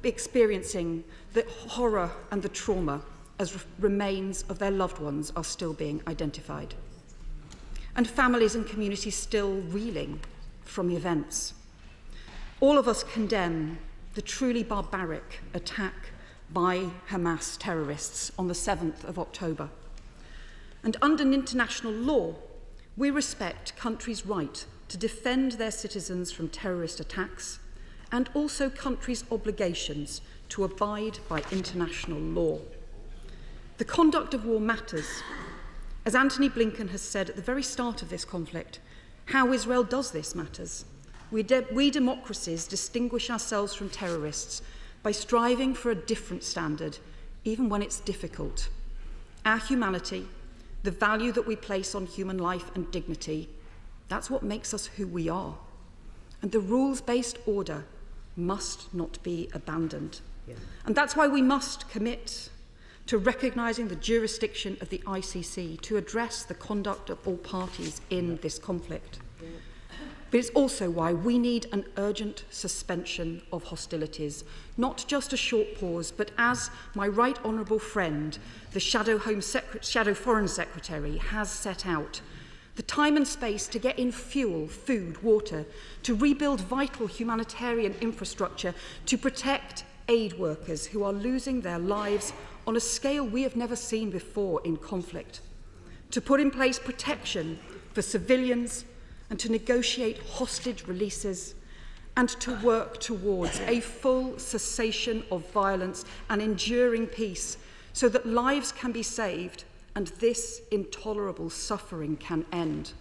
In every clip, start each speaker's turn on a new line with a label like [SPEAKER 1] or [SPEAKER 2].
[SPEAKER 1] experiencing the horror and the trauma as remains of their loved ones are still being identified. And families and communities still reeling from the events. All of us condemn the truly barbaric attack by Hamas terrorists on the 7th of October. And under international law, we respect countries' right to defend their citizens from terrorist attacks and also countries' obligations to abide by international law. The conduct of war matters. As Anthony Blinken has said at the very start of this conflict, how Israel does this matters. We democracies distinguish ourselves from terrorists by striving for a different standard, even when it's difficult. Our humanity, the value that we place on human life and dignity, that's what makes us who we are. And the rules-based order must not be abandoned. Yeah. And that's why we must commit to recognising the jurisdiction of the ICC to address the conduct of all parties in this conflict. Yeah. But it's also why we need an urgent suspension of hostilities, not just a short pause, but as my right honourable friend, the Shadow Foreign Secretary, has set out, the time and space to get in fuel, food, water, to rebuild vital humanitarian infrastructure, to protect aid workers who are losing their lives on a scale we have never seen before in conflict, to put in place protection for civilians and to negotiate hostage releases and to work towards a full cessation of violence and enduring peace so that lives can be saved and this intolerable suffering can end.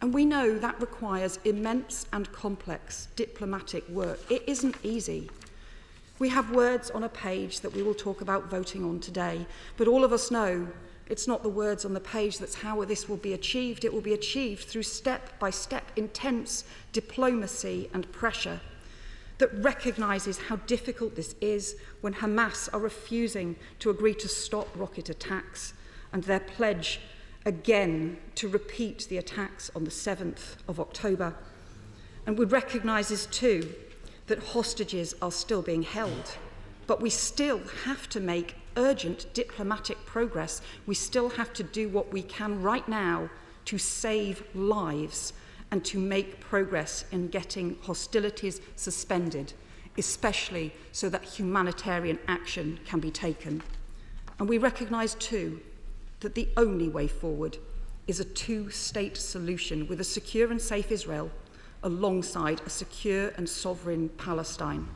[SPEAKER 1] And we know that requires immense and complex diplomatic work. It isn't easy. We have words on a page that we will talk about voting on today, but all of us know it's not the words on the page that's how this will be achieved. It will be achieved through step-by-step intense diplomacy and pressure that recognises how difficult this is when Hamas are refusing to agree to stop rocket attacks and their pledge again to repeat the attacks on the 7th of October. And we recognises too that hostages are still being held, but we still have to make urgent diplomatic progress. We still have to do what we can right now to save lives and to make progress in getting hostilities suspended, especially so that humanitarian action can be taken. And we recognise too that the only way forward is a two-state solution with a secure and safe Israel alongside a secure and sovereign Palestine.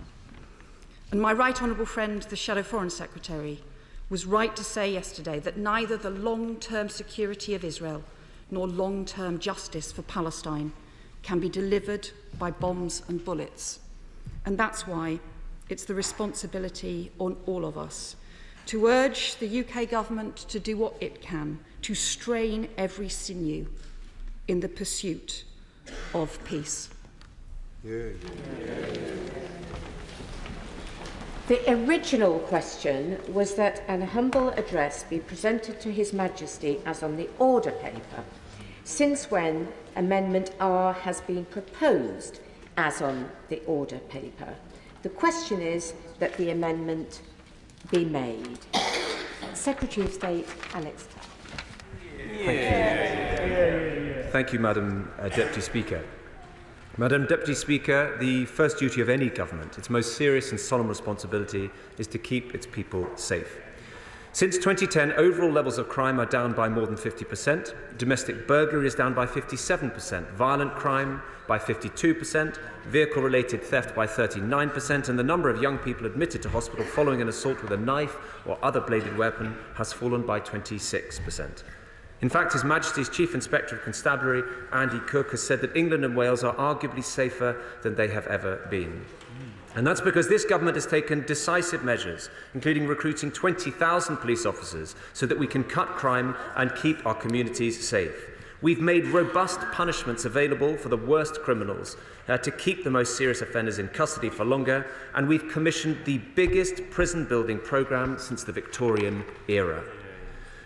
[SPEAKER 1] And my right honourable friend, the Shadow Foreign Secretary, was right to say yesterday that neither the long-term security of Israel nor long-term justice for Palestine can be delivered by bombs and bullets. And that's why it's the responsibility on all of us to urge the UK government to do what it can to strain every sinew in the pursuit of peace.
[SPEAKER 2] The
[SPEAKER 3] original question was that an humble address be presented to His Majesty as on the order paper, since when Amendment R has been proposed as on the order paper. The question is that the amendment be made. Secretary of State Alex.
[SPEAKER 4] Thank you, Madam Deputy Speaker. Madam Deputy Speaker, the first duty of any government, its most serious and solemn responsibility, is to keep its people safe. Since 2010, overall levels of crime are down by more than 50%, domestic burglary is down by 57%, violent crime by 52%, vehicle-related theft by 39%, and the number of young people admitted to hospital following an assault with a knife or other bladed weapon has fallen by 26%. In fact, His Majesty's Chief Inspector of Constabulary, Andy Cook, has said that England and Wales are arguably safer than they have ever been. And that's because this government has taken decisive measures, including recruiting 20,000 police officers so that we can cut crime and keep our communities safe. We've made robust punishments available for the worst criminals to keep the most serious offenders in custody for longer, and we've commissioned the biggest prison building programme since the Victorian era.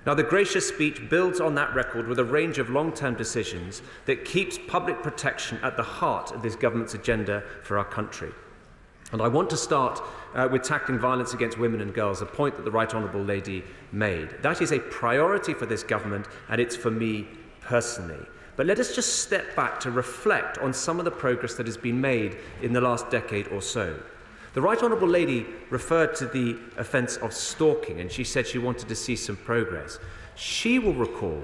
[SPEAKER 4] Now, the gracious speech builds on that record with a range of long-term decisions that keeps public protection at the heart of this government's agenda for our country. And I want to start with tackling violence against women and girls, a point that the Right Honourable Lady made. That is a priority for this government, and it's for me personally. But let us just step back to reflect on some of the progress that has been made in the last decade or so. The Right Honourable Lady referred to the offence of stalking, and she said she wanted to see some progress. She will recall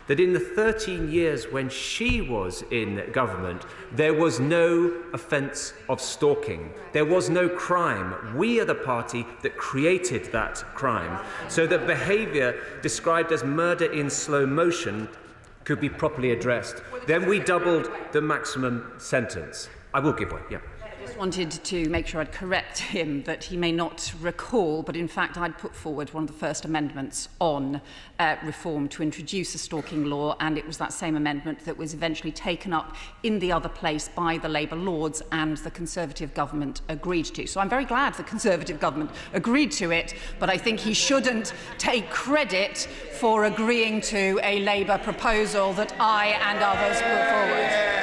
[SPEAKER 4] that in the 13 years when she was in government, there was no offence of stalking. There was no crime. We are the party that created that crime, so that behaviour described as murder in slow motion could be properly addressed. Then we doubled the maximum sentence. I will give way, yeah.
[SPEAKER 1] I just wanted to make sure I'd correct him that he may not recall, but in fact I'd put forward one of the first amendments on reform to introduce a stalking law, and it was that same amendment that was eventually taken up in the other place by the Labour Lords and the Conservative government agreed to. So I'm very glad the Conservative government agreed to it, but I think he shouldn't take credit for agreeing to a Labour proposal that I and others put forward.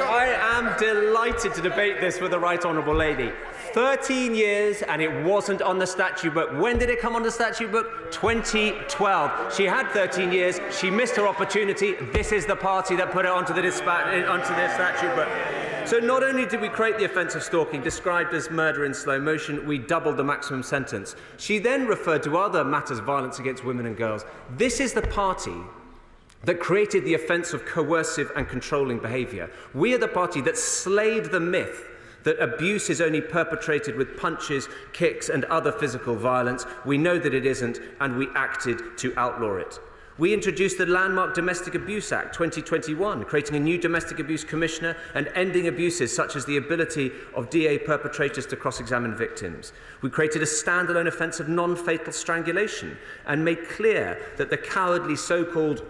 [SPEAKER 4] I am delighted to debate this with the Right Honourable Lady. 13 years and it wasn't on the statute book. When did it come on the statute book? 2012. She had 13 years. She missed her opportunity. This is the party that put it onto the statute book. So not only did we create the offence of stalking, described as murder in slow motion, we doubled the maximum sentence. She then referred to other matters of violence against women and girls. This is the party that created the offence of coercive and controlling behaviour. We are the party that slayed the myth that abuse is only perpetrated with punches, kicks and other physical violence. We know that it isn't, and we acted to outlaw it. We introduced the landmark Domestic Abuse Act 2021, creating a new domestic abuse commissioner and ending abuses such as the ability of DA perpetrators to cross-examine victims. We created a standalone offence of non-fatal strangulation and made clear that the cowardly so-called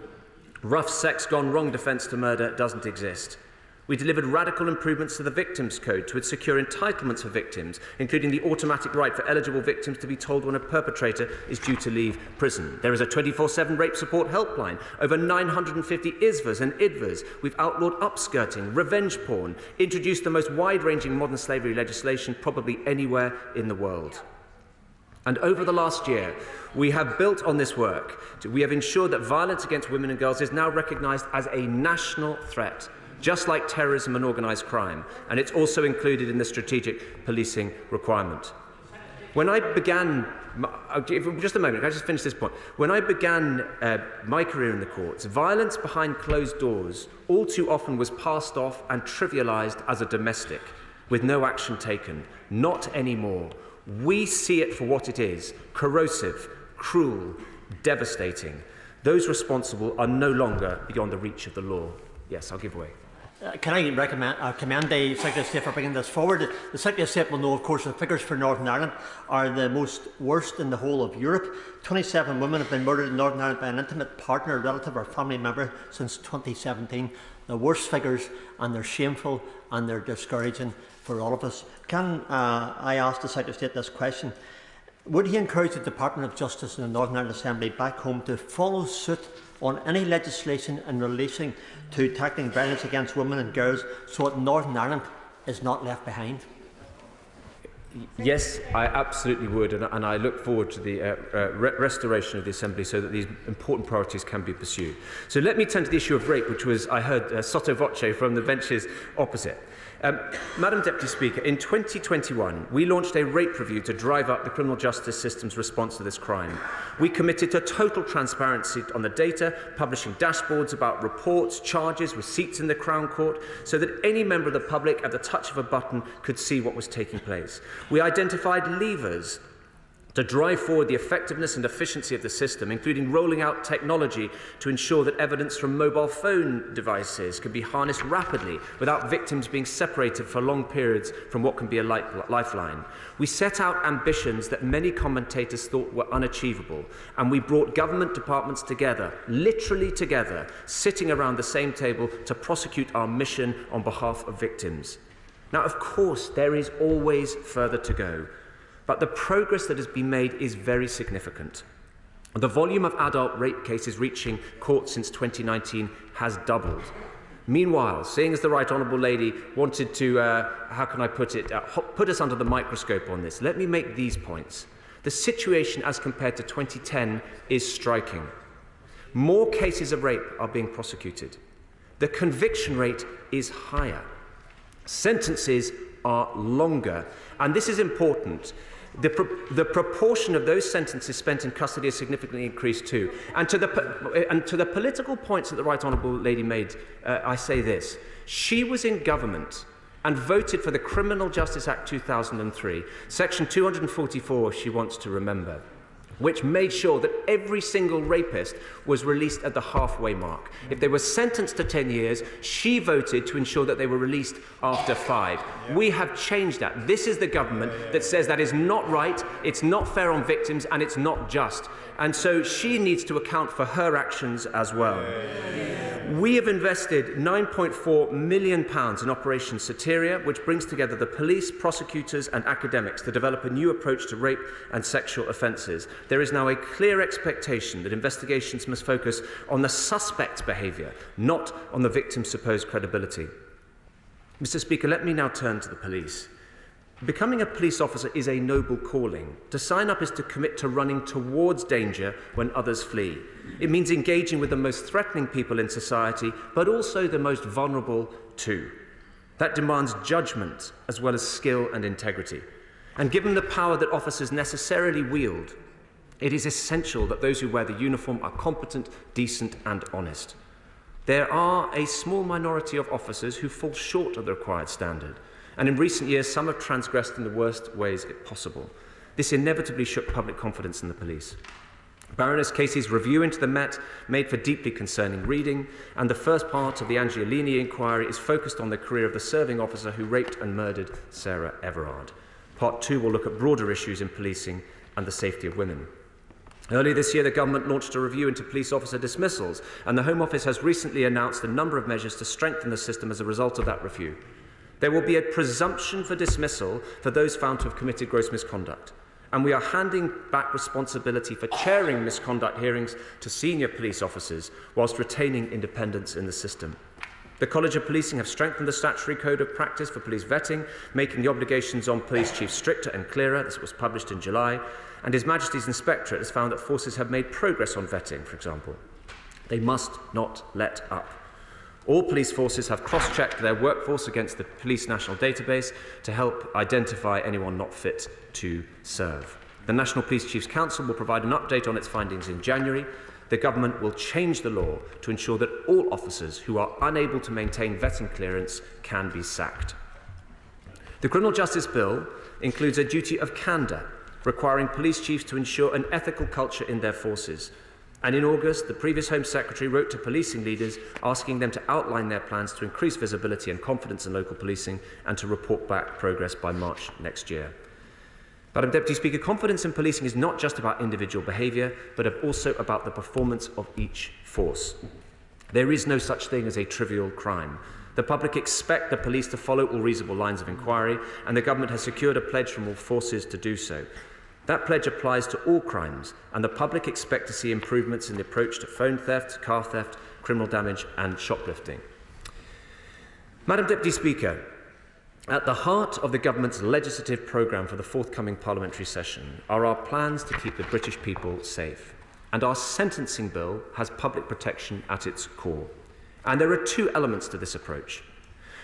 [SPEAKER 4] rough sex gone wrong defence to murder doesn't exist. We delivered radical improvements to the Victims Code to secure entitlements for victims, including the automatic right for eligible victims to be told when a perpetrator is due to leave prison. There is a 24/7 rape support helpline, over 950 ISVAs and IDVAs. We've outlawed upskirting, revenge porn, introduced the most wide-ranging modern slavery legislation probably anywhere in the world. And over the last year, we have built on this work. We have ensured that violence against women and girls is now recognised as a national threat, just like terrorism and organised crime, and it's also included in the strategic policing requirement. When I began, just a moment, can I just finish this point? When I began my career in the courts, violence behind closed doors all too often was passed off and trivialised as a domestic, with no action taken. Not anymore. We see it for what it is: corrosive, cruel, devastating. Those responsible are no longer beyond the reach of the law. Yes, I'll give way.
[SPEAKER 2] Can I commend the Secretary of State for bringing this forward? The Secretary of State will know, of course, the figures for Northern Ireland are the most worst in the whole of Europe. 27 women have been murdered in Northern Ireland by an intimate partner, relative or family member since 2017. The worst figures, and they're shameful and they're discouraging for all of us. Can I ask the Secretary of State this question? Would he encourage the Department of Justice in the Northern Ireland Assembly back home to follow suit on any legislation in relation to tackling violence against women and girls, so that Northern Ireland is not left behind?
[SPEAKER 4] Yes, I absolutely would, and I look forward to the restoration of the Assembly so that these important priorities can be pursued. So let me turn to the issue of rape, which was, I heard, sotto voce from the benches opposite. Madam Deputy Speaker, in 2021, we launched a rape review to drive up the criminal justice system's response to this crime. We committed to total transparency on the data, publishing dashboards about reports, charges, receipts in the Crown Court, so that any member of the public at the touch of a button could see what was taking place. We identified levers to drive forward the effectiveness and efficiency of the system, including rolling out technology to ensure that evidence from mobile phone devices can be harnessed rapidly without victims being separated for long periods from what can be a lifeline. We set out ambitions that many commentators thought were unachievable, and we brought government departments together, literally together, sitting around the same table to prosecute our mission on behalf of victims. Now, of course, there is always further to go. But the progress that has been made is very significant. The volume of adult rape cases reaching court since 2019 has doubled. Meanwhile, seeing as the Right Honourable Lady wanted to, how can I put it, put us under the microscope on this, let me make these points. The situation as compared to 2010 is striking. More cases of rape are being prosecuted. The conviction rate is higher. Sentences are longer. And this is important. The proportion of those sentences spent in custody has significantly increased too. And to the political points that the Right Honourable Lady made, I say this. She was in government and voted for the Criminal Justice Act 2003, Section 244, she wants to remember, which made sure that every single rapist was released at the halfway mark. If they were sentenced to 10 years, she voted to ensure that they were released after 5. We have changed that. This is the government that says that is not right, it's not fair on victims, and it's not just. And so she needs to account for her actions as well. We have invested £9.4 million in Operation Soteria, which brings together the police, prosecutors and academics to develop a new approach to rape and sexual offences. There is now a clear expectation that investigations must focus on the suspect's behaviour, not on the victim's supposed credibility. Mr. Speaker, let me now turn to the police. Becoming a police officer is a noble calling. To sign up is to commit to running towards danger when others flee. It means engaging with the most threatening people in society, but also the most vulnerable too. That demands judgment as well as skill and integrity. And given the power that officers necessarily wield, it is essential that those who wear the uniform are competent, decent and honest. There are a small minority of officers who fall short of the required standard. And in recent years, some have transgressed in the worst ways possible. This inevitably shook public confidence in the police. Baroness Casey's review into the Met made for deeply concerning reading, and the first part of the Angiolini inquiry is focused on the career of the serving officer who raped and murdered Sarah Everard. Part 2 will look at broader issues in policing and the safety of women. Earlier this year, the government launched a review into police officer dismissals, and the Home Office has recently announced a number of measures to strengthen the system as a result of that review. There will be a presumption for dismissal for those found to have committed gross misconduct, and we are handing back responsibility for chairing misconduct hearings to senior police officers whilst retaining independence in the system. The College of Policing have strengthened the statutory code of practice for police vetting, making the obligations on police chiefs stricter and clearer. This was published in July, and His Majesty's Inspectorate has found that forces have made progress on vetting, for example. They must not let up. All police forces have cross-checked their workforce against the Police National Database to help identify anyone not fit to serve. The National Police Chiefs Council will provide an update on its findings in January. The government will change the law to ensure that all officers who are unable to maintain vetting clearance can be sacked. The Criminal Justice Bill includes a duty of candour, requiring police chiefs to ensure an ethical culture in their forces. And in August, the previous Home Secretary wrote to policing leaders asking them to outline their plans to increase visibility and confidence in local policing and to report back progress by March next year. Madam Deputy Speaker, confidence in policing is not just about individual behaviour, but also about the performance of each force. There is no such thing as a trivial crime. The public expect the police to follow all reasonable lines of inquiry, and the government has secured a pledge from all forces to do so. That pledge applies to all crimes, and the public expect to see improvements in the approach to phone theft, car theft, criminal damage and shoplifting. Madam Deputy Speaker, at the heart of the government's legislative programme for the forthcoming parliamentary session are our plans to keep the British people safe. And our sentencing bill has public protection at its core. And there are two elements to this approach.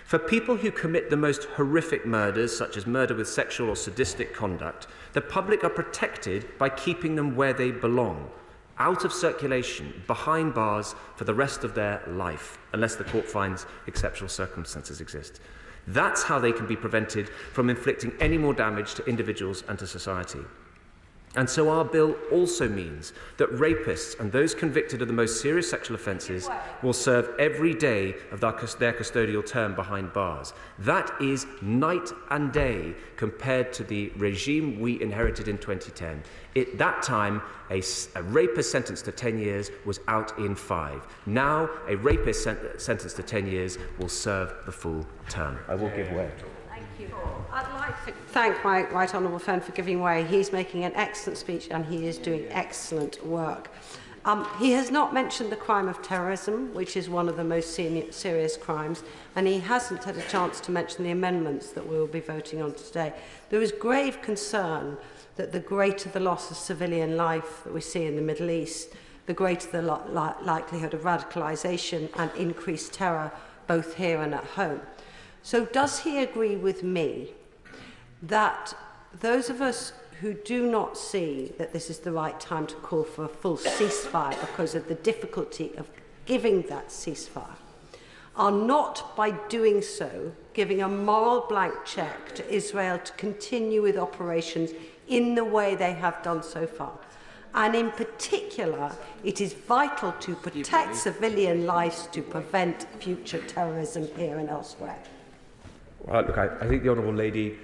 [SPEAKER 4] For people who commit the most horrific murders, such as murder with sexual or sadistic conduct, the public are protected by keeping them where they belong, out of circulation, behind bars for the rest of their life, unless the court finds exceptional circumstances exist. That's how they can be prevented from inflicting any more damage to individuals and to society. And so our bill also means that rapists and those convicted of the most serious sexual offences will serve every day of their custodial term behind bars. That is night and day compared to the regime we inherited in 2010. At that time, a rapist sentenced to 10 years was out in 5. Now, a rapist sentenced to 10 years will serve the full term. I will give way.
[SPEAKER 5] I'd like to thank my right honourable friend for giving way. He's making an excellent speech and he is doing excellent work. He has not mentioned the crime of terrorism, which is one of the most serious crimes, and he hasn't had a chance to mention the amendments that we will be voting on today. There is grave concern that the greater the loss of civilian life that we see in the Middle East, the greater the likelihood of radicalisation and increased terror, both here and at home. So does he agree with me that those of us who do not see that this is the right time to call for a full ceasefire because of the difficulty of giving that ceasefire are not, by doing so, giving a moral blank cheque to Israel to continue with operations in the way they have done so far? And in particular, it is vital to protect civilian lives to prevent future terrorism here and elsewhere.
[SPEAKER 4] Well, look, I think the Honourable Lady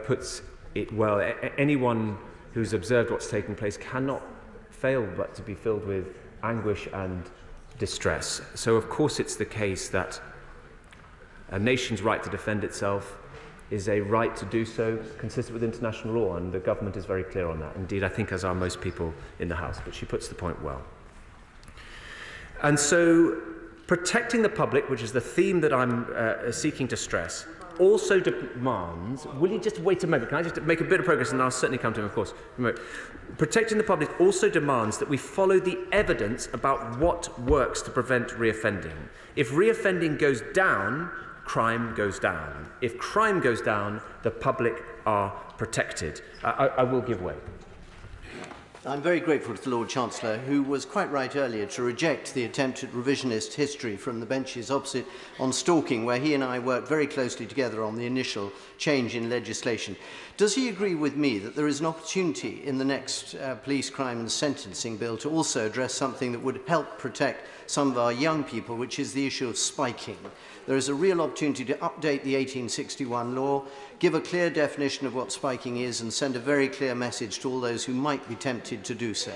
[SPEAKER 4] puts it well. Anyone who's observed what's taking place cannot fail but to be filled with anguish and distress. So, of course, it's the case that a nation's right to defend itself is a right to do so consistent with international law, and the government is very clear on that. Indeed, I think as are most people in the House, but she puts the point well. And so, protecting the public, which is the theme that I'm seeking to stress, also demands, will you just wait a moment, can I just make a bit of progress and I'll certainly come to him, of course. Protecting the public also demands that we follow the evidence about what works to prevent reoffending. If reoffending goes down, crime goes down. If crime goes down, the public are protected. I will give way.
[SPEAKER 6] I'm very grateful to the Lord Chancellor, who was quite right earlier to reject the attempt at revisionist history from the benches opposite on stalking, where he and I worked very closely together on the initial change in legislation. Does he agree with me that there is an opportunity in the next police crime and sentencing bill to also address something that would help protect some of our young people, which is the issue of spiking? There is a real opportunity to update the 1861 law, give a clear definition of what spiking is, and send a very clear message to all those who might be tempted to do so.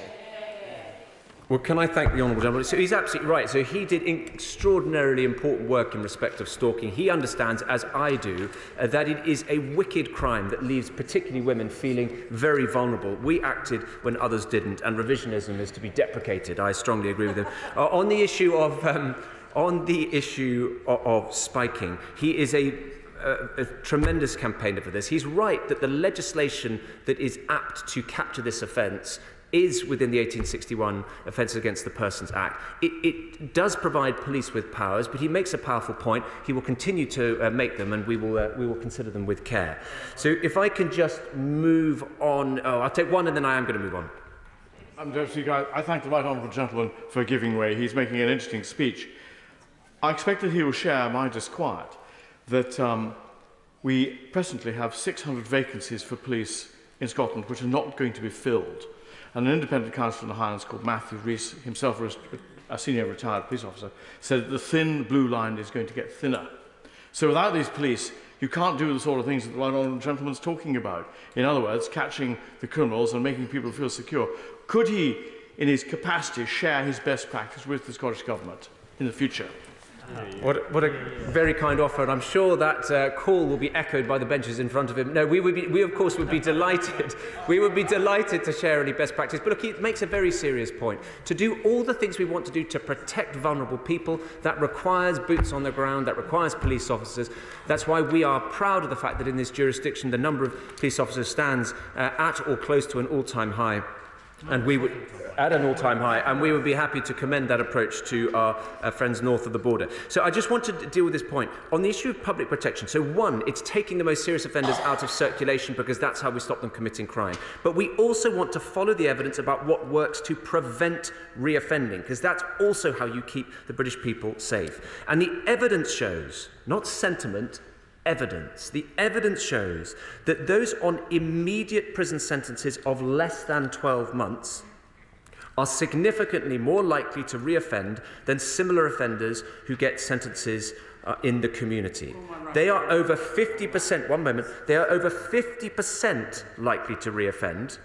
[SPEAKER 4] Well, can I thank the Honourable Gentleman? So he's absolutely right. So he did extraordinarily important work in respect of stalking. He understands, as I do, that it is a wicked crime that leaves particularly women feeling very vulnerable. We acted when others didn't, and revisionism is to be deprecated. I strongly agree with him. On the issue of spiking, he is a tremendous campaigner for this. He's right that the legislation that is apt to capture this offence is within the 1861 Offences Against the Persons Act. It does provide police with powers, but he makes a powerful point. He will continue to make them, and we will consider them with care. So if I can just move on. Oh, I'll take one and then I am going to move on.
[SPEAKER 7] Deputy Speaker, I thank the right honourable gentleman for giving way. He's making an interesting speech. I expect that he will share my disquiet that we presently have 600 vacancies for police in Scotland which are not going to be filled. And an independent counsellor in the Highlands called Matthew Rees, himself a senior retired police officer, said that the thin blue line is going to get thinner. So without these police, you can't do the sort of things that the right honourable gentleman is talking about. In other words, catching the criminals and making people feel secure. Could he, in his capacity, share his best practice with the Scottish Government in the future?
[SPEAKER 4] What a very kind offer, and I'm sure that call will be echoed by the benches in front of him. No, we of course would be delighted. We would be delighted to share any best practice. But look, he makes a very serious point. To do all the things we want to do to protect vulnerable people, that requires boots on the ground, that requires police officers. That's why we are proud of the fact that in this jurisdiction the number of police officers stands at or close to an all-time high. And we would, at an all-time high, and we would be happy to commend that approach to our friends north of the border. So I just want to deal with this point. On the issue of public protection, so one, it's taking the most serious offenders out of circulation because that's how we stop them committing crime. But we also want to follow the evidence about what works to prevent reoffending, because that's also how you keep the British people safe. And the evidence shows, not sentiment, evidence. The evidence shows that those on immediate prison sentences of less than 12 months are significantly more likely to reoffend than similar offenders who get sentences in the community. They are over 50%, one moment, they are over 50% likely to reoffend,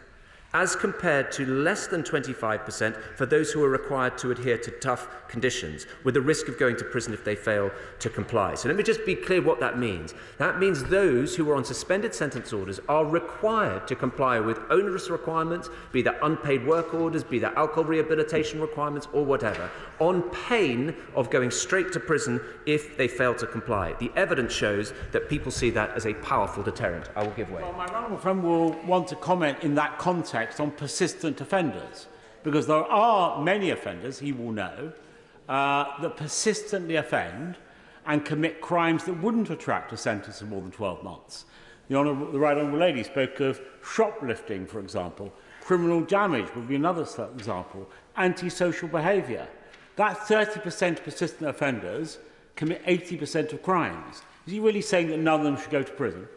[SPEAKER 4] as compared to less than 25% for those who are required to adhere to tough conditions, with the risk of going to prison if they fail to comply. So let me just be clear what that means. That means those who are on suspended sentence orders are required to comply with onerous requirements, be that unpaid work orders, be that alcohol rehabilitation requirements, or whatever, on pain of going straight to prison if they fail to comply. The evidence shows that people see that as a powerful deterrent. I will give way.
[SPEAKER 8] Well, my honourable friend will want to comment in that context on persistent offenders, because there are many offenders, he will know, that persistently offend and commit crimes that wouldn't attract a sentence of more than 12 months. The Right Honourable Lady spoke of shoplifting, for example. Criminal damage would be another example. Antisocial behaviour. That 30% persistent offenders commit 80% of crimes. Is he really saying that none of them should go to prison?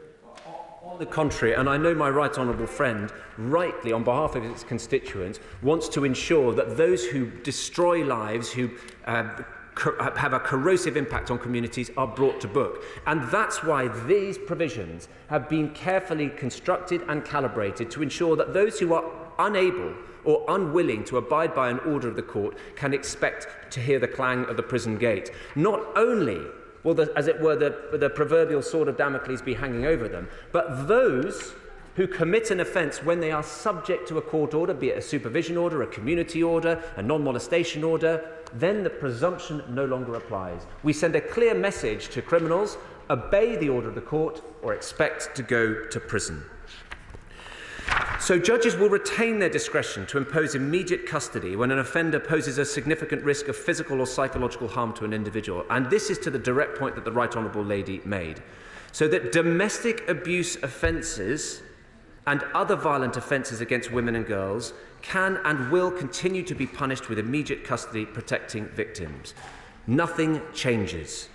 [SPEAKER 4] On the contrary, and I know my right honourable friend, rightly on behalf of his constituents, wants to ensure that those who destroy lives, who have a corrosive impact on communities, are brought to book. And that's why these provisions have been carefully constructed and calibrated to ensure that those who are unable or unwilling to abide by an order of the court can expect to hear the clang of the prison gate. Not only will, as it were, the proverbial sword of Damocles be hanging over them, but those who commit an offence when they are subject to a court order, be it a supervision order, a community order, a non-molestation order, then the presumption no longer applies. We send a clear message to criminals: obey the order of the court or expect to go to prison. So judges will retain their discretion to impose immediate custody when an offender poses a significant risk of physical or psychological harm to an individual. And this is to the direct point that the Right Honourable Lady made. So that domestic abuse offences and other violent offences against women and girls can and will continue to be punished with immediate custody, protecting victims. Nothing changes.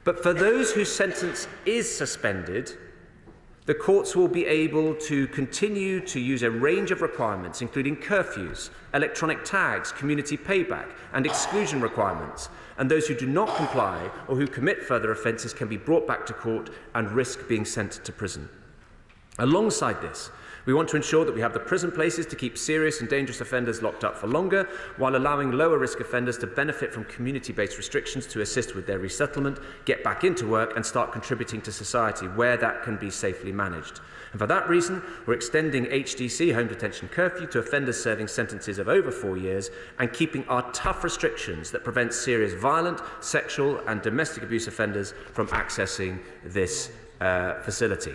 [SPEAKER 4] But for those whose sentence is suspended, the courts will be able to continue to use a range of requirements, including curfews, electronic tags, community payback, and exclusion requirements. And those who do not comply or who commit further offences can be brought back to court and risk being sent to prison. Alongside this, we want to ensure that we have the prison places to keep serious and dangerous offenders locked up for longer, while allowing lower risk offenders to benefit from community-based restrictions to assist with their resettlement, get back into work and start contributing to society where that can be safely managed. And for that reason, we're extending HDC, home detention curfew, to offenders serving sentences of over 4 years and keeping our tough restrictions that prevent serious violent, sexual and domestic abuse offenders from accessing this facility.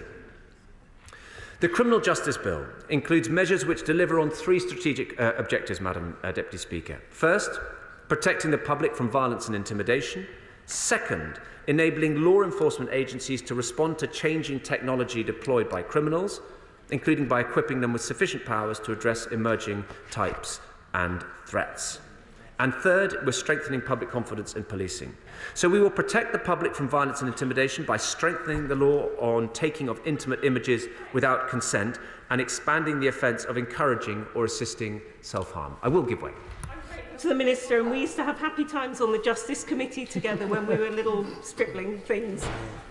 [SPEAKER 4] The Criminal Justice Bill includes measures which deliver on three strategic objectives, Madam Deputy Speaker. First, protecting the public from violence and intimidation. Second, enabling law enforcement agencies to respond to changing technology deployed by criminals, including by equipping them with sufficient powers to address emerging types and threats. And third, we're strengthening public confidence in policing. So we will protect the public from violence and intimidation by strengthening the law on taking of intimate images without consent and expanding the offence of encouraging or assisting self-harm. I will give way.
[SPEAKER 9] To the Minister, and we used to have happy times on the Justice Committee together when we were little scribbling things.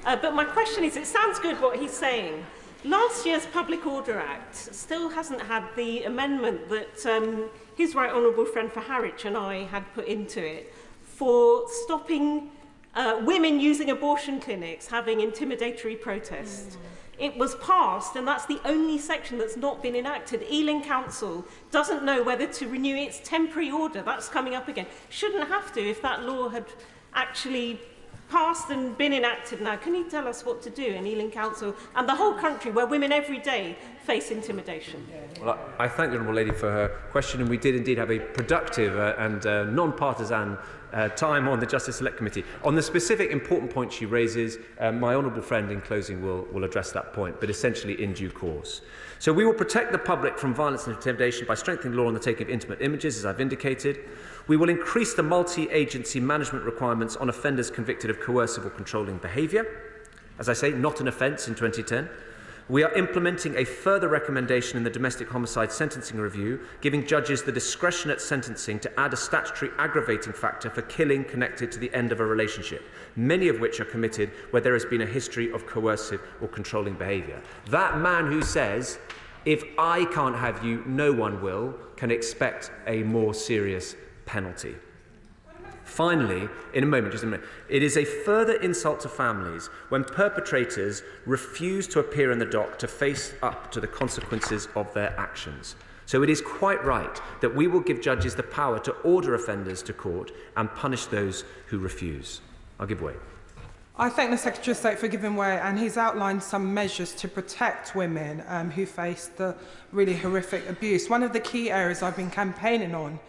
[SPEAKER 9] But my question is, it sounds good what he's saying. Last year's Public Order Act still hasn't had the amendment that his Right Honourable friend for Harwich and I had put into it for stopping women using abortion clinics having intimidatory protests. It was passed, and that's the only section that's not been enacted. Ealing Council doesn't know whether to renew its temporary order. That's coming up again. Shouldn't have to if that law had actually passed and been enacted now. Can you tell us what to do in Ealing Council and the whole country where women every day face intimidation?
[SPEAKER 4] Well, I thank the Honourable Lady for her question, and we did indeed have a productive and non-partisan time on the Justice Select Committee. On the specific important point she raises, my honourable friend in closing will address that point, but essentially in due course. So we will protect the public from violence and intimidation by strengthening law on the taking of intimate images, as I've indicated. We will increase the multi-agency management requirements on offenders convicted of coercive or controlling behaviour. As I say, not an offence in 2010. We are implementing a further recommendation in the Domestic Homicide Sentencing Review, giving judges the discretion at sentencing to add a statutory aggravating factor for killing connected to the end of a relationship, many of which are committed where there has been a history of coercive or controlling behaviour. That man who says If I can't have you, no one will, can expect a more serious penalty. Finally, in a moment, it is a further insult to families when perpetrators refuse to appear in the dock to face up to the consequences of their actions. So it is quite right that we will give judges the power to order offenders to court and punish those who refuse. I'll give way.
[SPEAKER 10] I thank the Secretary of State for giving way, and he's outlined some measures to protect women who face the really horrific abuse. One of the key areas I've been campaigning on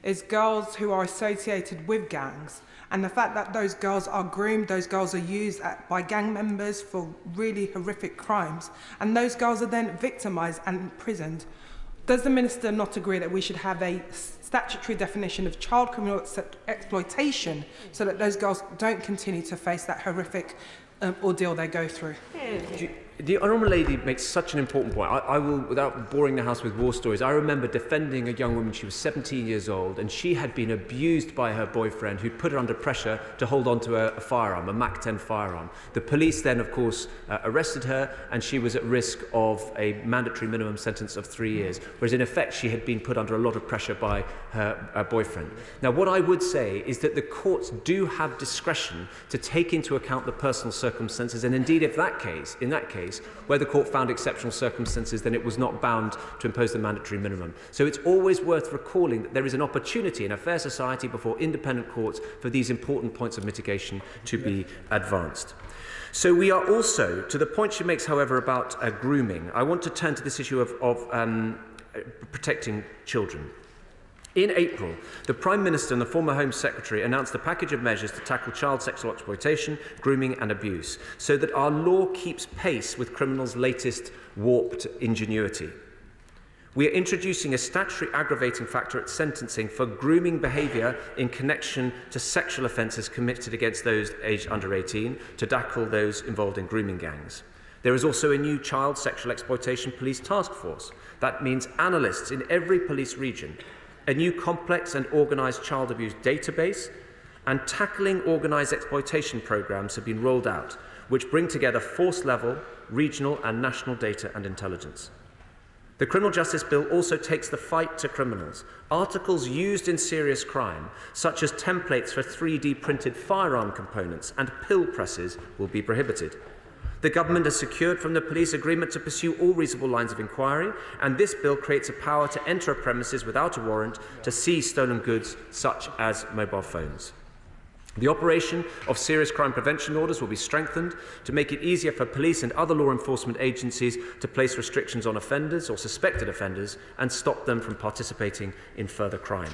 [SPEAKER 10] is girls who are associated with gangs, and the fact that those girls are groomed, those girls are used by gang members for really horrific crimes, and those girls are then victimised and imprisoned. Does the Minister not agree that we should have a statutory definition of child criminal exploitation so that those girls don't continue to face that horrific ordeal they go through?
[SPEAKER 4] The Honourable Lady makes such an important point. I will, without boring the House with war stories, I remember defending a young woman. She was 17 years old, and she had been abused by her boyfriend, who put her under pressure to hold on to a firearm, a Mac-10 firearm. The police then, of course, arrested her, and she was at risk of a mandatory minimum sentence of 3 years, whereas in effect she had been put under a lot of pressure by her boyfriend. Now, what I would say is that the courts do have discretion to take into account the personal circumstances, and indeed, in that case, where the court found exceptional circumstances, then it was not bound to impose the mandatory minimum. So it's always worth recalling that there is an opportunity in a fair society before independent courts for these important points of mitigation to be advanced. So we are also, to the point she makes, however, about grooming, I want to turn to this issue of protecting children. In April, the Prime Minister and the former Home Secretary announced a package of measures to tackle child sexual exploitation, grooming and abuse, so that our law keeps pace with criminals' latest warped ingenuity. We are introducing a statutory aggravating factor at sentencing for grooming behaviour in connection to sexual offences committed against those aged under 18 to tackle those involved in grooming gangs. There is also a new child sexual exploitation police task force. That means analysts in every police region, a new complex and organised child abuse database, and tackling organised exploitation programmes have been rolled out, which bring together force-level, regional and national data and intelligence. The Criminal Justice Bill also takes the fight to criminals. Articles used in serious crime, such as templates for 3D printed firearm components and pill presses, will be prohibited. The government has secured from the police agreement to pursue all reasonable lines of inquiry, and this bill creates a power to enter a premises without a warrant to seize stolen goods, such as mobile phones. The operation of serious crime prevention orders will be strengthened to make it easier for police and other law enforcement agencies to place restrictions on offenders or suspected offenders and stop them from participating in further crime.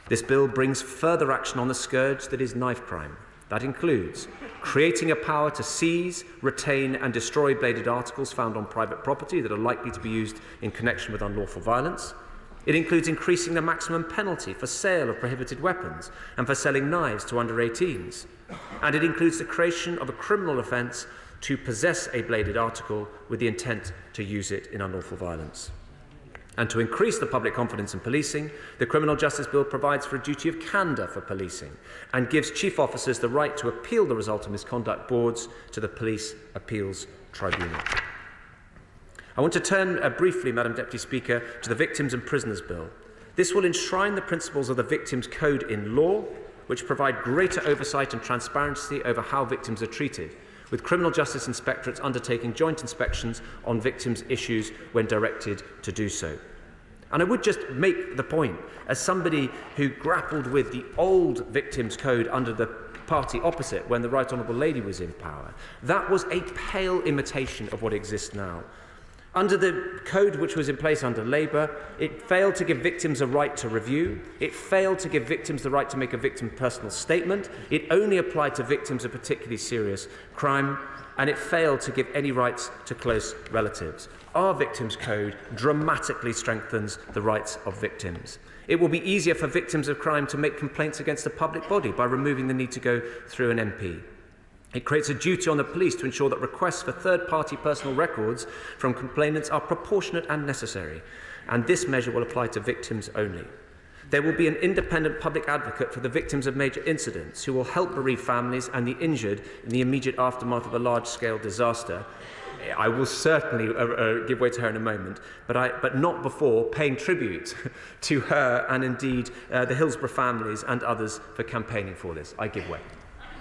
[SPEAKER 4] This bill brings further action on the scourge that is knife crime. That includes creating a power to seize, retain and destroy bladed articles found on private property that are likely to be used in connection with unlawful violence. It includes increasing the maximum penalty for sale of prohibited weapons and for selling knives to under 18s. And it includes the creation of a criminal offence to possess a bladed article with the intent to use it in unlawful violence. And to increase the public confidence in policing, the Criminal Justice Bill provides for a duty of candour for policing and gives chief officers the right to appeal the result of misconduct boards to the Police Appeals Tribunal. I want to turn briefly, Madam Deputy Speaker, to the Victims and Prisoners Bill. This will enshrine the principles of the Victims Code in law, which provide greater oversight and transparency over how victims are treated, with criminal justice inspectorates undertaking joint inspections on victims' issues when directed to do so. And I would just make the point, as somebody who grappled with the old Victims Code under the party opposite when the Right Honourable Lady was in power, that was a pale imitation of what exists now. Under the code which was in place under Labour, it failed to give victims a right to review, it failed to give victims the right to make a victim personal statement, it only applied to victims of particularly serious crime, and it failed to give any rights to close relatives. Our Victims Code dramatically strengthens the rights of victims. It will be easier for victims of crime to make complaints against the public body by removing the need to go through an MP. It creates a duty on the police to ensure that requests for third-party personal records from complainants are proportionate and necessary, and this measure will apply to victims only. There will be an independent public advocate for the victims of major incidents who will help bereaved families and the injured in the immediate aftermath of a large-scale disaster, I will certainly give way to her in a moment, but not before paying tribute to her and indeed the Hillsborough families and others for campaigning for this. I give way.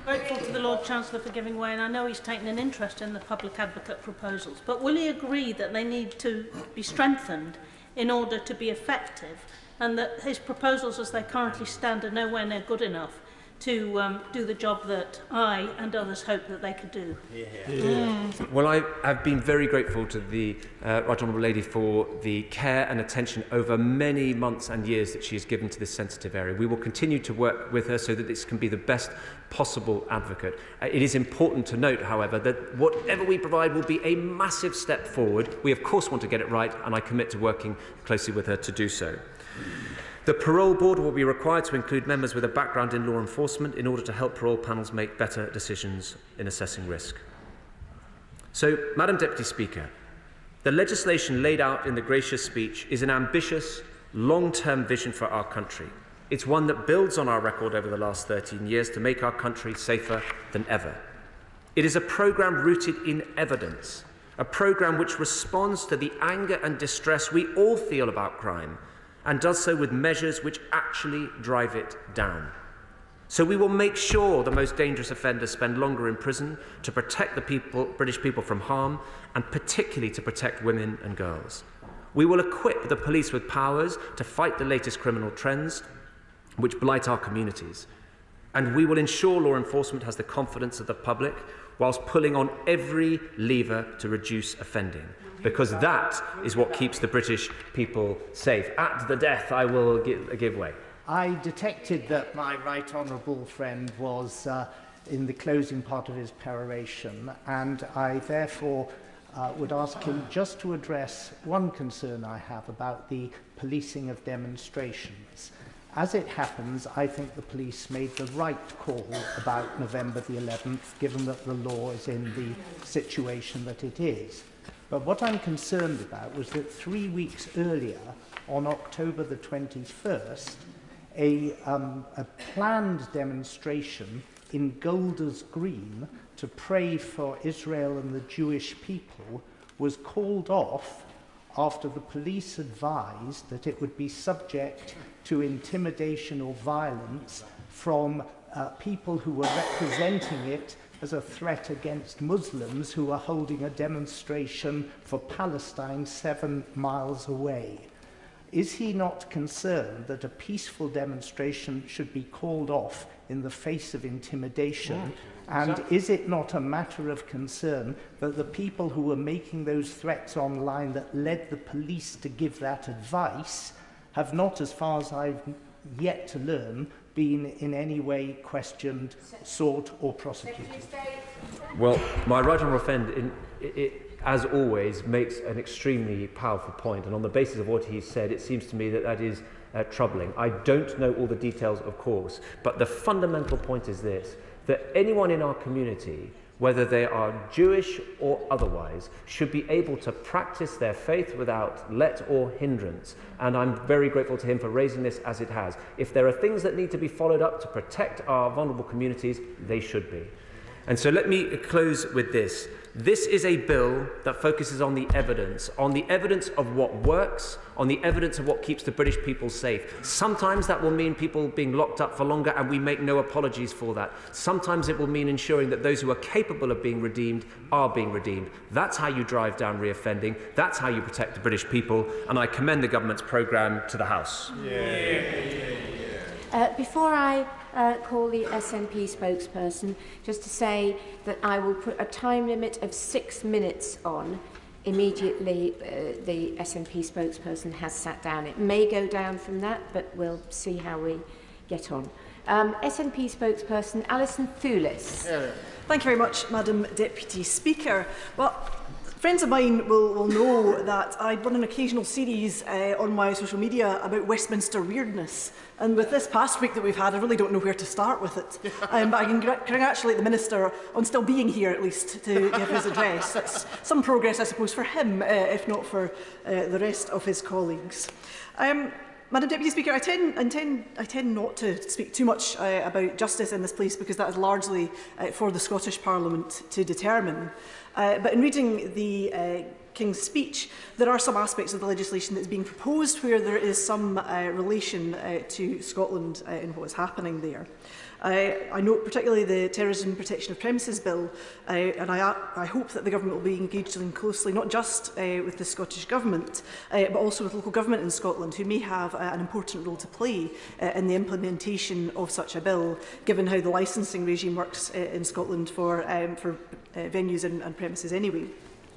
[SPEAKER 11] Grateful to the Lord Chancellor for giving way, and I know he's taken an interest in the public advocate proposals, but will he agree that they need to be strengthened in order to be effective, and that his proposals as they currently stand are nowhere near good enough to do the job that I and others hope that they could do?
[SPEAKER 4] Well, I have been very grateful to the Right Honourable Lady for the care and attention over many months and years that she has given to this sensitive area. We will continue to work with her so that this can be the best possible advocate. It is important to note, however, that whatever we provide will be a massive step forward. We, of course, want to get it right, and I commit to working closely with her to do so. The parole board will be required to include members with a background in law enforcement in order to help parole panels make better decisions in assessing risk. So, Madam Deputy Speaker, the legislation laid out in the gracious speech is an ambitious, long-term vision for our country. It's one that builds on our record over the last 13 years to make our country safer than ever. It is a programme rooted in evidence, a programme which responds to the anger and distress we all feel about crime, and does so with measures which actually drive it down. So we will make sure the most dangerous offenders spend longer in prison to protect the British people from harm, and particularly to protect women and girls. We will equip the police with powers to fight the latest criminal trends which blight our communities. And we will ensure law enforcement has the confidence of the public whilst pulling on every lever to reduce offending, because that is what keeps the British people safe. At the death, I will give way.
[SPEAKER 12] I detected that my right honourable friend was in the closing part of his peroration, and I therefore would ask him just to address one concern I have about the policing of demonstrations. As it happens, I think the police made the right call about November the 11th, given that the law is in the situation that it is. But what I'm concerned about was that 3 weeks earlier, on October the 21st, a planned demonstration in Golders Green to pray for Israel and the Jewish people was called off after the police advised that it would be subject to intimidation or violence from people who were representing it as a threat against Muslims who are holding a demonstration for Palestine 7 miles away. Is he not concerned that a peaceful demonstration should be called off in the face of intimidation? And is it not a matter of concern that the people who were making those threats online that led the police to give that advice have not, as far as I've yet to learn, been in any way questioned, sought or prosecuted?
[SPEAKER 4] Well, my right honourable friend, as always, makes an extremely powerful point, and on the basis of what he said, it seems to me that that is troubling. I don't know all the details, of course, but the fundamental point is this, that anyone in our community, whether they are Jewish or otherwise, should be able to practice their faith without let or hindrance. And I'm very grateful to him for raising this as it has. If there are things that need to be followed up to protect our vulnerable communities, they should be. And so let me close with this. This is a bill that focuses on the evidence of what works, on the evidence of what keeps the British people safe. Sometimes that will mean people being locked up for longer, and we make no apologies for that. Sometimes it will mean ensuring that those who are capable of being redeemed are being redeemed. That's how you drive down reoffending. That's how you protect the British people, and I commend the government's programme to the House.
[SPEAKER 3] Before I call the SNP spokesperson, just to say that I will put a time limit of 6 minutes on immediately the SNP spokesperson has sat down. It may go down from that, but we'll see how we get on. SNP spokesperson Alison Thulis.
[SPEAKER 13] Thank you very much, Madam Deputy Speaker. Well, friends of mine will know that I run an occasional series on my social media about Westminster weirdness. And with this past week that we've had, I really don't know where to start with it. But I can congratulate the Minister on still being here, at least, to give his address. That's some progress, I suppose, for him, if not for the rest of his colleagues. Madam Deputy Speaker, I tend not to speak too much about justice in this place, because that is largely for the Scottish Parliament to determine. But in reading the King's speech, there are some aspects of the legislation that is being proposed where there is some relation to Scotland in what is happening there. I note particularly the Terrorism Protection of Premises Bill, and I hope that the Government will be engaged in closely, not just with the Scottish Government, but also with local government in Scotland, who may have an important role to play in the implementation of such a bill, given how the licensing regime works in Scotland for venues and premises anyway.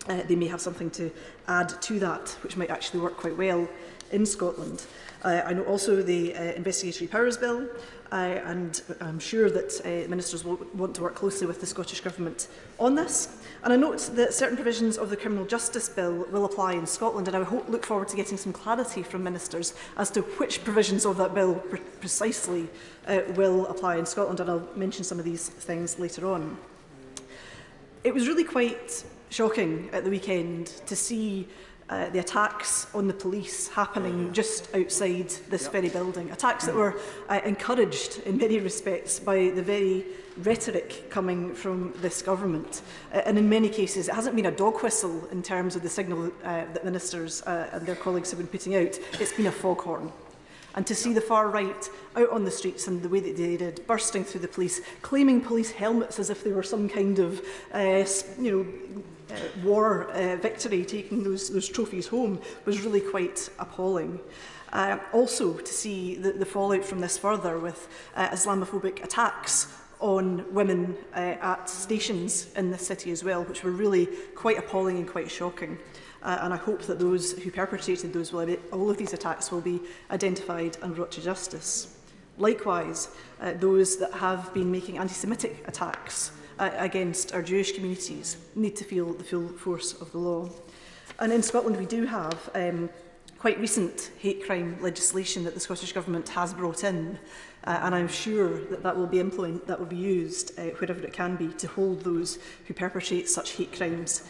[SPEAKER 13] They may have something to add to that, which might actually work quite well in Scotland. I know also the Investigatory Powers Bill, and I'm sure that ministers will want to work closely with the Scottish Government on this. And I note that certain provisions of the Criminal Justice Bill will apply in Scotland, and I look forward to getting some clarity from ministers as to which provisions of that bill precisely will apply in Scotland, and I'll mention some of these things later on. It was really quite shocking at the weekend to see the attacks on the police happening just outside this very building. Attacks that were encouraged in many respects by the very rhetoric coming from this government. And in many cases, it hasn't been a dog whistle in terms of the signal that ministers and their colleagues have been putting out. It's been a foghorn. And to see the far right out on the streets and the way that they did, bursting through the police, claiming police helmets as if they were some kind of, war victory, taking those trophies home, was really quite appalling. Also, to see the fallout from this further with Islamophobic attacks on women at stations in this city as well, which were really quite appalling and quite shocking. And I hope that those who perpetrated all of these attacks will be identified and brought to justice. Likewise, those that have been making anti-Semitic attacks against our Jewish communities need to feel the full force of the law. And in Scotland we do have quite recent hate crime legislation that the Scottish Government has brought in, and I'm sure that will be used wherever it can be to hold those who perpetrate such hate crimes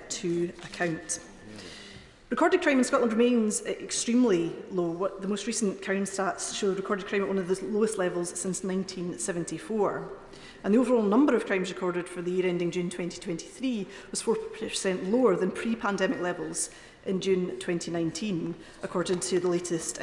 [SPEAKER 13] to account. Recorded crime in Scotland remains extremely low. The most recent Crown stats show recorded crime at one of the lowest levels since 1974. And the overall number of crimes recorded for the year ending June 2023 was 4% lower than pre-pandemic levels in June 2019, according to the latest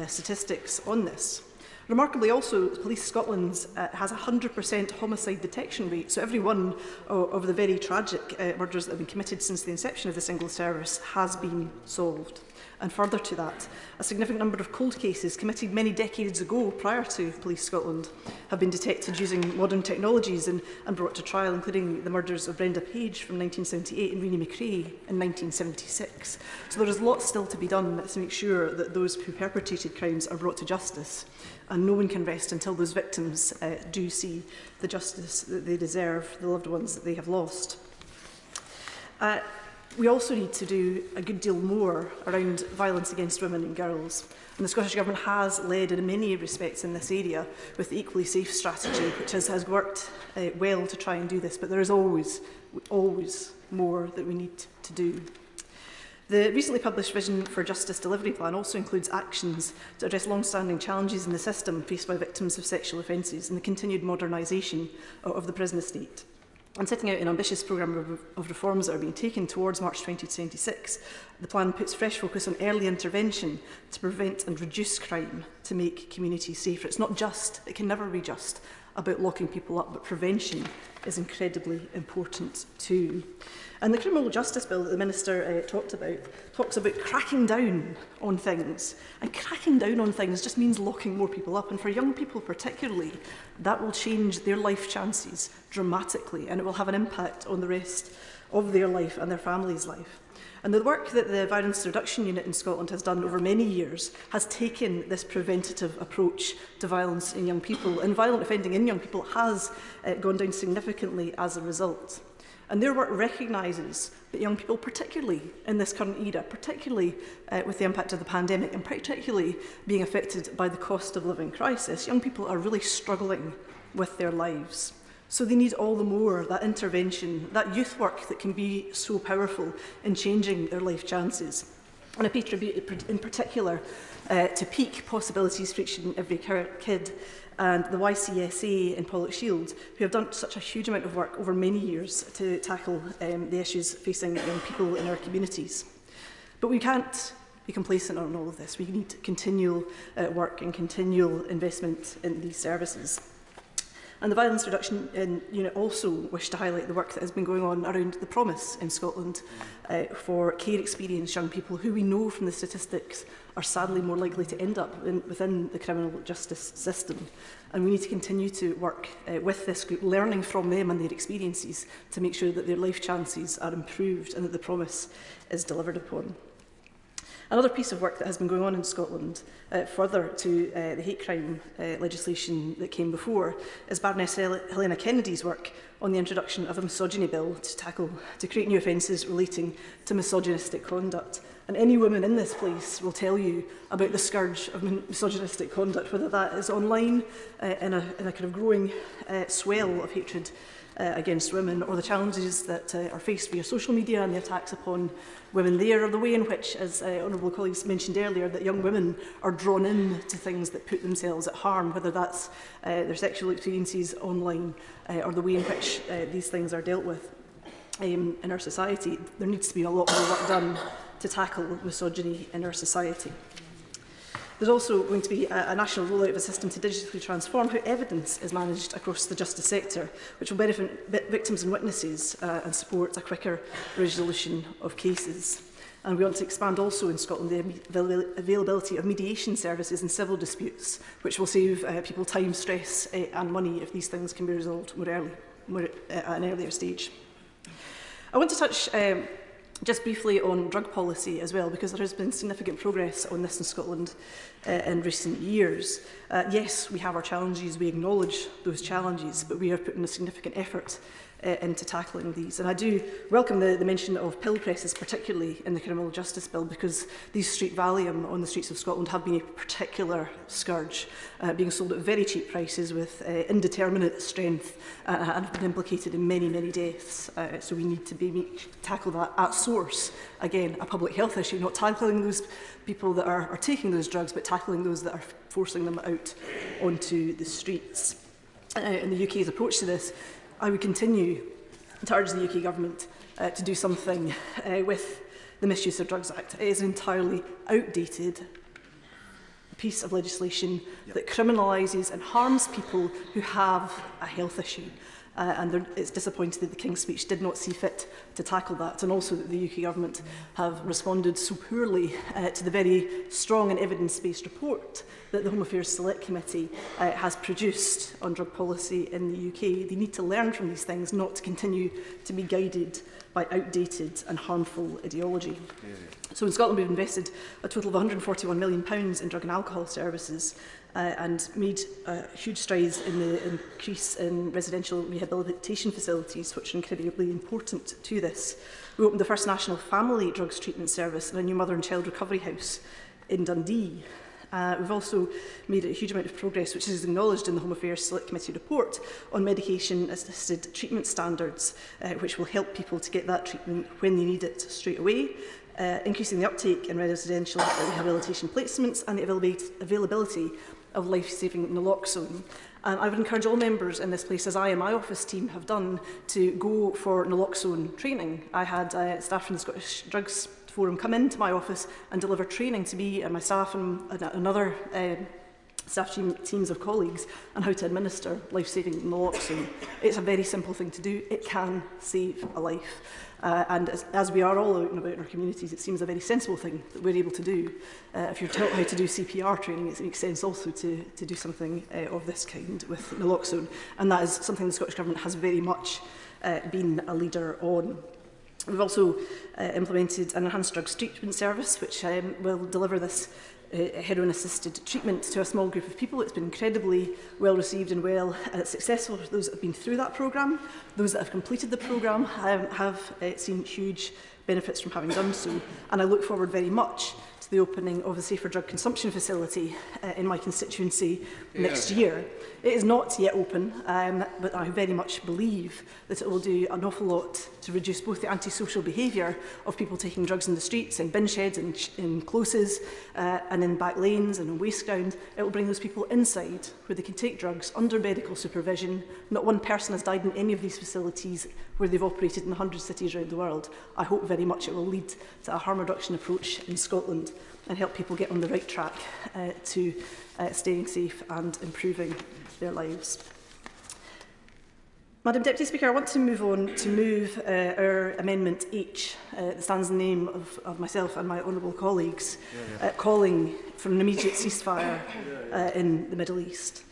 [SPEAKER 13] statistics on this. Remarkably also, Police Scotland has a 100% homicide detection rate, so every one of the very tragic murders that have been committed since the inception of the single service has been solved. And further to that, a significant number of cold cases committed many decades ago prior to Police Scotland have been detected using modern technologies and brought to trial, including the murders of Brenda Page from 1978 and Renee McRae in 1976. So there is lots still to be done to make sure that those who perpetrated crimes are brought to justice, and no one can rest until those victims do see the justice that they deserve, the loved ones that they have lost. We also need to do a good deal more around violence against women and girls. And the Scottish Government has led in many respects in this area with the Equally Safe strategy, which has worked well to try and do this, but there is always more that we need to do. The recently published Vision for Justice Delivery Plan also includes actions to address long-standing challenges in the system faced by victims of sexual offences and the continued modernisation of the prison estate. And setting out an ambitious programme of reforms that are being taken towards March 2026, the plan puts fresh focus on early intervention to prevent and reduce crime to make communities safer. It's not just, it can never be just, about locking people up, but prevention is incredibly important too. And the Criminal Justice Bill that the Minister talks about cracking down on things. And cracking down on things just means locking more people up. And for young people particularly, that will change their life chances dramatically, and it will have an impact on the rest of their life and their family's life. And the work that the Violence Reduction Unit in Scotland has done over many years has taken this preventative approach to violence in young people, and violent offending in young people has gone down significantly as a result. And their work recognises that young people, particularly in this current era, particularly with the impact of the pandemic, and particularly being affected by the cost of living crisis, young people are really struggling with their lives. So they need all the more that intervention, that youth work that can be so powerful in changing their life chances. And I pay tribute in particular to Peak, Possibilities for Each and Every Kid, and the YCSA in Pollokshield, who have done such a huge amount of work over many years to tackle the issues facing young people in our communities. But we can't be complacent on all of this. We need continual work and continual investment in these services. And the Violence Reduction Unit also wish to highlight the work that has been going on around the Promise in Scotland for care experienced young people who we know from the statistics are sadly more likely to end up within the criminal justice system. And we need to continue to work with this group, learning from them and their experiences to make sure that their life chances are improved and that the promise is delivered upon. Another piece of work that has been going on in Scotland, further to the hate crime legislation that came before, is Baroness Helena Kennedy's work on the introduction of a misogyny bill to create new offences relating to misogynistic conduct. And any woman in this place will tell you about the scourge of misogynistic conduct, whether that is online in a kind of growing swell of hatred against women, or the challenges that are faced via social media and the attacks upon women there, or the way in which, as honourable colleagues mentioned earlier, that young women are drawn in to things that put themselves at harm, whether that's their sexual experiences online or the way in which these things are dealt with in our society. There needs to be a lot more work done to tackle misogyny in our society. There's also going to be a national rollout of a system to digitally transform how evidence is managed across the justice sector, which will benefit victims and witnesses and support a quicker resolution of cases. And we want to expand also in Scotland the availability of mediation services in civil disputes, which will save people time, stress and money if these things can be resolved at an earlier stage. I want to touch just briefly on drug policy as well, because there has been significant progress on this in Scotland in recent years. Yes, we have our challenges, we acknowledge those challenges, but we are putting a significant effort into tackling these. And I do welcome the mention of pill presses, particularly in the Criminal Justice Bill, because these street Valium on the streets of Scotland have been a particular scourge, being sold at very cheap prices with indeterminate strength and have been implicated in many, many deaths. So we need to tackle that at source. Again, a public health issue, not tackling those people that are taking those drugs, but tackling those that are forcing them out onto the streets. In the UK's approach to this, I would continue to urge the UK government to do something with the Misuse of Drugs Act. It is an entirely outdated piece of legislation that criminalises and harms people who have a health issue. And it's disappointing that the King's Speech did not see fit to tackle that, and also that the UK government have responded so poorly to the very strong and evidence-based report that the Home Affairs Select Committee has produced on drug policy in the UK. They need to learn from these things, not to continue to be guided by outdated and harmful ideology. So in Scotland, we've invested a total of £141 million in drug and alcohol services, and made huge strides in the increase in residential rehabilitation facilities, which are incredibly important to this. We opened the first national family drugs treatment service and a new mother and child recovery house in Dundee. We've also made a huge amount of progress, which is acknowledged in the Home Affairs Select Committee report, on medication-assisted treatment standards, which will help people to get that treatment when they need it straight away, increasing the uptake in residential rehabilitation placements and the availability of life-saving naloxone. I would encourage all members in this place, as I and my office team have done, to go for naloxone training. I had staff from the Scottish Drugs Forum come into my office and deliver training to me and my staff and another staff teams of colleagues on how to administer life-saving naloxone. It's a very simple thing to do. It can save a life. And as we are all out and about in our communities, it seems a very sensible thing that we're able to do. If you're taught how to do CPR training, it makes sense also to do something of this kind with naloxone. And that is something the Scottish Government has very much been a leader on. We've also implemented an enhanced drugs treatment service, which will deliver this heroin-assisted treatment to a small group of people. It's been incredibly well received and well successful for those that have been through that programme. Those that have completed the programme have seen huge benefits from having done so, and I look forward very much to the opening of the Safer Drug Consumption Facility in my constituency next year. It is not yet open, but I very much believe that it will do an awful lot to reduce both the antisocial behaviour of people taking drugs in the streets, in bin sheds, in closes, and in back lanes and on waste ground. It will bring those people inside where they can take drugs under medical supervision. Not one person has died in any of these facilities where they've operated in 100 cities around the world. I hope very much it will lead to a harm reduction approach in Scotland and help people get on the right track to staying safe and improving their lives. Madam Deputy Speaker, I want to move on to our Amendment H, that stands in the name of myself and my honourable colleagues, calling for an immediate ceasefire in the Middle East.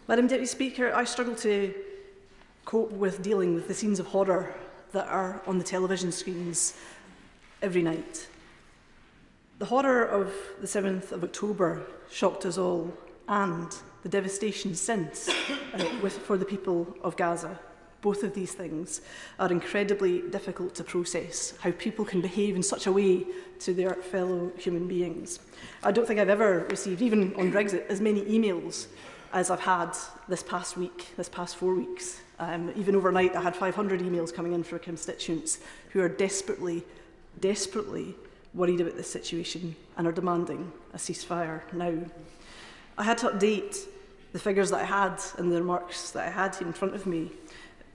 [SPEAKER 13] Madam Deputy Speaker, I struggle to cope with dealing with the scenes of horror that are on the television screens every night. The horror of the 7th of October shocked us all, and the devastation since for the people of Gaza. Both of these things are incredibly difficult to process, how people can behave in such a way to their fellow human beings. I don't think I've ever received, even on Brexit, as many emails as I've had this past week, this past 4 weeks. Even overnight, I had 500 emails coming in from constituents who are desperately worried about this situation and are demanding a ceasefire now. I had to update the figures that I had and the remarks that I had here in front of me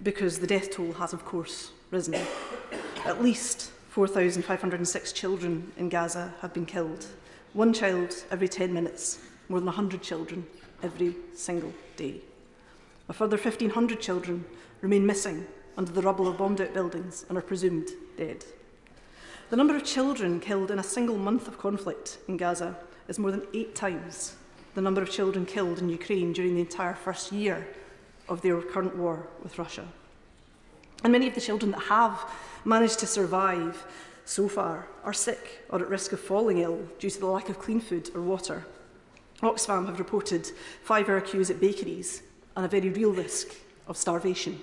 [SPEAKER 13] because the death toll has, of course, risen. At least 4,506 children in Gaza have been killed. One child every 10 minutes, more than 100 children every single day. A further 1,500 children remain missing under the rubble of bombed-out buildings and are presumed dead. The number of children killed in a single month of conflict in Gaza is more than 8 times the number of children killed in Ukraine during the entire first year of their current war with Russia. And many of the children that have managed to survive so far are sick or at risk of falling ill due to the lack of clean food or water. Oxfam have reported 5-hour queues at bakeries and a very real risk of starvation.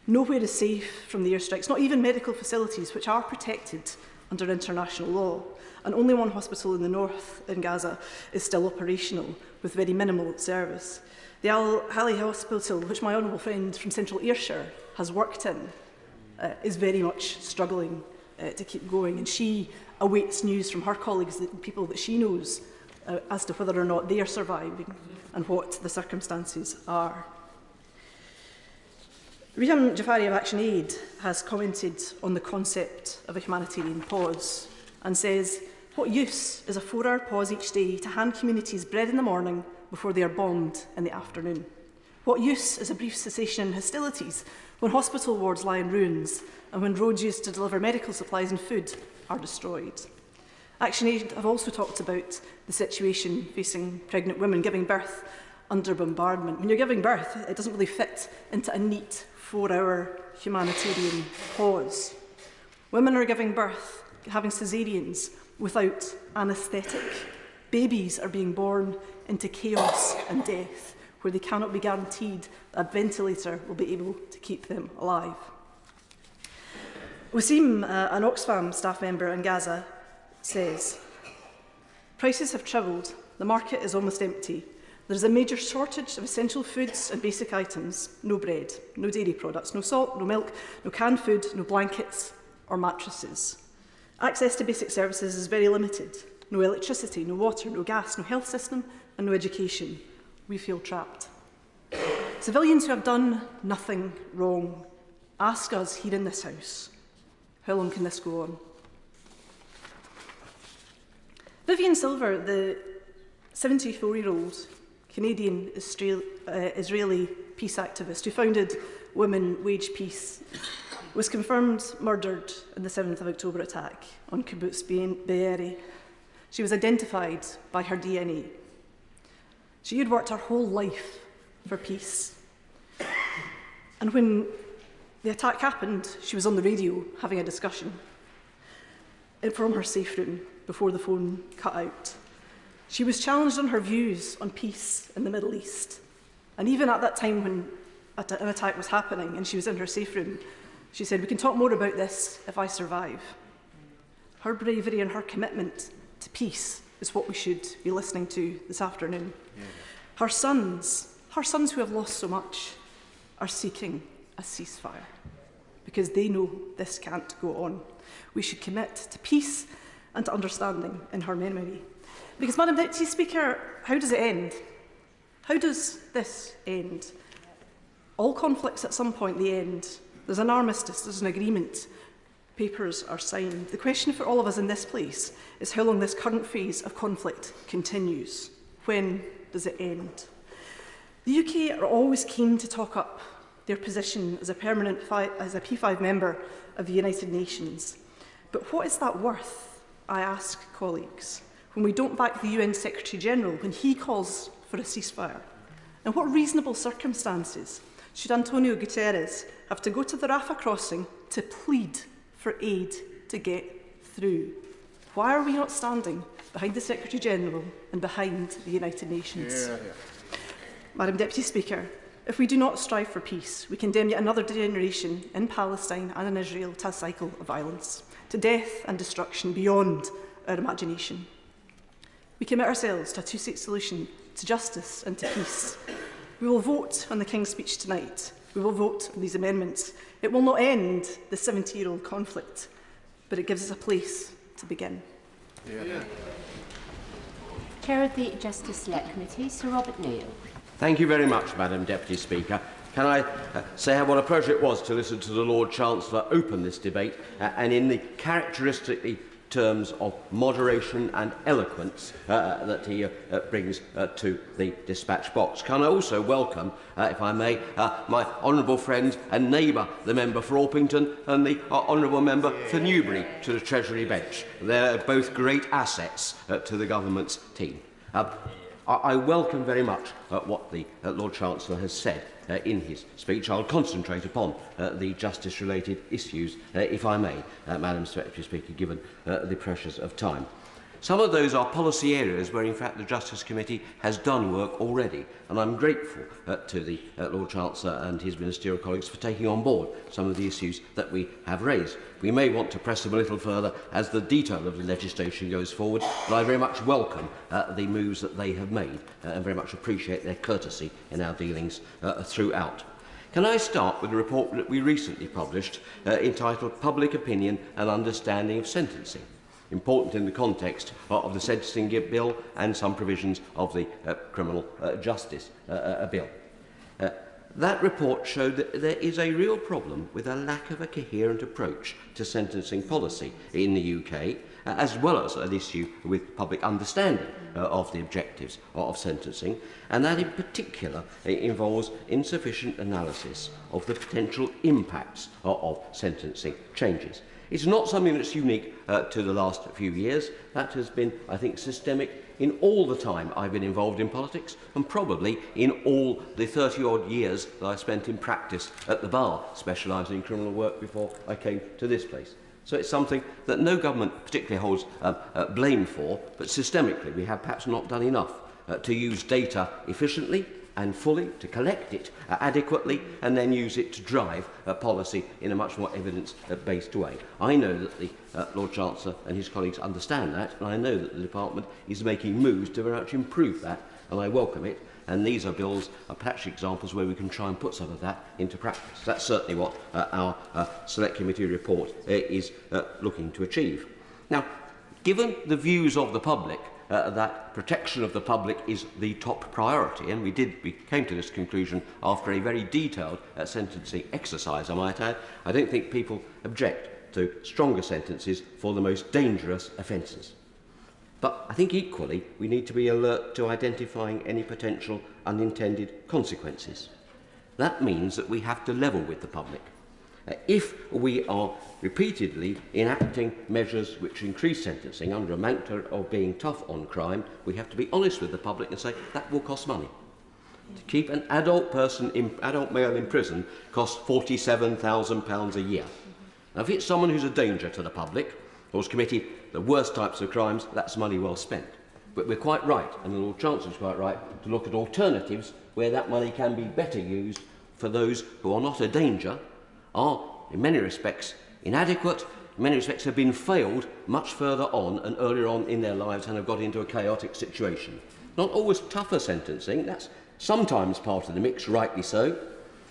[SPEAKER 13] Nowhere is safe from the airstrikes, not even medical facilities, which are protected under international law. And only one hospital in the north in Gaza is still operational, with very minimal service. The Al-Hali Hospital, which my honourable friend from Central Ayrshire has worked in, is very much struggling to keep going. And she awaits news from her colleagues, the people that she knows, as to whether or not they are surviving and what the circumstances are. Riham Jafari of Action Aid has commented on the concept of a humanitarian pause and says, "What use is a 4-hour pause each day to hand communities bread in the morning before they are bombed in the afternoon? What use is a brief cessation in hostilities when hospital wards lie in ruins and when roads used to deliver medical supplies and food are destroyed?" Action Aid have also talked about the situation facing pregnant women giving birth under bombardment. When you're giving birth, it doesn't really fit into a neat 4-hour humanitarian pause. Women are giving birth, having caesareans without anaesthetic. Babies are being born into chaos and death, where they cannot be guaranteed that a ventilator will be able to keep them alive. Wasim, an Oxfam staff member in Gaza, says, "Prices have trebled, the market is almost empty. There is a major shortage of essential foods and basic items. No bread, no dairy products, no salt, no milk, no canned food, no blankets or mattresses. Access to basic services is very limited. No electricity, no water, no gas, no health system and no education. We feel trapped. Civilians who have done nothing wrong ask us here in this House, how long can this go on?" Vivian Silver, the 74-year-old Canadian Israeli peace activist who founded Women Wage Peace, was confirmed murdered in the 7th of October attack on Kibbutz Be'eri. She was identified by her DNA. She had worked her whole life for peace. And when the attack happened, she was on the radio having a discussion from her safe room before the phone cut out. She was challenged on her views on peace in the Middle East. And even at that time when an attack was happening and she was in her safe room, she said, "We can talk more about this if I survive." Her bravery and her commitment to peace is what we should be listening to this afternoon. Yeah. Her sons who have lost so much, are seeking a ceasefire because they know this can't go on. We should commit to peace and to understanding in her memory. Because, Madam Deputy Speaker, how does it end? How does this end? All conflicts at some point, they end. There's an armistice, there's an agreement, papers are signed. The question for all of us in this place is how long this current phase of conflict continues. When does it end? The UK are always keen to talk up their position as a P5 member of the United Nations. But what is that worth, I ask colleagues, when we don't back the UN Secretary-General when he calls for a ceasefire? And what reasonable circumstances should Antonio Guterres have to go to the Rafah crossing to plead for aid to get through? Why are we not standing behind the Secretary-General and behind the United Nations? Madam Deputy Speaker, if we do not strive for peace, we condemn yet another generation in Palestine and in Israel to a cycle of violence, to death and destruction beyond our imagination. We commit ourselves to a two-state solution, to justice and to peace. We will vote on the King's speech tonight. We will vote on these amendments. It will not end the 70-year-old conflict, but it gives us a place to begin.
[SPEAKER 3] Chair of the Justice Select Committee, Sir Robert Neal.
[SPEAKER 14] Thank you very much, Madam Deputy Speaker. Can I say what a pleasure it was to listen to the Lord Chancellor open this debate and in the characteristically terms of moderation and eloquence that he brings to the dispatch box. Can I also welcome, if I may, my honourable friend and neighbour, the member for Orpington, and the honourable member for Newbury to the Treasury bench. They're both great assets to the government's team. I welcome very much what the Lord Chancellor has said in his speech. I'll concentrate upon the justice-related issues, if I may, Madam Deputy Speaker, given the pressures of time. Some of those are policy areas where, in fact, the Justice Committee has done work already, and I'm grateful to the Lord Chancellor and his ministerial colleagues for taking on board some of the issues that we have raised. We may want to press them a little further as the detail of the legislation goes forward, but I very much welcome the moves that they have made and very much appreciate their courtesy in our dealings throughout. Can I start with a report that we recently published entitled Public Opinion and Understanding of Sentencing? Important in the context of the sentencing bill and some provisions of the criminal justice bill. That report showed that there is a real problem with a lack of a coherent approach to sentencing policy in the UK, as well as an issue with public understanding of the objectives of sentencing, and that in particular involves insufficient analysis of the potential impacts of sentencing changes. It's not something that's unique to the last few years. That has been, I think, systemic in all the time I've been involved in politics, and probably in all the 30-odd years that I spent in practice at the bar, specialising in criminal work before I came to this place. So it's something that no government particularly holds blame for, but systemically we have perhaps not done enough to use data efficiently and fully, to collect it adequately, and then use it to drive policy in a much more evidence-based way. I know that the Lord Chancellor and his colleagues understand that, and I know that the Department is making moves to very much improve that, and I welcome it. And these are bills, perhaps examples where we can try and put some of that into practice. That's certainly what our Select Committee report is looking to achieve. Now, given the views of the public, that protection of the public is the top priority, and we came to this conclusion after a very detailed sentencing exercise, I might add. I don't think people object to stronger sentences for the most dangerous offences. But I think equally we need to be alert to identifying any potential unintended consequences. That means that we have to level with the public. If we are repeatedly enacting measures which increase sentencing under a mantra of being tough on crime, we have to be honest with the public and say that will cost money. To keep an adult male in prison costs £47,000 a year. Now, if it's someone who's a danger to the public or has committed the worst types of crimes, that's money well spent. But we're quite right, and the Lord Chancellor is quite right, to look at alternatives where that money can be better used for those who are not a danger, are, in many respects, inadequate, in many respects have been failed much further on and earlier on in their lives and have got into a chaotic situation. Not always tougher sentencing, that's sometimes part of the mix, rightly so,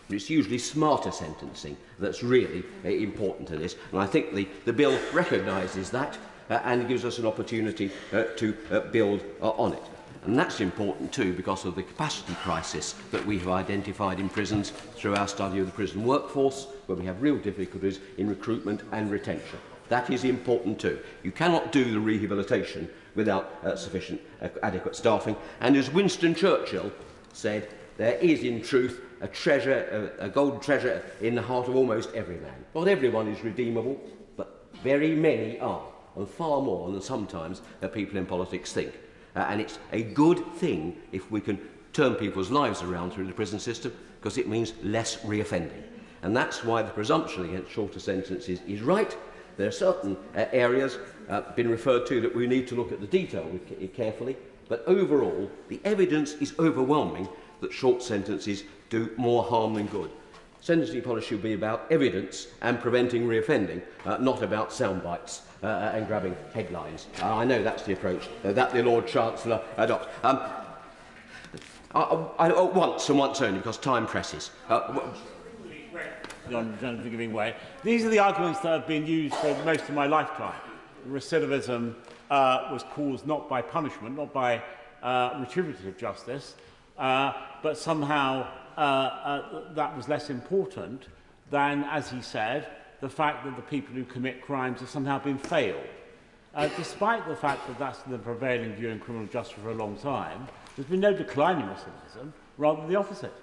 [SPEAKER 14] but it's usually smarter sentencing that's really important to this. And I think the bill recognises that and gives us an opportunity to build on it. And that's important too because of the capacity crisis that we have identified in prisons through our study of the prison workforce, where we have real difficulties in recruitment and retention. That is important too. You cannot do the rehabilitation without sufficient adequate staffing. And as Winston Churchill said, there is in truth a treasure, a gold treasure in the heart of almost every man. Not everyone is redeemable, but very many are, and far more than sometimes people in politics think. And it's a good thing if we can turn people's lives around through the prison system, because it means less reoffending. And that's why the presumption against shorter sentences is right. There are certain areas been referred to that we need to look at the detail carefully, but overall the evidence is overwhelming that short sentences do more harm than good. Sentencing policy should be about evidence and preventing reoffending, not about sound bites and grabbing headlines. I know that's the approach that the Lord Chancellor adopts. Once and once only, because time presses.
[SPEAKER 8] Giving way. These are the arguments that have been used for most of my lifetime. Recidivism was caused not by punishment, not by retributive justice, but somehow that was less important than, as he said, the fact that the people who commit crimes have somehow been failed. Despite the fact that that's the prevailing view in criminal justice for a long time, there's been no decline in recidivism, rather the opposite.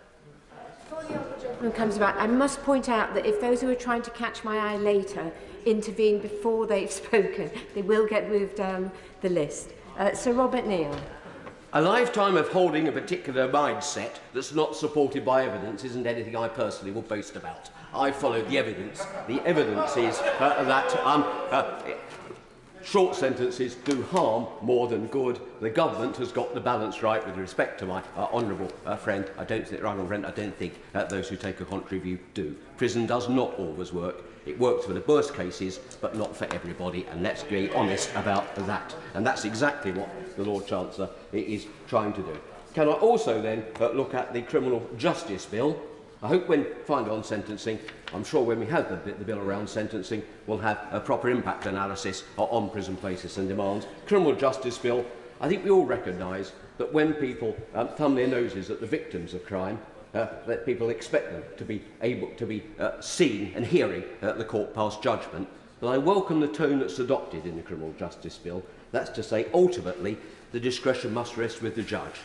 [SPEAKER 3] Before the Honourable Gentleman comes back, I must point out that if those who are trying to catch my eye later intervene before they've spoken, they will get moved down the list. Sir Robert Neal.
[SPEAKER 14] A lifetime of holding a particular mindset that's not supported by evidence isn't anything I personally will boast about. I follow the evidence. The evidence is that short sentences do harm more than good. The government has got the balance right with respect to my honourable friend. I don't think those who take a contrary view do. Prison does not always work. It works for the worst cases, but not for everybody, and let's be honest about that. And that's exactly what the Lord Chancellor is trying to do. Can I also then look at the Criminal Justice Bill? I hope when finally on sentencing, I'm sure when we have the bill around sentencing, we'll have a proper impact analysis on prison places and demands. Criminal Justice Bill, I think we all recognise that when people thumb their noses at the victims of crime, that people expect them to be able to be seen and hearing the court pass judgment. But I welcome the tone that's adopted in the Criminal Justice Bill. That's to say, ultimately, the discretion must rest with the judge.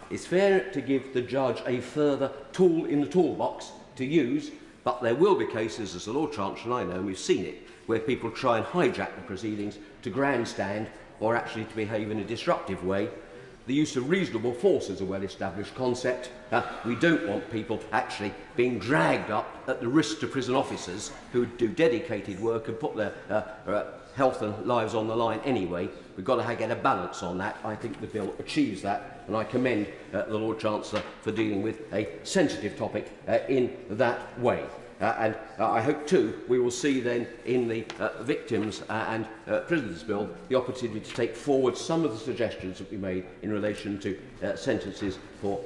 [SPEAKER 14] It's fair to give the judge a further tool in the toolbox to use, but there will be cases, as the Lord Chancellor and I know, and we've seen it, where people try and hijack the proceedings to grandstand or actually to behave in a disruptive way. The use of reasonable force is a well-established concept. We don't want people actually being dragged up at the risk to prison officers who do dedicated work and put their health and lives on the line anyway. We've got to get a balance on that. I think the bill achieves that, and I commend the Lord Chancellor for dealing with a sensitive topic in that way. And I hope too we will see then in the Victims and Prisoners Bill the opportunity to take forward some of the suggestions that we made in relation to sentences for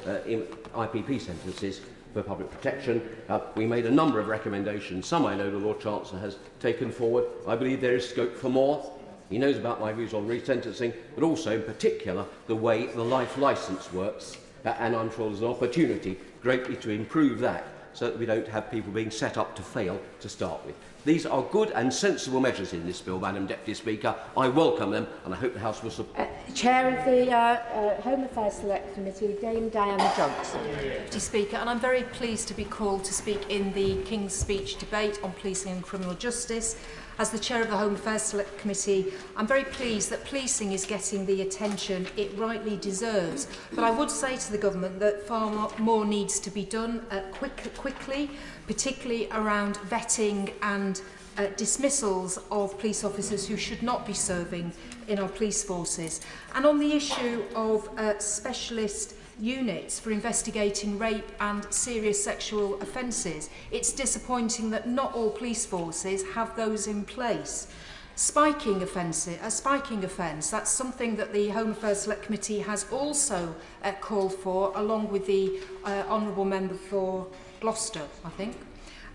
[SPEAKER 14] IPP sentences for public protection. We made a number of recommendations. Some I know the Lord Chancellor has taken forward. I believe there is scope for more. He knows about my views on resentencing, but also in particular the way the life licence works. And I'm sure there's an opportunity greatly to improve that, so that we don't have people being set up to fail to start with. These are good and sensible measures in this bill, Madam Deputy Speaker. I welcome them, and I hope the House will support.
[SPEAKER 3] Chair of the Home Affairs Select Committee, Dame Diana Johnson.
[SPEAKER 15] Deputy Speaker, and I'm very pleased to be called to speak in the King's Speech debate on policing and criminal justice. As the Chair of the Home Affairs Select Committee, I'm very pleased that policing is getting the attention it rightly deserves. But I would say to the Government that far more needs to be done quickly, particularly around vetting and dismissals of police officers who should not be serving in our police forces. And on the issue of specialist units for investigating rape and serious sexual offences, it's disappointing that not all police forces have those in place. A spiking offence, that's something that the Home Affairs Select Committee has also called for, along with the Honourable Member for Gloucester, I think.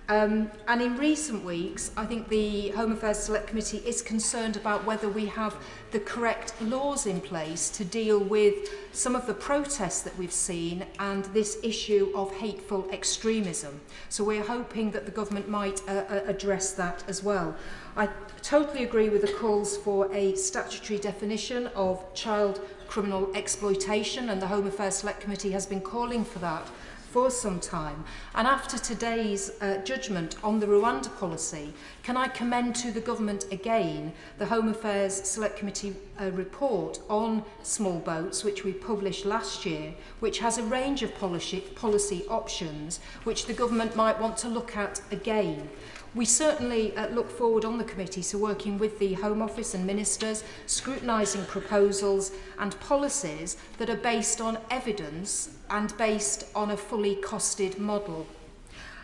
[SPEAKER 15] And in recent weeks, I think the Home Affairs Select Committee is concerned about whether we have the correct laws in place to deal with some of the protests that we've seen and this issue of hateful extremism. So we're hoping that the government might address that as well. I totally agree with the calls for a statutory definition of child criminal exploitation, and the Home Affairs Select Committee has been calling for that for some time. And after today's judgment on the Rwanda policy, can I commend to the government again the Home Affairs Select Committee report on small boats, which we published last year, which has a range of policy options which the government might want to look at again. We certainly look forward on the committee to working with the Home Office and ministers, scrutinising proposals and policies that are based on evidence and based on a fully costed model.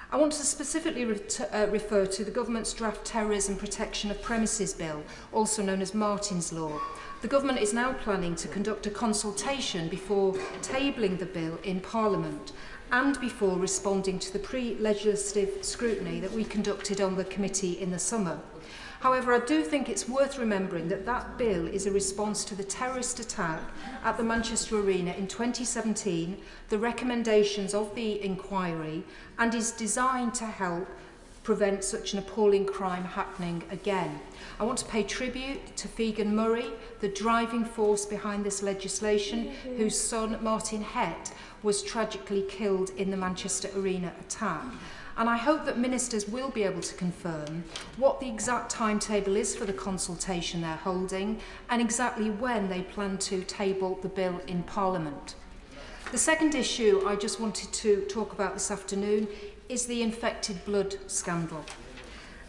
[SPEAKER 15] I want to specifically refer to the government's draft Terrorism Protection of Premises Bill, also known as Martin's Law. The government is now planning to conduct a consultation before tabling the bill in Parliament, and before responding to the pre-legislative scrutiny that we conducted on the committee in the summer. However, I do think it's worth remembering that that bill is a response to the terrorist attack at the Manchester Arena in 2017, the recommendations of the inquiry, and is designed to help prevent such an appalling crime happening again. I want to pay tribute to Figan Murray, the driving force behind this legislation, whose son Martin Hett was tragically killed in the Manchester Arena attack. And I hope that ministers will be able to confirm what the exact timetable is for the consultation they're holding and exactly when they plan to table the bill in Parliament. The second issue I just wanted to talk about this afternoon is the infected blood scandal.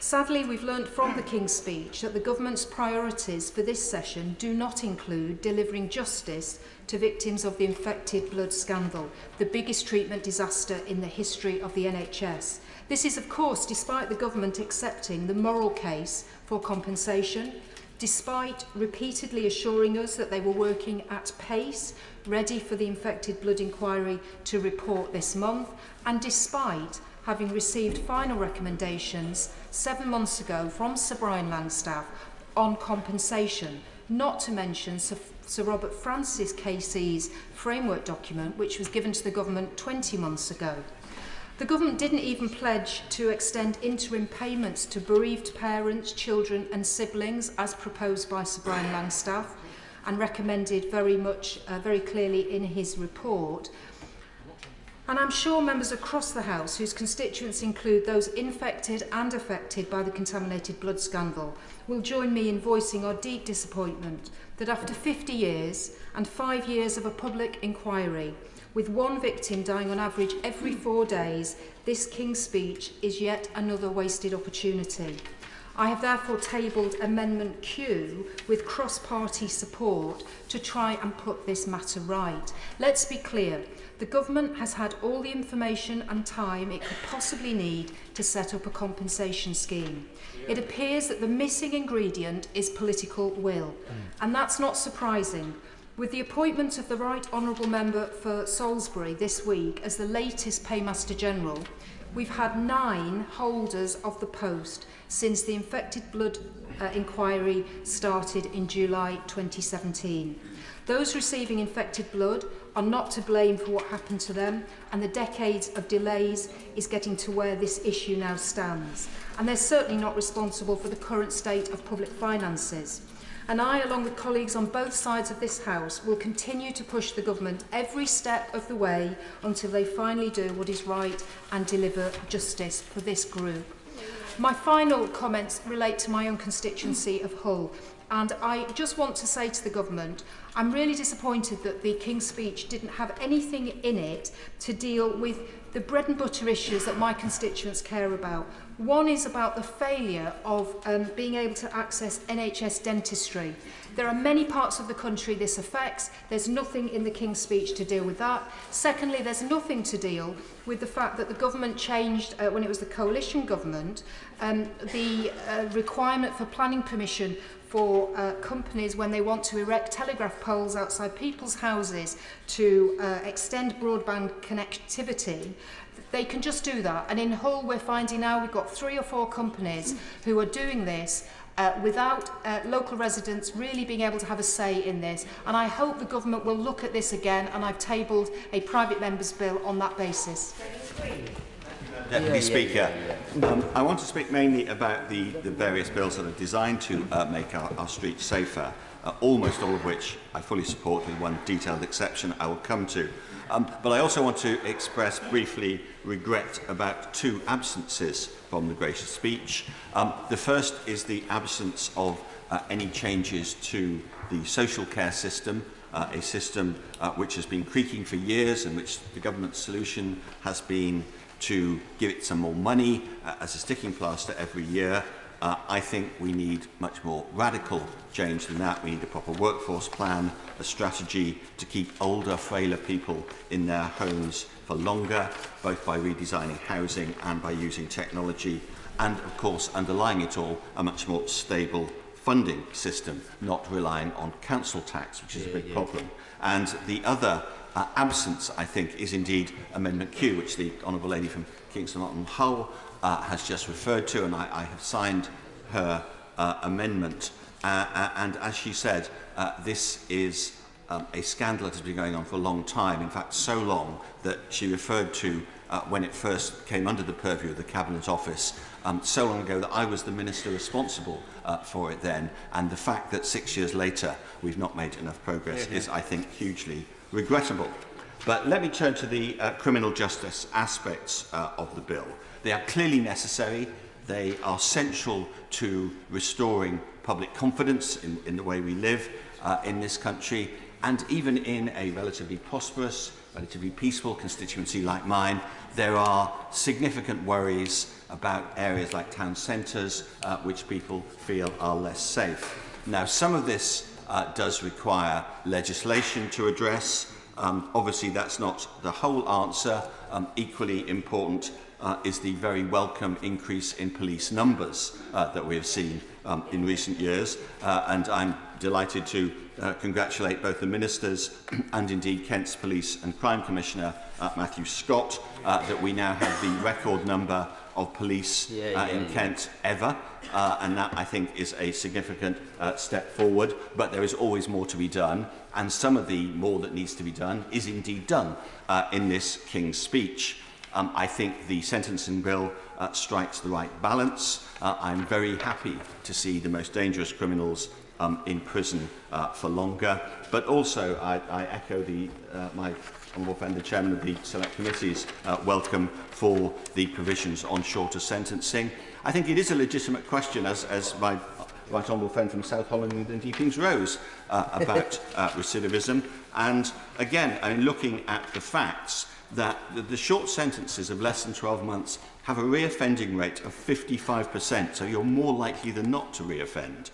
[SPEAKER 15] Sadly, we've learnt from the King's speech that the government's priorities for this session do not include delivering justice to victims of the infected blood scandal, the biggest treatment disaster in the history of the NHS. This is, of course, despite the government accepting the moral case for compensation, despite repeatedly assuring us that they were working at pace, ready for the infected blood inquiry to report this month, and despite having received final recommendations 7 months ago from Sir Brian Langstaff on compensation, not to mention Sir Robert Francis KC's framework document, which was given to the government 20 months ago. The government didn't even pledge to extend interim payments to bereaved parents, children and siblings, as proposed by Sir Brian Langstaff and recommended very clearly in his report. And I'm sure members across the House whose constituents include those infected and affected by the contaminated blood scandal will join me in voicing our deep disappointment that after 50 years and 5 years of a public inquiry, with one victim dying on average every 4 days, this King's speech is yet another wasted opportunity. I have therefore tabled Amendment Q with cross-party support to try and put this matter right. Let's be clear. The government has had all the information and time it could possibly need to set up a compensation scheme. It appears that the missing ingredient is political will, and that's not surprising. With the appointment of the Right Honourable Member for Salisbury this week as the latest Paymaster General, we've had 9 holders of the post since the infected blood inquiry started in July 2017. Those receiving infected blood are not to blame for what happened to them, and the decades of delays is getting to where this issue now stands. And they're certainly not responsible for the current state of public finances. And I, along with colleagues on both sides of this House, will continue to push the government every step of the way until they finally do what is right and deliver justice for this group. My final comments relate to my own constituency of Hull. And I just want to say to the government, I'm really disappointed that the King's Speech didn't have anything in it to deal with the bread and butter issues that my constituents care about. One is about the failure of being able to access NHS dentistry. There are many parts of the country this affects. There's nothing in the King's Speech to deal with that. Secondly, there's nothing to deal with the fact that the government changed, when it was the coalition government, the requirement for planning permission for companies when they want to erect telegraph poles outside people's houses to extend broadband connectivity. They can just do that. And in Hull, we're finding now we've got 3 or 4 companies who are doing this without local residents really being able to have a say in this. And I hope the government will look at this again, and I've tabled a private member's bill on that basis.
[SPEAKER 16] Deputy Speaker, I want to speak mainly about the various bills that are designed to make our streets safer, almost all of which I fully support, with one detailed exception I will come to. But I also want to express briefly regret about 2 absences from the gracious speech. The first is the absence of any changes to the social care system, a system which has been creaking for years, and which the government's solution has been to give it some more money as a sticking plaster every year. I think we need much more radical change than that. We need a proper workforce plan, a strategy to keep older, frailer people in their homes for longer, both by redesigning housing and by using technology, and of course, underlying it all, a much more stable funding system, not relying on council tax, which is a big problem. And the other absence, I think, is indeed Amendment Q, which the Honourable Lady from Kingston upon Hull has just referred to, and I have signed her amendment. And as she said, this is a scandal that has been going on for a long time, in fact so long that she referred to when it first came under the purview of the Cabinet Office, so long ago that I was the Minister responsible for it then, and the fact that 6 years later we've not made enough progress is, I think, hugely regrettable. But let me turn to the criminal justice aspects of the bill. They are clearly necessary. They are central to restoring public confidence in the way we live in this country. And even in a relatively prosperous, relatively peaceful constituency like mine, there are significant worries about areas like town centres, which people feel are less safe. Now, some of this does require legislation to address. Obviously, that's not the whole answer. Equally important is the very welcome increase in police numbers that we have seen in recent years. And I'm delighted to congratulate both the ministers and indeed Kent's Police and Crime Commissioner, Matthew Scott, that we now have the record number of police in Kent ever. And that, I think, is a significant step forward. But there is always more to be done. And some of the more that needs to be done is indeed done in this King's Speech. I think the sentencing bill strikes the right balance. I'm very happy to see the most dangerous criminals in prison for longer. But also, I echo my honourable friend, the chairman of the Select Committee's welcome for the provisions on shorter sentencing. I think it is a legitimate question, as my right honourable friend from South Holland and Deepings rose about recidivism. And again, I mean, looking at the facts, that the short sentences of less than 12 months have a reoffending rate of 55%, so you're more likely than not to reoffend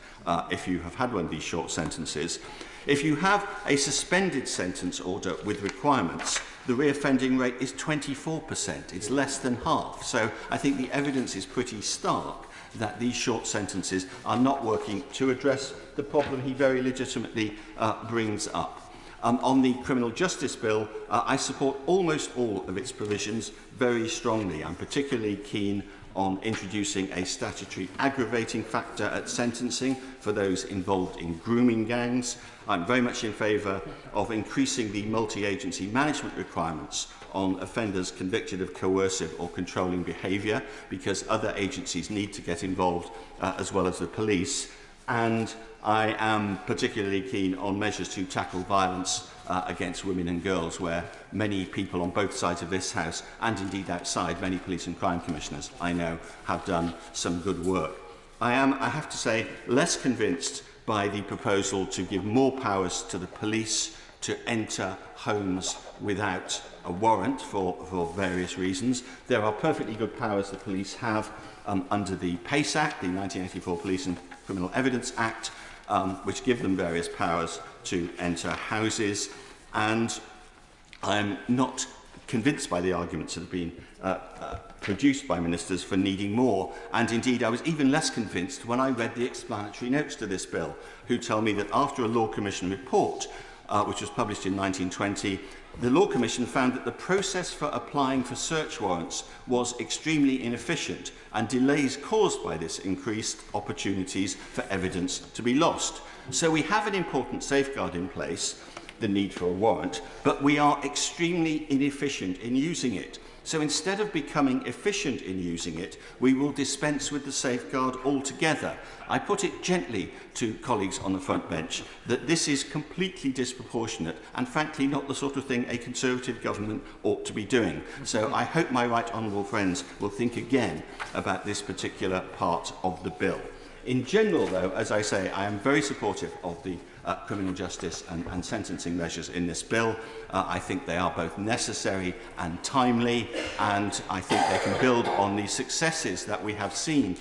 [SPEAKER 16] if you have had one of these short sentences. If you have a suspended sentence order with requirements, the reoffending rate is 24%. It's less than half. So I think the evidence is pretty stark that these short sentences are not working to address the problem he very legitimately brings up. On the criminal justice bill, I support almost all of its provisions very strongly. I'm particularly keen on introducing a statutory aggravating factor at sentencing for those involved in grooming gangs. I'm very much in favour of increasing the multi-agency management requirements on offenders convicted of coercive or controlling behaviour, because other agencies need to get involved as well as the police. And I am particularly keen on measures to tackle violence against women and girls, where many people on both sides of this House, and indeed outside, many police and crime commissioners, I know, have done some good work. I am, I have to say, less convinced by the proposal to give more powers to the police to enter homes without a warrant for various reasons. There are perfectly good powers the police have under the PACE Act, the 1984 Police and Criminal Evidence Act, which give them various powers to enter houses. And I'm not convinced by the arguments that have been produced by ministers for needing more. And indeed, I was even less convinced when I read the explanatory notes to this bill, who tell me that after a Law Commission report, which was published in 1920, the Law Commission found that the process for applying for search warrants was extremely inefficient, and delays caused by this increased opportunities for evidence to be lost. So we have an important safeguard in place, the need for a warrant, but we are extremely inefficient in using it. So instead of becoming efficient in using it, we will dispense with the safeguard altogether. I put it gently to colleagues on the front bench that this is completely disproportionate and frankly not the sort of thing a Conservative government ought to be doing. So I hope my right honourable friends will think again about this particular part of the bill. In general, though, as I say, I am very supportive of the criminal justice and sentencing measures in this bill. I think they are both necessary and timely, and I think they can build on the successes that we have seen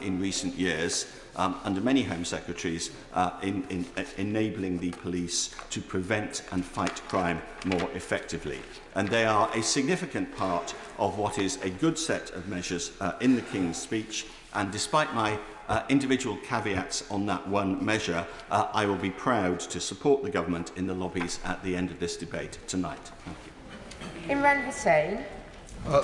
[SPEAKER 16] in recent years under many Home Secretaries in enabling the police to prevent and fight crime more effectively. And they are a significant part of what is a good set of measures in the King's speech, and despite my individual caveats on that one measure, I will be proud to support the government in the lobbies at the end of this debate tonight. Thank you.
[SPEAKER 3] Imran Hussain.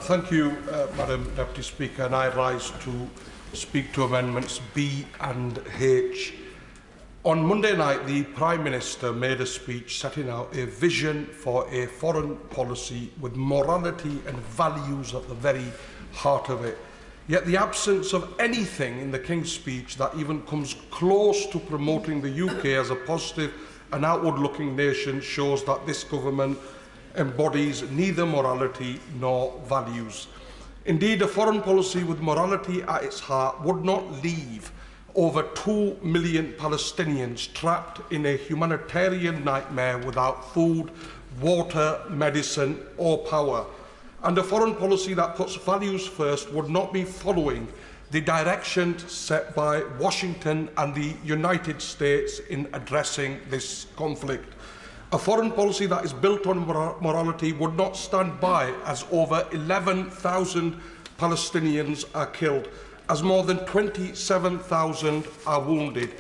[SPEAKER 17] Thank you, Madam Deputy Speaker, and I rise to speak to amendments B and H. On Monday night, the Prime Minister made a speech setting out a vision for a foreign policy with morality and values at the very heart of it. Yet the absence of anything in the King's speech that even comes close to promoting the UK as a positive and outward-looking nation shows that this government embodies neither morality nor values. Indeed, a foreign policy with morality at its heart would not leave over 2 million Palestinians trapped in a humanitarian nightmare without food, water, medicine or power. And a foreign policy that puts values first would not be following the direction set by Washington and the United States in addressing this conflict. A foreign policy that is built on morality would not stand by as over 11,000 Palestinians are killed, as more than 27,000 are wounded,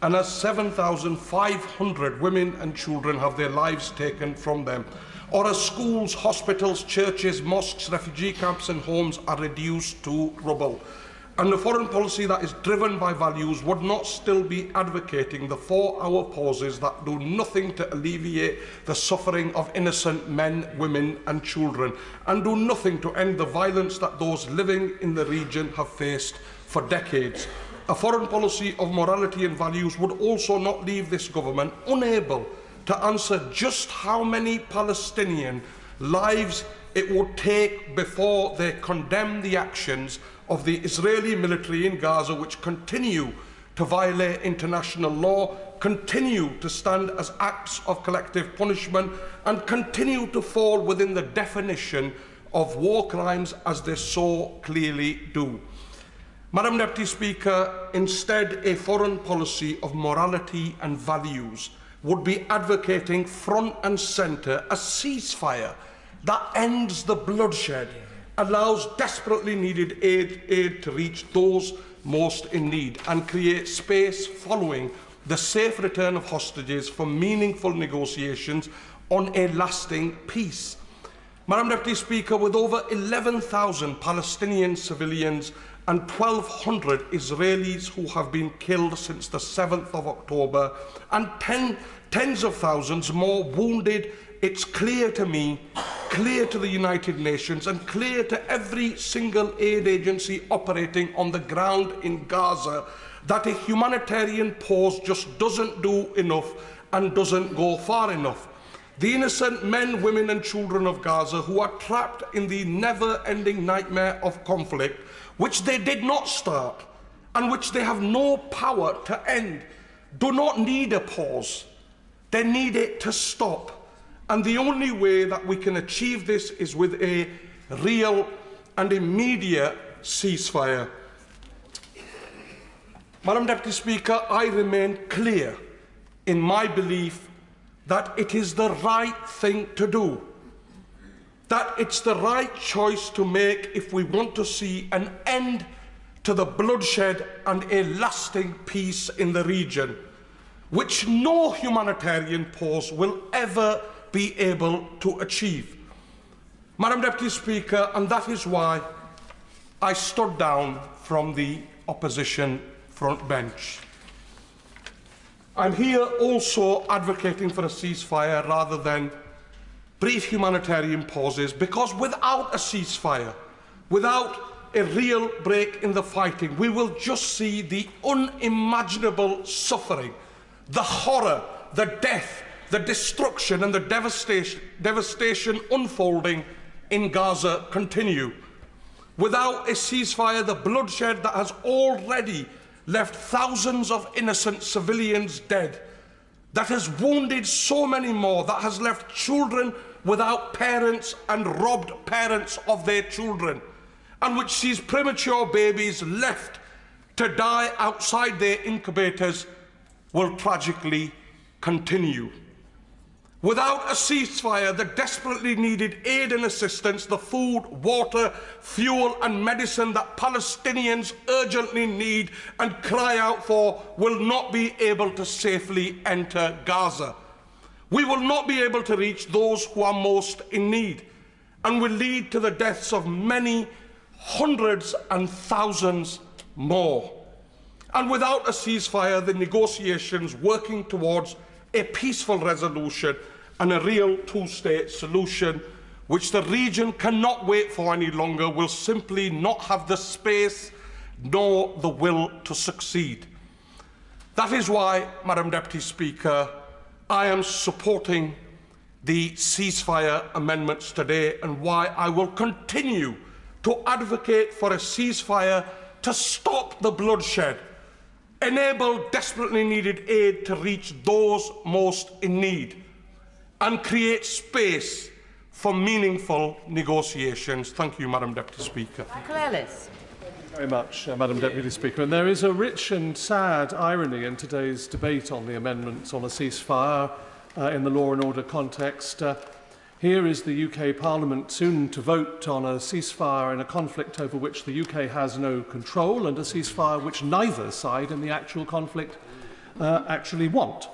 [SPEAKER 17] and as 7,500 women and children have their lives taken from them, or as schools, hospitals, churches, mosques, refugee camps and homes are reduced to rubble. And a foreign policy that is driven by values would not still be advocating the 4-hour pauses that do nothing to alleviate the suffering of innocent men, women and children, and do nothing to end the violence that those living in the region have faced for decades. A foreign policy of morality and values would also not leave this government unable to answer just how many Palestinian lives it would take before they condemn the actions of the Israeli military in Gaza, which continue to violate international law, continue to stand as acts of collective punishment, and continue to fall within the definition of war crimes as they so clearly do. Madam Deputy Speaker, instead a foreign policy of morality and values would be advocating front and centre a ceasefire that ends the bloodshed, allows desperately needed aid to reach those most in need, and creates space following the safe return of hostages for meaningful negotiations on a lasting peace. Madam Deputy Speaker, with over 11,000 Palestinian civilians and 1,200 Israelis who have been killed since the 7th of October, and tens of thousands more wounded, it's clear to me, clear to the United Nations, and clear to every single aid agency operating on the ground in Gaza that a humanitarian pause just doesn't do enough and doesn't go far enough. The innocent men, women and children of Gaza who are trapped in the never-ending nightmare of conflict, which they did not start and which they have no power to end, do not need a pause. They need it to stop. And the only way that we can achieve this is with a real and immediate ceasefire. Madam Deputy Speaker, I remain clear in my belief that it is the right thing to do, that it's the right choice to make if we want to see an end to the bloodshed and a lasting peace in the region, which no humanitarian pause will ever be able to achieve. Madam Deputy Speaker, and that is why I stood down from the opposition front bench. I'm here also advocating for a ceasefire rather than brief humanitarian pauses, because without a ceasefire, without a real break in the fighting, we will just see the unimaginable suffering, the horror, the death, the destruction and the devastation unfolding in Gaza continue. Without a ceasefire, the bloodshed that has already left thousands of innocent civilians dead, that has wounded so many more, that has left children without parents and robbed parents of their children, and which sees premature babies left to die outside their incubators, will tragically continue. Without a ceasefire, the desperately needed aid and assistance, the food, water, fuel and medicine that Palestinians urgently need and cry out for will not be able to safely enter Gaza. We will not be able to reach those who are most in need, and will lead to the deaths of many hundreds and thousands more. And without a ceasefire, the negotiations working towards a peaceful resolution and a real two-state solution, which the region cannot wait for any longer, will simply not have the space nor the will to succeed. That is why, Madam Deputy Speaker, I am supporting the ceasefire amendments today, and why I will continue to advocate for a ceasefire to stop the bloodshed, enable desperately needed aid to reach those most in need, and create space for meaningful negotiations. Thank you, Madam Deputy Speaker.
[SPEAKER 3] Michael Ellis.
[SPEAKER 18] Thank you very much, Madam Deputy Speaker. And there is a rich and sad irony in today's debate on the amendments on a ceasefire in the law and order context. Here is the UK Parliament soon to vote on a ceasefire in a conflict over which the UK has no control, and a ceasefire which neither side in the actual conflict actually want.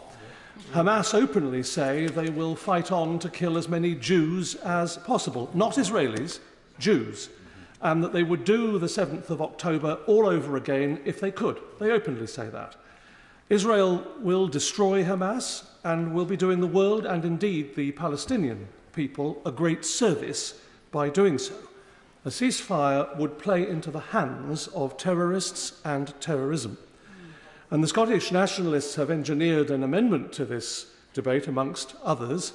[SPEAKER 18] Hamas openly say they will fight on to kill as many Jews as possible, not Israelis, Jews, and that they would do the 7th of October all over again if they could. They openly say that. Israel will destroy Hamas and will be doing the world, and indeed the Palestinian people, a great service by doing so. A ceasefire would play into the hands of terrorists and terrorism. And the Scottish nationalists have engineered an amendment to this debate, amongst others,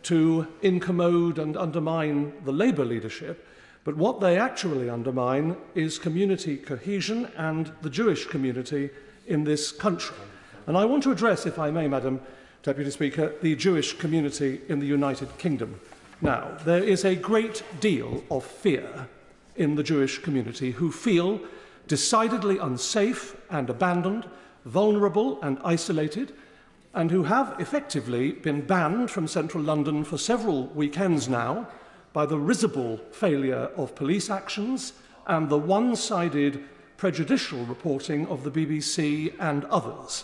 [SPEAKER 18] to incommode and undermine the Labour leadership. But what they actually undermine is community cohesion and the Jewish community in this country. And I want to address, if I may, Madam Deputy Speaker, the Jewish community in the United Kingdom. Now, there is a great deal of fear in the Jewish community, who feel decidedly unsafe and abandoned, vulnerable and isolated, and who have effectively been banned from central London for several weekends now by the risible failure of police actions and the one-sided prejudicial reporting of the BBC and others.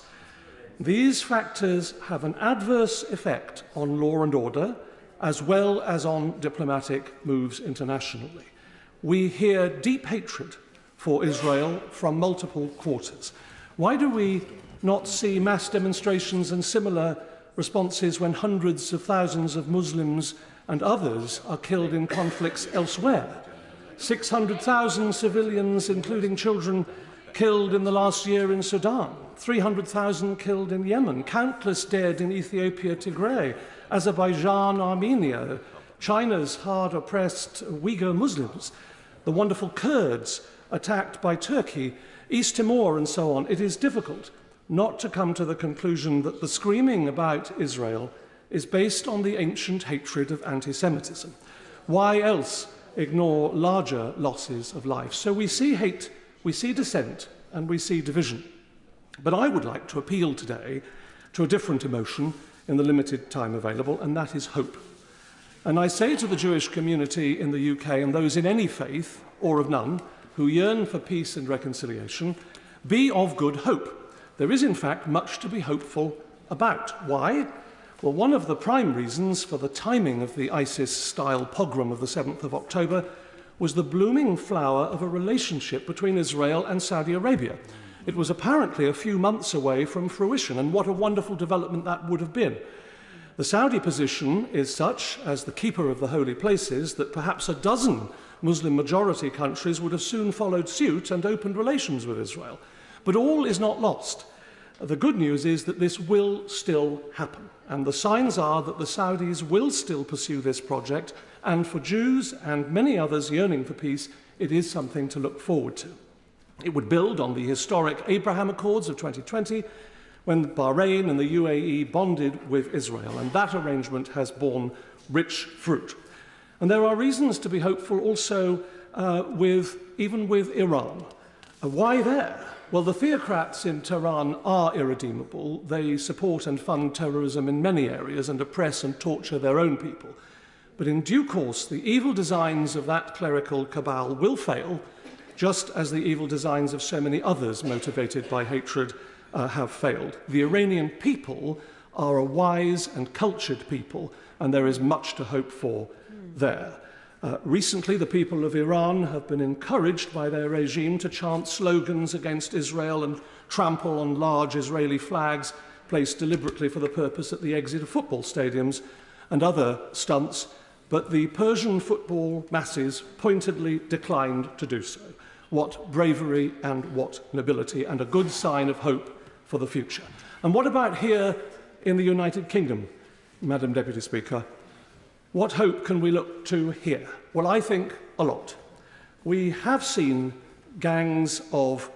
[SPEAKER 18] These factors have an adverse effect on law and order, as well as on diplomatic moves internationally. We hear deep hatred for Israel from multiple quarters. Why do we not see mass demonstrations and similar responses when hundreds of thousands of Muslims and others are killed in conflicts elsewhere? 600,000 civilians, including children, killed in the last year in Sudan, 300,000 killed in Yemen, countless dead in Ethiopia, Tigray, Azerbaijan, Armenia, China's hard-oppressed Uyghur Muslims, the wonderful Kurds attacked by Turkey, East Timor and so on. It is difficult not to come to the conclusion that the screaming about Israel is based on the ancient hatred of anti-Semitism. Why else ignore larger losses of life? So we see hate, we see dissent, and we see division. But I would like to appeal today to a different emotion in the limited time available, and that is hope. And I say to the Jewish community in the UK and those in any faith or of none who yearn for peace and reconciliation, be of good hope. There is, in fact, much to be hopeful about. Why? Well, one of the prime reasons for the timing of the ISIS-style pogrom of the 7th of October was the blooming flower of a relationship between Israel and Saudi Arabia. It was apparently a few months away from fruition, and what a wonderful development that would have been. The Saudi position is such, as the keeper of the holy places, that perhaps a dozen Muslim-majority countries would have soon followed suit and opened relations with Israel. But all is not lost. The good news is that this will still happen, and the signs are that the Saudis will still pursue this project, and for Jews and many others yearning for peace, it is something to look forward to. It would build on the historic Abraham Accords of 2020, when Bahrain and the UAE bonded with Israel, and that arrangement has borne rich fruit. And there are reasons to be hopeful also even with Iran. Why there? Well, the theocrats in Tehran are irredeemable. They support and fund terrorism in many areas and oppress and torture their own people. But in due course, the evil designs of that clerical cabal will fail, just as the evil designs of so many others motivated by hatred have failed. The Iranian people are a wise and cultured people, and there is much to hope for there. Recently, the people of Iran have been encouraged by their regime to chant slogans against Israel and trample on large Israeli flags placed deliberately for the purpose at the exit of football stadiums and other stunts, but the Persian football masses pointedly declined to do so. What bravery and what nobility, and a good sign of hope for the future. And what about here in the United Kingdom, Madam Deputy Speaker? What hope can we look to here? Well, I think a lot. We have seen gangs of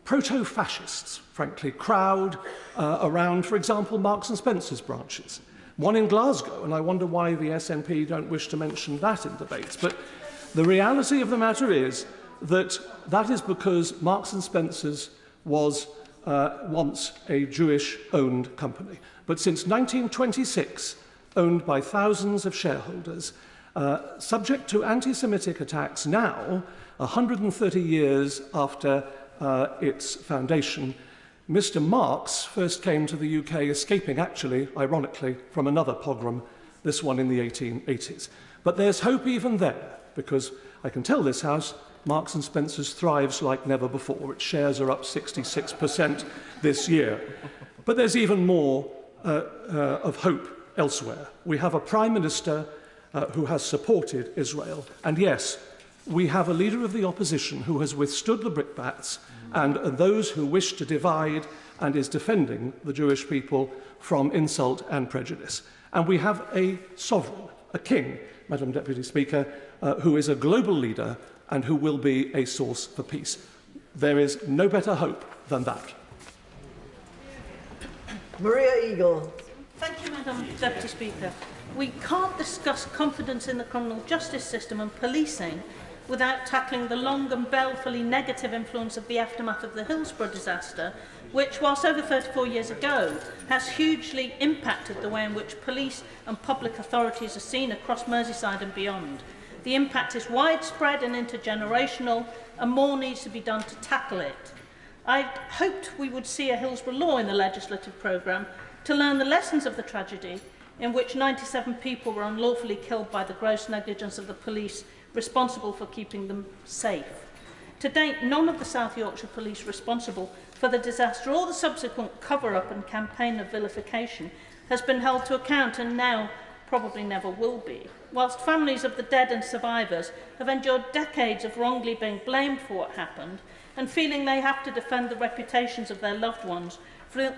[SPEAKER 18] proto-fascists, frankly, crowd around, for example, Marks and Spencer's branches. One in Glasgow, and I wonder why the SNP don't wish to mention that in debates. But the reality of the matter is that that is because Marks and Spencer's was once a Jewish-owned company. But since 1926, owned by thousands of shareholders, subject to anti-Semitic attacks now, 130 years after its foundation. Mr. Marks first came to the UK escaping, actually, ironically, from another pogrom, this one in the 1880s. But there's hope even there, because I can tell this House, Marks and Spencer's thrives like never before. Its shares are up 66% this year. But there's even more of hope elsewhere. We have a Prime Minister who has supported Israel. And yes, we have a leader of the opposition who has withstood the brickbats and those who wish to divide and is defending the Jewish people from insult and prejudice. And we have a sovereign, a king, Madam Deputy Speaker, who is a global leader and who will be a source for peace. There is no better hope than that.
[SPEAKER 13] Maria Eagle.
[SPEAKER 11] Thank you, Madam Deputy Speaker. We can't discuss confidence in the criminal justice system and policing without tackling the long and balefully negative influence of the aftermath of the Hillsborough disaster, which, whilst over 34 years ago, has hugely impacted the way in which police and public authorities are seen across Merseyside and beyond. The impact is widespread and intergenerational, and more needs to be done to tackle it. I hoped we would see a Hillsborough law in the legislative programme to learn the lessons of the tragedy in which 97 people were unlawfully killed by the gross negligence of the police responsible for keeping them safe. To date, none of the South Yorkshire police responsible for the disaster or the subsequent cover-up and campaign of vilification has been held to account, and now probably never will be. Whilst families of the dead and survivors have endured decades of wrongly being blamed for what happened and feeling they have to defend the reputations of their loved ones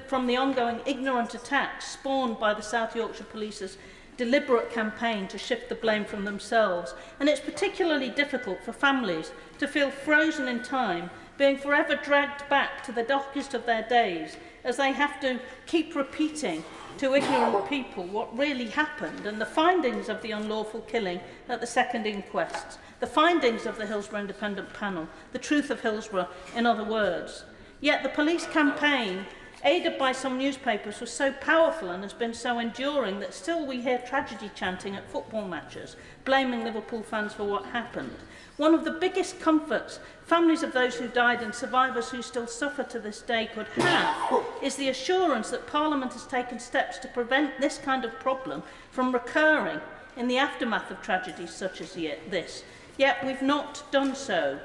[SPEAKER 11] from the ongoing ignorant attacks spawned by the South Yorkshire Police's deliberate campaign to shift the blame from themselves. And it's particularly difficult for families to feel frozen in time being forever dragged back to the darkest of their days as they have to keep repeating to ignorant people what really happened and the findings of the unlawful killing at the second inquest, the findings of the Hillsborough Independent Panel, the truth of Hillsborough, in other words. Yet the police campaign, aided by some newspapers, was so powerful and has been so enduring that still we hear tragedy chanting at football matches, blaming Liverpool fans for what happened. One of the biggest comforts families of those who died and survivors who still suffer to this day could have is the assurance that Parliament has taken steps to prevent this kind of problem from recurring in the aftermath of tragedies such as this. Yet we've not done so.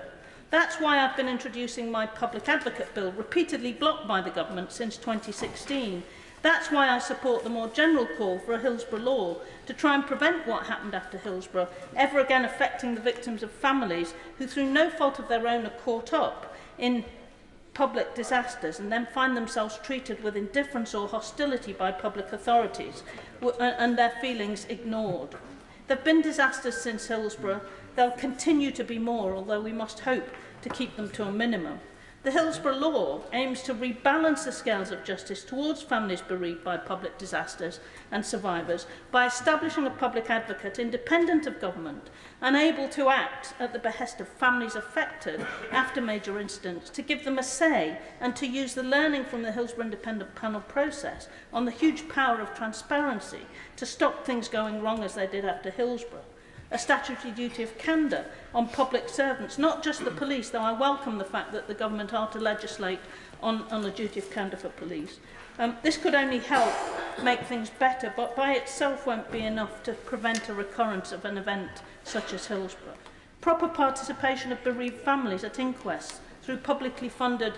[SPEAKER 11] That's why I've been introducing my Public Advocate Bill, repeatedly blocked by the government since 2016. That's why I support the more general call for a Hillsborough law to try and prevent what happened after Hillsborough ever again affecting the victims of families who through no fault of their own are caught up in public disasters and then find themselves treated with indifference or hostility by public authorities and their feelings ignored. There have been disasters since Hillsborough. There'll continue to be more, although we must hope to keep them to a minimum. The Hillsborough law aims to rebalance the scales of justice towards families bereaved by public disasters and survivors by establishing a public advocate independent of government and able to act at the behest of families affected after major incidents, to give them a say and to use the learning from the Hillsborough Independent Panel process on the huge power of transparency to stop things going wrong as they did after Hillsborough. A statutory duty of candour on public servants, not just the police, though I welcome the fact that the government are to legislate on a duty of candour for police. This could only help make things better, but by itself won't be enough to prevent a recurrence of an event such as Hillsborough. Proper participation of bereaved families at inquests through publicly funded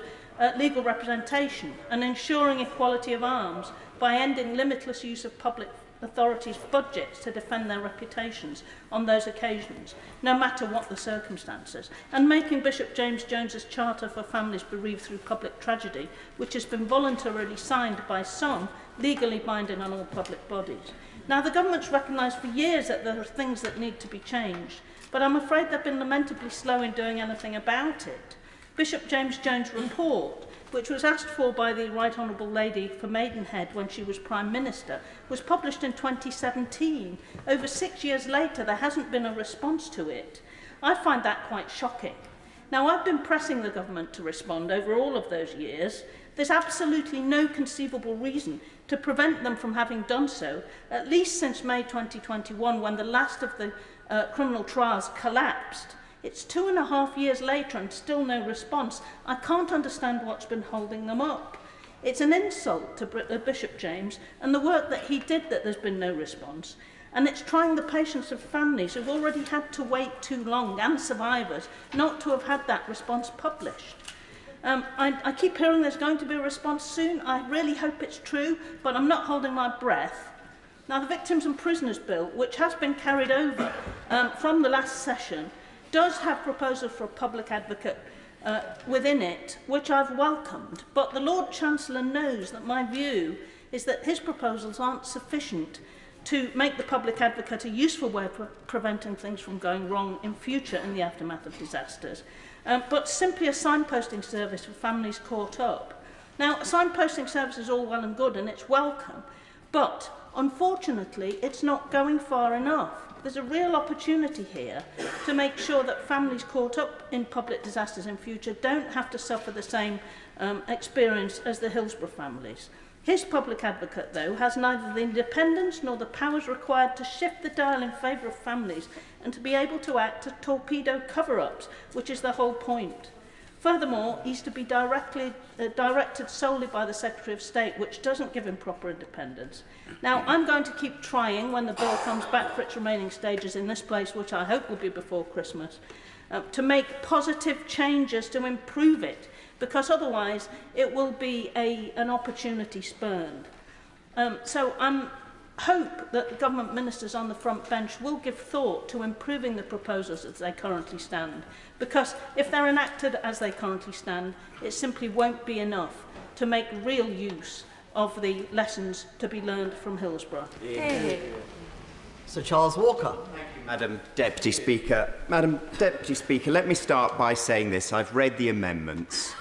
[SPEAKER 11] legal representation and ensuring equality of arms by ending limitless use of public authorities' budgets to defend their reputations on those occasions, no matter what the circumstances, and making Bishop James Jones's Charter for Families Bereaved Through Public Tragedy, which has been voluntarily signed by some, legally binding on all public bodies. Now, the government's recognised for years that there are things that need to be changed, but I'm afraid they've been lamentably slow in doing anything about it. Bishop James Jones' report, which was asked for by the Right Honourable Lady for Maidenhead when she was Prime Minister, was published in 2017. Over 6 years later, there hasn't been a response to it. I find that quite shocking. Now, I've been pressing the government to respond over all of those years. There's absolutely no conceivable reason to prevent them from having done so, at least since May 2021, when the last of the criminal trials collapsed. It's 2.5 years later and still no response. I can't understand what's been holding them up. It's an insult to Bishop James and the work that he did that there's been no response. And it's trying the patience of families who've already had to wait too long, and survivors, not to have had that response published. I keep hearing there's going to be a response soon. I really hope it's true, but I'm not holding my breath. Now, the Victims and Prisoners Bill, which has been carried over from the last session, does have proposals for a public advocate within it, which I've welcomed. But the Lord Chancellor knows that my view is that his proposals aren't sufficient to make the public advocate a useful way of preventing things from going wrong in future in the aftermath of disasters, but simply a signposting service for families caught up. Now, a signposting service is all well and good and it's welcome, but unfortunately it's not going far enough. There's a real opportunity here to make sure that families caught up in public disasters in future don't have to suffer the same experience as the Hillsborough families. His public advocate, though, has neither the independence nor the powers required to shift the dial in favour of families and to be able to act to torpedo cover-ups, which is the whole point. Furthermore, he's to be directed solely by the Secretary of State, which doesn't give him proper independence. Now, I'm going to keep trying when the bill comes back for its remaining stages in this place, which I hope will be before Christmas, to make positive changes to improve it, because otherwise it will be an opportunity spurned. So I hope that the government ministers on the front bench will give thought to improving the proposals as they currently stand, because if they're enacted as they currently stand, it simply won't be enough to make real use of the lessons to be learned from Hillsborough.
[SPEAKER 19] Sir Charles Walker.
[SPEAKER 20] Thank you.
[SPEAKER 19] Madam Deputy Speaker. Madam Deputy Speaker, let me start by saying this. I've read the amendments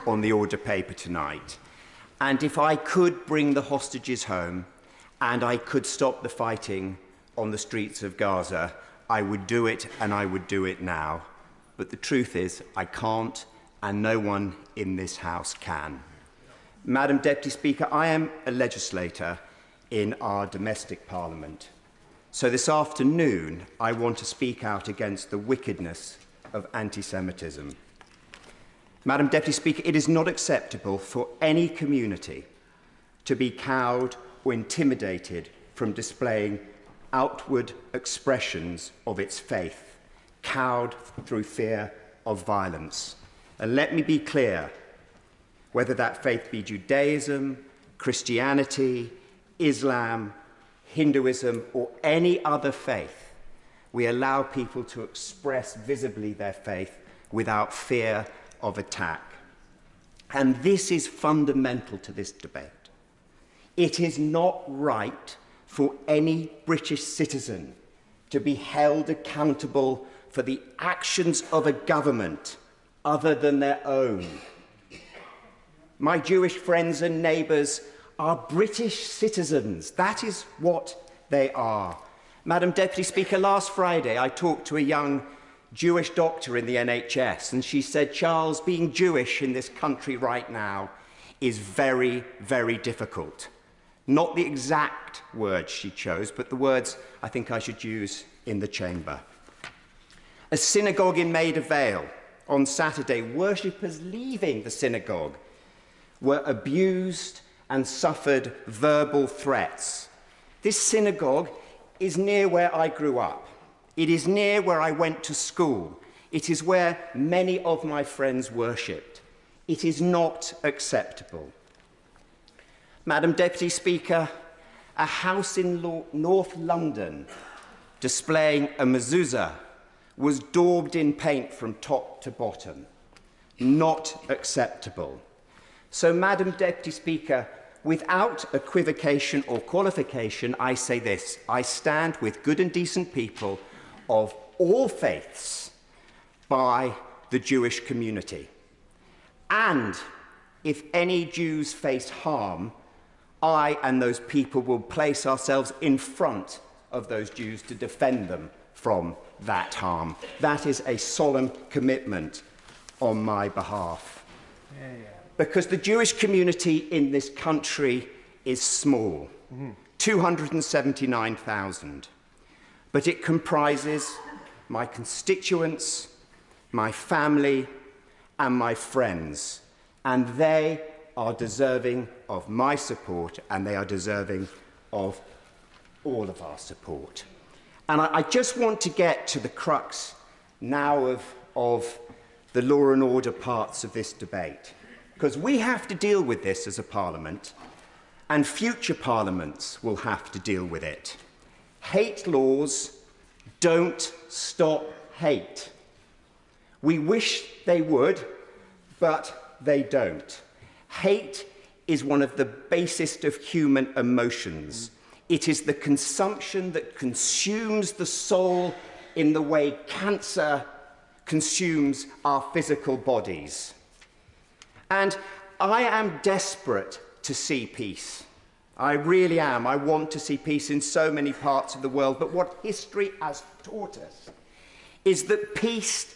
[SPEAKER 19] on the order paper tonight, and if I could bring the hostages home and I could stop the fighting on the streets of Gaza, I would do it, and I would do it now. But the truth is, I can't, and no one in this House can. Madam Deputy Speaker, I am a legislator in our domestic parliament. So this afternoon, I want to speak out against the wickedness of anti-Semitism. Madam Deputy Speaker, it is not acceptable for any community to be cowed or intimidated from displaying outward expressions of its faith, cowed through fear of violence. And let me be clear, whether that faith be Judaism, Christianity, Islam, Hinduism, or any other faith, we allow people to express visibly their faith without fear of attack. And this is fundamental to this debate. It is not right for any British citizen to be held accountable for the actions of a government other than their own. My Jewish friends and neighbours are British citizens. That is what they are. Madam Deputy Speaker, last Friday I talked to a young Jewish doctor in the NHS, and she said, Charles, being Jewish in this country right now is very, very difficult. Not the exact words she chose, but the words I think I should use in the chamber. A synagogue in Maida Vale on Saturday, worshippers leaving the synagogue were abused and suffered verbal threats. This synagogue is near where I grew up. It is near where I went to school. It is where many of my friends worshipped. It is not acceptable. Madam Deputy Speaker, a house in North London displaying a mezuzah was daubed in paint from top to bottom. Not acceptable. So, Madam Deputy Speaker, without equivocation or qualification, I say this. I stand with good and decent people of all faiths by the Jewish community. And if any Jews face harm, I and those people will place ourselves in front of those Jews to defend them from that harm. That is a solemn commitment on my behalf. Because the Jewish community in this country is small, 279,000. But it comprises my constituents, my family, and my friends. And they are deserving of my support, and they are deserving of all of our support. And I just want to get to the crux now of the law and order parts of this debate, because we have to deal with this as a parliament, and future parliaments will have to deal with it. Hate laws don't stop hate. We wish they would, but they don't. Hate is one of the basest of human emotions. It is the consumption that consumes the soul in the way cancer consumes our physical bodies. And I am desperate to see peace. I really am. I want to see peace in so many parts of the world. But what history has taught us is that peace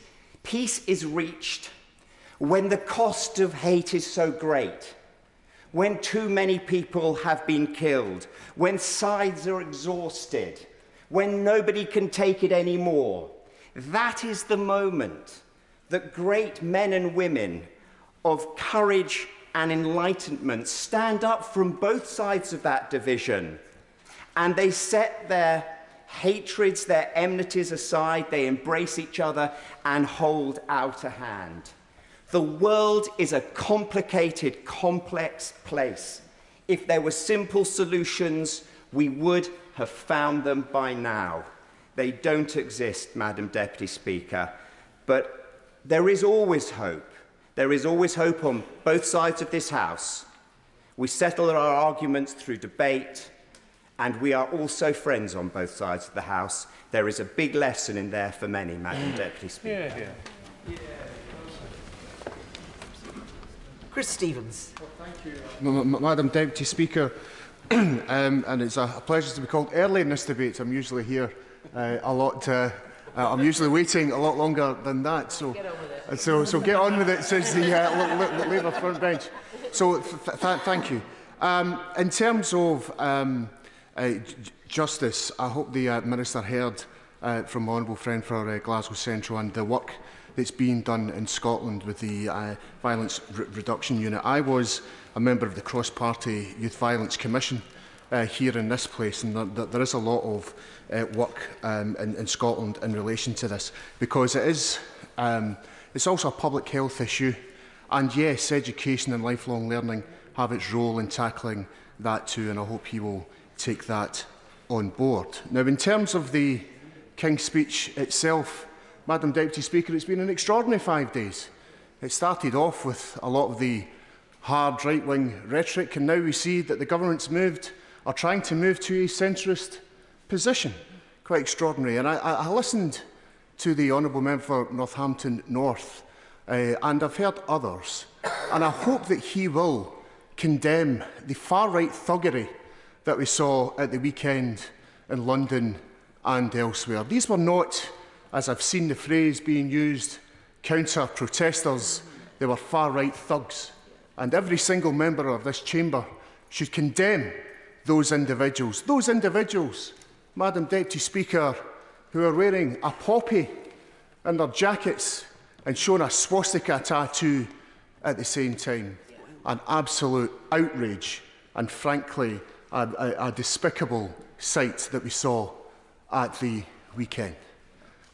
[SPEAKER 19] is reached when the cost of hate is so great, when too many people have been killed, when sides are exhausted, when nobody can take it anymore. That is the moment that great men and women of courage and enlightenment stand up from both sides of that division, and they set their hatreds, their enmities aside, they embrace each other and hold out a hand. The world is a complicated, complex place. If there were simple solutions, we would have found them by now. They don't exist, Madam Deputy Speaker, but there is always hope. There is always hope on both sides of this House. We settle our arguments through debate, And we are also friends on both sides of the House. There is a big lesson in there for many, Madam Deputy Speaker.
[SPEAKER 13] Chris Stevens.
[SPEAKER 20] Madam Deputy Speaker, and it's a pleasure to be called early in this debate. I'm usually here a lot. I'm usually waiting a lot longer than that. So get on with it, says the Labour front bench. So thank you. In terms of justice, I hope the Minister heard from my honourable friend for Glasgow Central and the work that's being done in Scotland with the Violence Reduction Unit. I was a member of the Cross-Party Youth Violence Commission here in this place, and there is a lot of work in Scotland in relation to this, because it's also a public health issue, and yes, education and lifelong learning have its role in tackling that too, and I hope he will take that on board. Now, in terms of the King's speech itself, Madam Deputy Speaker, it's been an extraordinary 5 days. It started off with a lot of the hard right-wing rhetoric, and now we see that the government's moved, or trying to move, to a centrist position. Quite extraordinary. And I listened to the Honourable Member for Northampton North, and I've heard others, and I hope that he will condemn the far-right thuggery that we saw at the weekend in London and elsewhere. These were not, as I've seen the phrase being used, counter-protesters. They were far-right thugs. And every single member of this chamber should condemn those individuals. Those individuals, Madam Deputy Speaker, who are wearing a poppy in their jackets and showing a swastika tattoo at the same time. An absolute outrage and, frankly, a despicable sight that we saw at the weekend.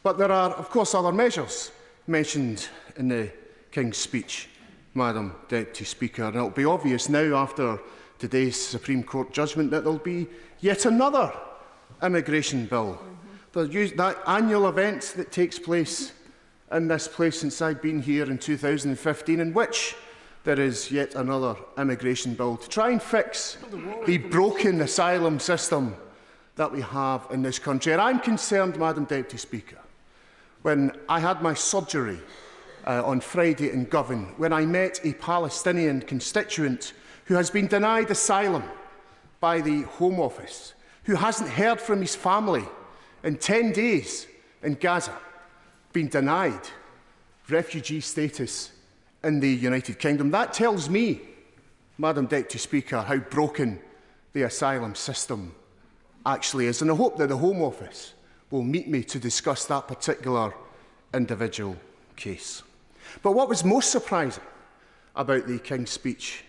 [SPEAKER 20] But there are, of course, other measures mentioned in the King's speech, Madam Deputy Speaker, and it will be obvious now after today's Supreme Court judgment that there will be yet another immigration bill. That annual event that takes place in this place since I've been here in 2015, in which there is yet another immigration bill to try and fix the broken asylum system that we have in this country. And I'm concerned, Madam Deputy Speaker, when I had my surgery on Friday in Govan, when I met a Palestinian constituent who has been denied asylum by the Home Office, who hasn't heard from his family in 10 days in Gaza, been denied refugee status in the United Kingdom. That tells me, Madam Deputy Speaker, how broken the asylum system actually is. And I hope that the Home Office will meet me to discuss that particular individual case. But what was most surprising about the King's speech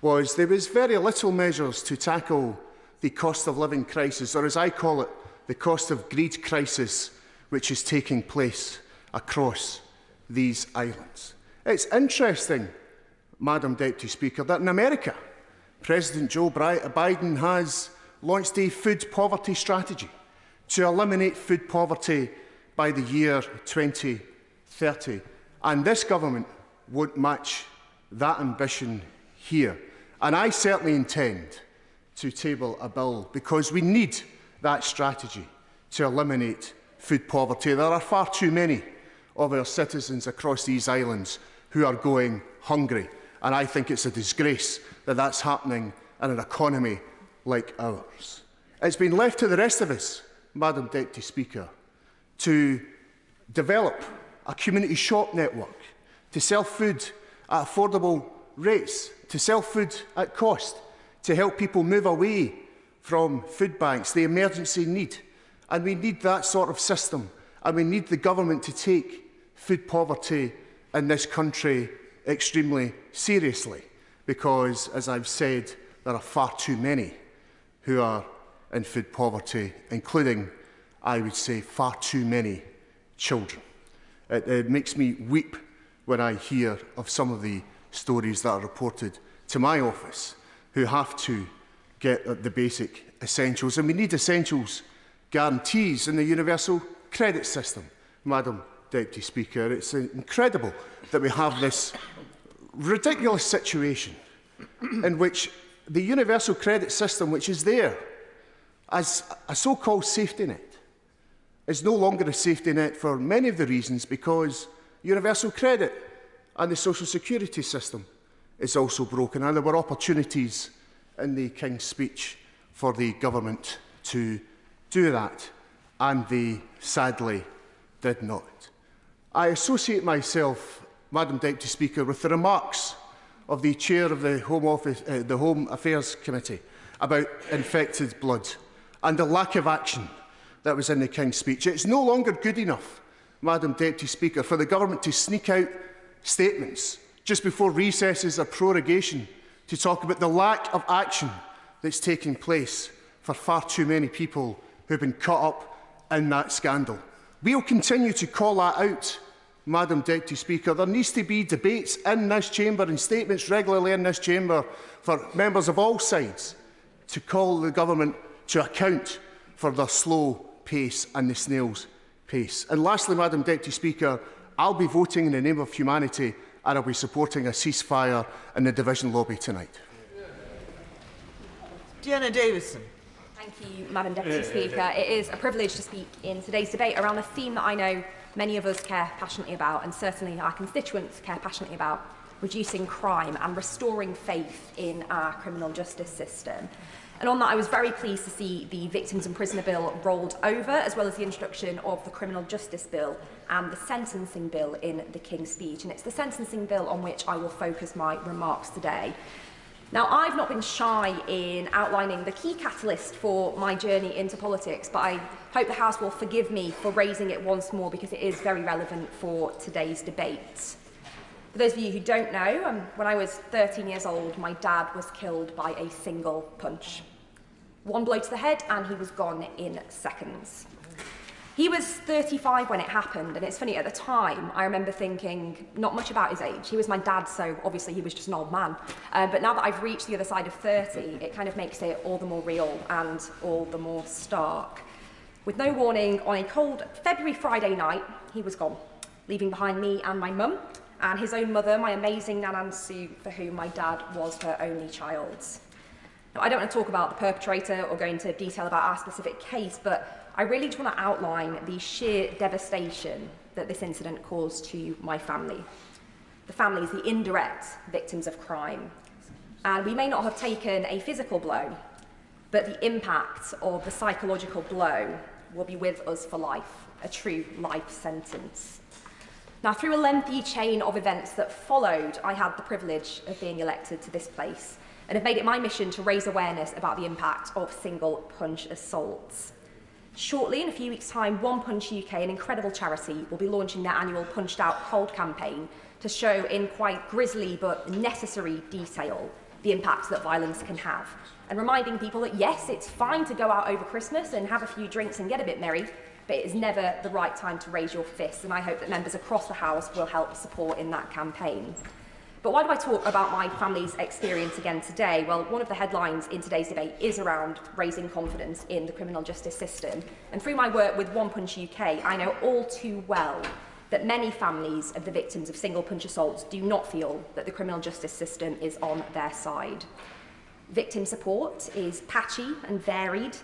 [SPEAKER 20] was there was very little measures to tackle the cost of living crisis, or as I call it, the cost of greed crisis, which is taking place across these islands. It's interesting, Madam Deputy Speaker, that in America, President Joe Biden has launched a food poverty strategy to eliminate food poverty by the year 2030. And this government won't match that ambition here. And I certainly intend to table a bill because we need that strategy to eliminate food poverty. There are far too many of our citizens across these islands who are going hungry. And I think it's a disgrace that that's happening in an economy like ours. It's been left to the rest of us, Madam Deputy Speaker, to develop a community shop network, to sell food at affordable rates, to sell food at cost, to help people move away from food banks, the emergency need. And we need that sort of system, and we need the government to take food poverty in this country extremely seriously, because, as I've said, there are far too many who are in food poverty, including, I would say, far too many children. It makes me weep when I hear of some of the stories that are reported to my office who have to get the basic essentials. And we need essentials guarantees in the universal credit system, Madam Deputy Speaker. It's incredible that we have this ridiculous situation in which the universal credit system, which is there as a so-called safety net is no longer a safety net for many of the reasons, because universal credit and the social security system is also broken, and there were opportunities in the King's speech for the government to do that, and they sadly did not. I associate myself, Madam Deputy Speaker, with the remarks of the Chair of the Home Affairs Committee about infected blood and the lack of action that was in the King's speech. It's no longer good enough, Madam Deputy Speaker, for the government to sneak out statements just before recesses or prorogation to talk about the lack of action that's taking place for far too many people who've been caught up in that scandal. We'll continue to call that out, Madam Deputy Speaker. There needs to be debates in this chamber and statements regularly in this chamber for members of all sides to call the government to account for the slow pace and the snail's pace. And lastly, Madam Deputy Speaker, I'll be voting in the name of humanity, and I'll be supporting a ceasefire in the division lobby tonight.
[SPEAKER 21] Deanna Davison.
[SPEAKER 22] Thank you, Madam Deputy Speaker. It is a privilege to speak in today's debate around a theme that I know many of us care passionately about, and certainly our constituents care passionately about: reducing crime and restoring faith in our criminal justice system. And on that, I was very pleased to see the Victims and Prisoner Bill rolled over, as well as the introduction of the Criminal Justice Bill and the Sentencing Bill in the King's speech. And it's the Sentencing Bill on which I will focus my remarks today. Now, I've not been shy in outlining the key catalyst for my journey into politics, but I hope the House will forgive me for raising it once more, because it is very relevant for today's debate. For those of you who don't know, when I was 13 years old, my dad was killed by a single punch. One blow to the head and he was gone in seconds. He was 35 when it happened, and it's funny, at the time, I remember thinking not much about his age. He was my dad, so obviously he was just an old man. But now that I've reached the other side of 30, it kind of makes it all the more real and all the more stark. With no warning, on a cold February Friday night, he was gone, leaving behind me and my mum, and his own mother, my amazing Nan Sue, for whom my dad was her only child. Now, I don't want to talk about the perpetrator or go into detail about our specific case, but I really just want to outline the sheer devastation that this incident caused to my family. The families, the indirect victims of crime. And we may not have taken a physical blow, but the impact of the psychological blow will be with us for life, a true life sentence. Now, through a lengthy chain of events that followed, I had the privilege of being elected to this place and have made it my mission to raise awareness about the impact of single-punch assaults. Shortly, in a few weeks' time, One Punch UK, an incredible charity, will be launching their annual Punched Out Cold campaign to show in quite grisly but necessary detail the impact that violence can have, and reminding people that, yes, it's fine to go out over Christmas and have a few drinks and get a bit merry, but it is never the right time to raise your fists, and I hope that members across the House will help support in that campaign. But why do I talk about my family's experience again today? Well, one of the headlines in today's debate is around raising confidence in the criminal justice system. And through my work with One Punch UK, I know all too well that many families of the victims of single-punch assaults do not feel that the criminal justice system is on their side. Victim support is patchy and varied,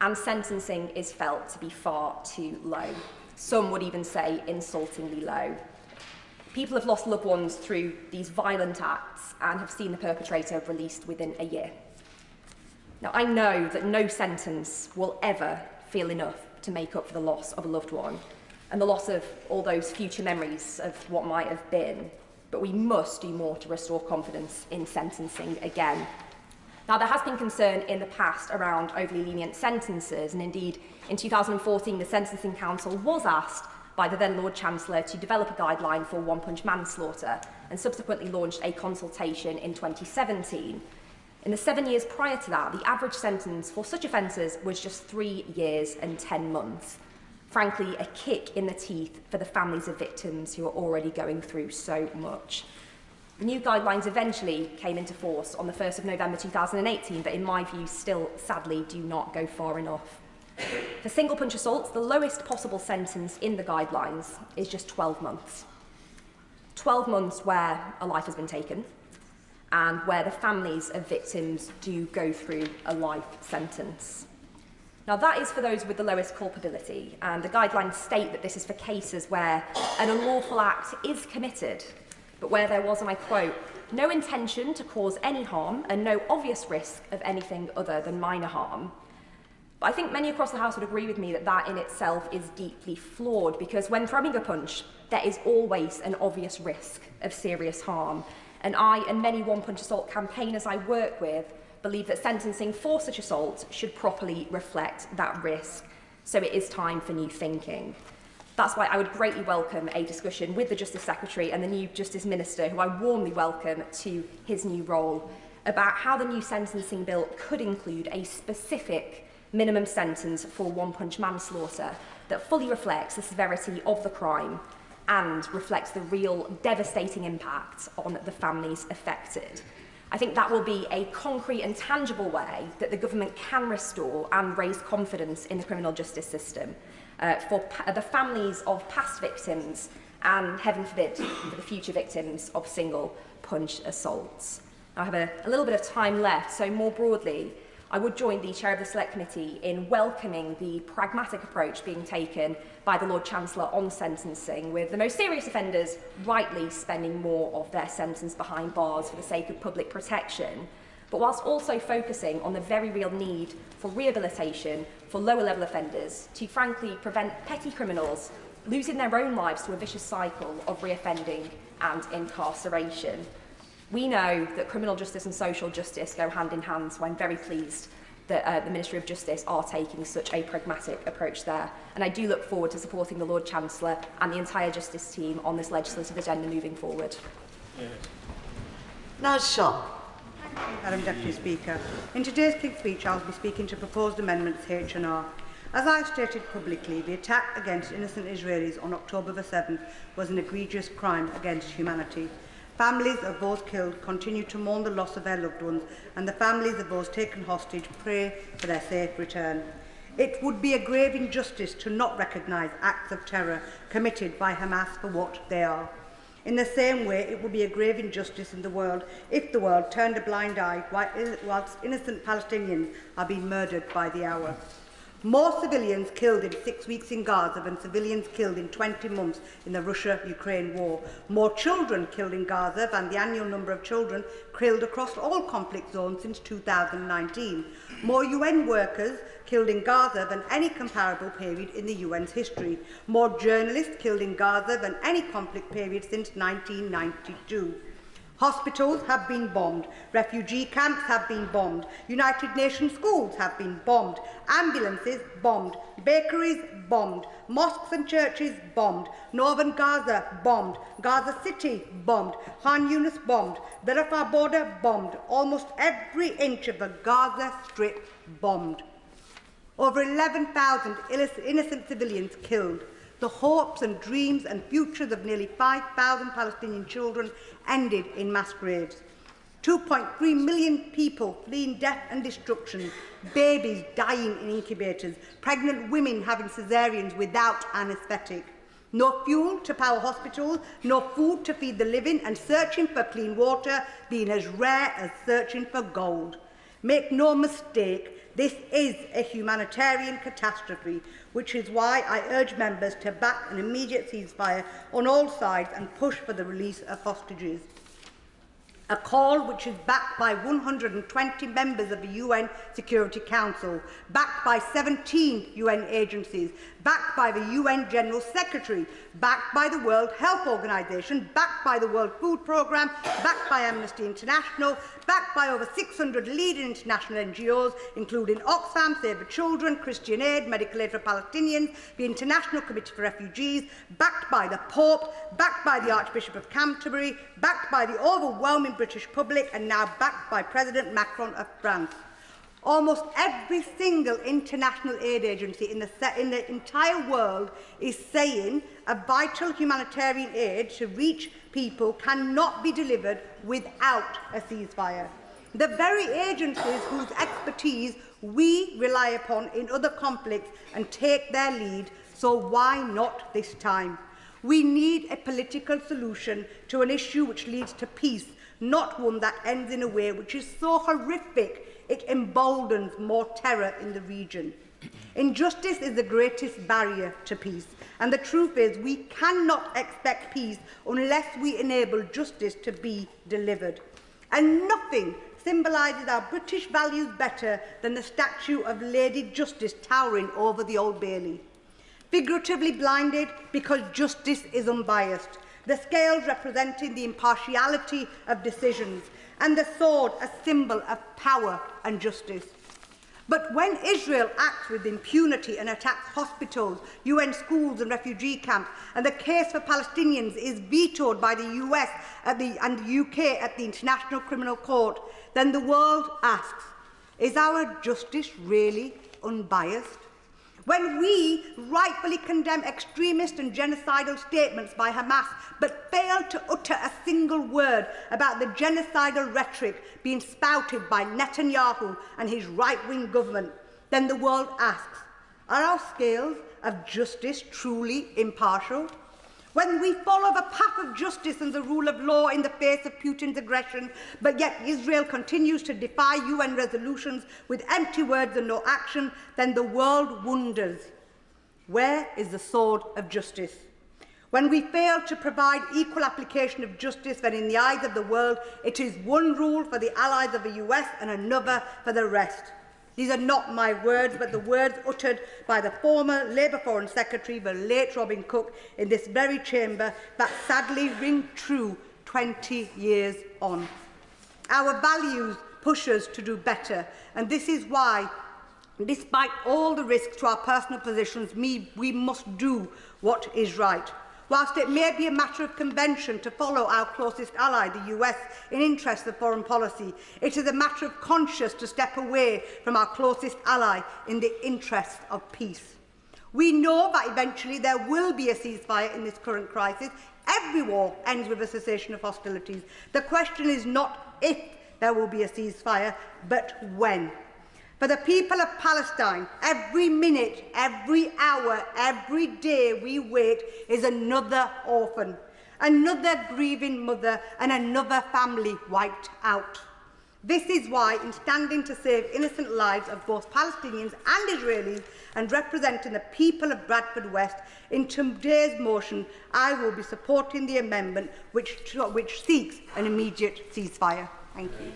[SPEAKER 22] and sentencing is felt to be far too low. Some would even say insultingly low. People have lost loved ones through these violent acts and have seen the perpetrator released within a year. Now, I know that no sentence will ever feel enough to make up for the loss of a loved one and the loss of all those future memories of what might have been, but we must do more to restore confidence in sentencing again. Now, there has been concern in the past around overly lenient sentences, and indeed, in 2014, the Sentencing Council was asked by the then Lord Chancellor to develop a guideline for one-punch manslaughter, and subsequently launched a consultation in 2017. In the 7 years prior to that, the average sentence for such offences was just 3 years and 10 months. Frankly, a kick in the teeth for the families of victims who are already going through so much. The new guidelines eventually came into force on the 1st of November 2018, but in my view still, sadly, do not go far enough. For single-punch assaults, the lowest possible sentence in the guidelines is just 12 months. 12 months where a life has been taken and where the families of victims do go through a life sentence. Now, that is for those with the lowest culpability, and the guidelines state that this is for cases where an unlawful act is committed, but where there was, and I quote, no intention to cause any harm and no obvious risk of anything other than minor harm. But I think many across the House would agree with me that that in itself is deeply flawed, because when throwing a punch, there is always an obvious risk of serious harm. And I and many one-punch assault campaigners I work with believe that sentencing for such assault should properly reflect that risk. So it is time for new thinking. That's why I would greatly welcome a discussion with the Justice Secretary and the new Justice Minister, who I warmly welcome to his new role, about how the new sentencing bill could include a specific minimum sentence for one-punch manslaughter that fully reflects the severity of the crime and reflects the real devastating impact on the families affected. I think that will be a concrete and tangible way that the government can restore and raise confidence in the criminal justice system for the families of past victims and, heaven forbid, for the future victims of single-punch assaults. Now, I have a little bit of time left, so more broadly, I would join the Chair of the Select Committee in welcoming the pragmatic approach being taken by the Lord Chancellor on sentencing, with the most serious offenders rightly spending more of their sentence behind bars for the sake of public protection, but whilst also focusing on the very real need for rehabilitation for lower-level offenders to, frankly, prevent petty criminals losing their own lives to a vicious cycle of reoffending and incarceration. We know that criminal justice and social justice go hand in hand, so I'm very pleased that the Ministry of Justice are taking such a pragmatic approach there. And I do look forward to supporting the Lord Chancellor and the entire Justice team on this legislative agenda moving forward.
[SPEAKER 1] Naz Shaw.
[SPEAKER 21] Thank you, Madam Deputy Speaker. In today's King's Speech, I'll be speaking to proposed amendments H and R. As I stated publicly, the attack against innocent Israelis on October the 7th was an egregious crime against humanity. Families of those killed continue to mourn the loss of their loved ones, and the families of those taken hostage pray for their safe return. It would be a grave injustice to not recognise acts of terror committed by Hamas for what they are. In the same way, it would be a grave injustice in the world if the world turned a blind eye whilst innocent Palestinians are being murdered by the hour. More civilians killed in 6 weeks in Gaza than civilians killed in 20 months in the Russia-Ukraine war. More children killed in Gaza than the annual number of children killed across all conflict zones since 2019. More UN workers killed in Gaza than any comparable period in the UN's history. More journalists killed in Gaza than any conflict period since 1992. Hospitals have been bombed, refugee camps have been bombed, United Nations schools have been bombed, ambulances bombed, bakeries bombed, mosques and churches bombed, northern Gaza bombed, Gaza City bombed, Khan Yunis bombed, the Rafah border bombed, almost every inch of the Gaza Strip bombed. Over 11,000 innocent civilians killed. The hopes and dreams and futures of nearly 5,000 Palestinian children ended in mass graves. 2.3 million people fleeing death and destruction, babies dying in incubators, pregnant women having caesareans without anaesthetic. No fuel to power hospitals, no food to feed the living, and searching for clean water being as rare as searching for gold. Make no mistake, this is a humanitarian catastrophe, which is why I urge members to back an immediate ceasefire on all sides and push for the release of hostages. A call which is backed by 120 members of the UN Security Council, backed by 17 UN agencies, backed by the UN General Secretary, backed by the World Health Organization, backed by the World Food Programme, backed by Amnesty International, backed by over 600 leading international NGOs, including Oxfam, Save the Children, Christian Aid, Medical Aid for Palestinians, the International Committee for Refugees, backed by the Pope, backed by the Archbishop of Canterbury, backed by the overwhelming British public, and now backed by President Macron of France. Almost every single international aid agency in the entire world is saying a vital humanitarian aid to reach people cannot be delivered without a ceasefire. The very agencies whose expertise we rely upon in other conflicts and take their lead, so why not this time? We need a political solution to an issue which leads to peace, not one that ends in a way which is so horrific it emboldens more terror in the region. Injustice is the greatest barrier to peace, and the truth is we cannot expect peace unless we enable justice to be delivered. And nothing symbolises our British values better than the statue of Lady Justice towering over the Old Bailey. Figuratively blinded because justice is unbiased, the scales representing the impartiality of decisions, and the sword a symbol of power and justice. But when Israel acts with impunity and attacks hospitals, UN schools and refugee camps, and the case for Palestinians is vetoed by the US and the UK at the International Criminal Court, then the world asks, is our justice really unbiased? When we rightfully condemn extremist and genocidal statements by Hamas, but fail to utter a single word about the genocidal rhetoric being spouted by Netanyahu and his right-wing government, then the world asks, are our scales of justice truly impartial? When we follow the path of justice and the rule of law in the face of Putin's aggression, but yet Israel continues to defy UN resolutions with empty words and no action, then the world wonders, where is the sword of justice? When we fail to provide equal application of justice, then in the eyes of the world, it is one rule for the allies of the US and another for the rest. These are not my words, but the words uttered by the former Labour Foreign Secretary, the late Robin Cook, in this very chamber that sadly ring true 20 years on. Our values push us to do better, and this is why, despite all the risks to our personal positions, we must do what is right. Whilst it may be a matter of convention to follow our closest ally, the US, in interest of foreign policy, it is a matter of conscience to step away from our closest ally in the interest of peace. We know that eventually there will be a ceasefire in this current crisis. Every war ends with a cessation of hostilities. The question is not if there will be a ceasefire, but when. For the people of Palestine, every minute, every hour, every day we wait is another orphan, another grieving mother, and another family wiped out. This is why, in standing to save innocent lives of both Palestinians and Israelis and representing the people of Bradford West, in today's motion, I will be supporting the amendment which seeks an immediate ceasefire. Thank you.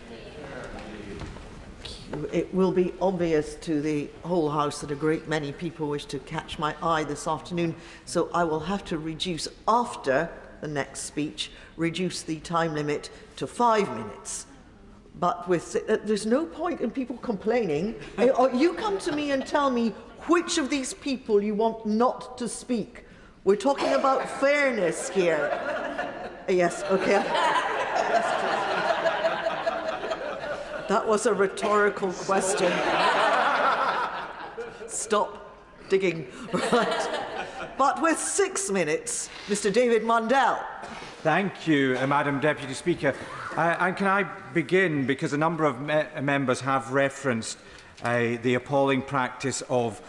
[SPEAKER 1] It will be obvious to the whole House that a great many people wish to catch my eye this afternoon, so I will have to reduce, after the next speech, reduce the time limit to 5 minutes. But there's no point in people complaining. You come to me and tell me which of these people you want not to speak. We're talking about fairness here. Yes, okay. That was a rhetorical question. Stop digging. Right. But with 6 minutes, Mr. David Mundell.
[SPEAKER 2] Thank you, Madam Deputy Speaker. And can I begin, because a number of members have referenced the appalling practice of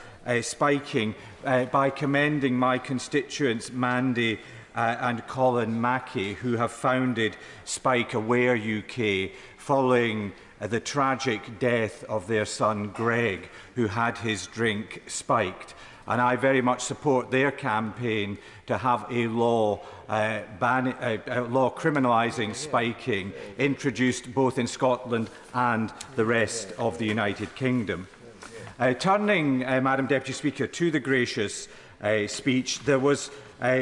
[SPEAKER 2] spiking, by commending my constituents Mandy and Colin Mackey, who have founded Spike Aware UK following the tragic death of their son Greg, who had his drink spiked. And I very much support their campaign to have a law criminalising spiking introduced both in Scotland and the rest of the United Kingdom. Turning, Madam Deputy Speaker, to the gracious speech, there was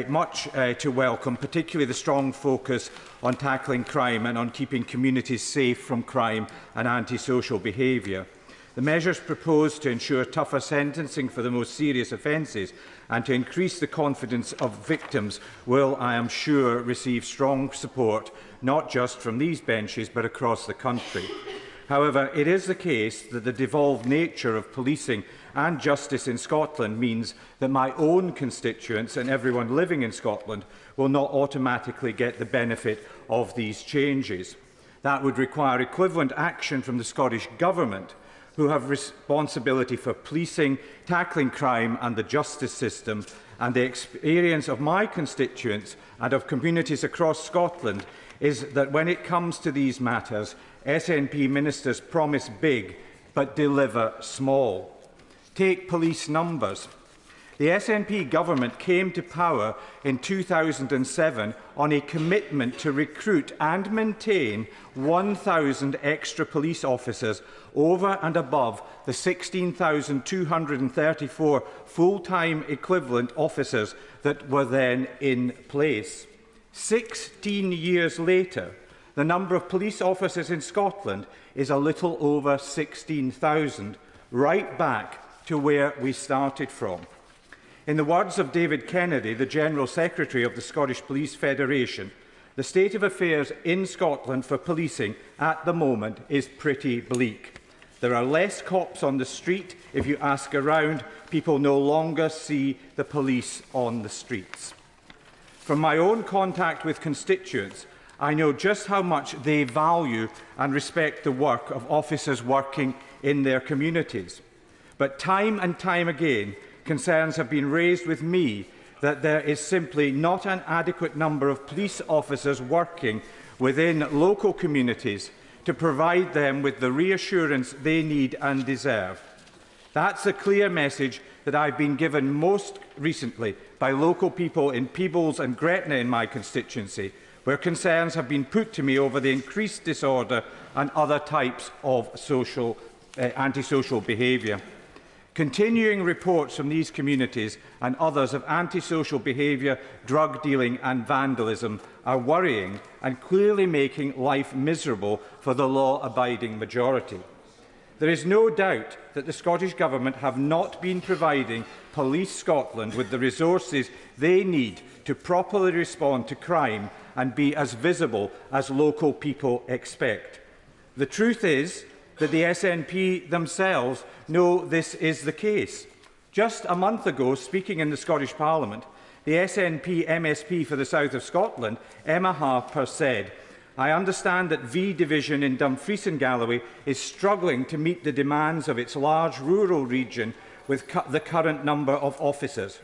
[SPEAKER 2] much to welcome, particularly the strong focus on tackling crime and on keeping communities safe from crime and antisocial behaviour. The measures proposed to ensure tougher sentencing for the most serious offences and to increase the confidence of victims will, I am sure, receive strong support, not just from these benches but across the country. However, it is the case that the devolved nature of policing and justice in Scotland means that my own constituents and everyone living in Scotland will not automatically get the benefit of these changes. That would require equivalent action from the Scottish Government, who have responsibility for policing, tackling crime and the justice system, and the experience of my constituents and of communities across Scotland is that when it comes to these matters, SNP ministers promise big but deliver small. Take police numbers. The SNP government came to power in 2007 on a commitment to recruit and maintain 1,000 extra police officers over and above the 16,234 full-time equivalent officers that were then in place. 16 years later, the number of police officers in Scotland is a little over 16,000, right back to where we started from. In the words of David Kennedy, the General Secretary of the Scottish Police Federation, the state of affairs in Scotland for policing at the moment is pretty bleak. There are less cops on the street. If you ask around, people no longer see the police on the streets. From my own contact with constituents, I know just how much they value and respect the work of officers working in their communities. But time and time again, concerns have been raised with me that there is simply not an adequate number of police officers working within local communities to provide them with the reassurance they need and deserve. That's a clear message that I've been given most recently by local people in Peebles and Gretna in my constituency, where concerns have been put to me over the increased disorder and other types of antisocial behaviour. Continuing reports from these communities and others of antisocial behaviour, drug dealing and vandalism are worrying and clearly making life miserable for the law-abiding majority. There is no doubt that the Scottish Government have not been providing Police Scotland with the resources they need to properly respond to crime and be as visible as local people expect. The truth is that the SNP themselves know this is the case. Just a month ago, speaking in the Scottish Parliament, the SNP MSP for the South of Scotland, Emma Harper, said, "I understand that V Division in Dumfries and Galloway is struggling to meet the demands of its large rural region with the current number of officers.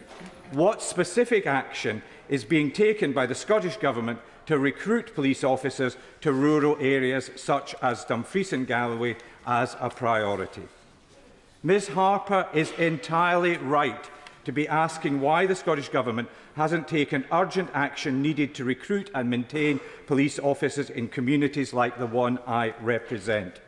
[SPEAKER 2] What specific action is being taken by the Scottish Government to recruit police officers to rural areas such as Dumfries and Galloway as a priority?" Ms Harper is entirely right to be asking why the Scottish Government hasn't taken urgent action needed to recruit and maintain police officers in communities like the one I represent.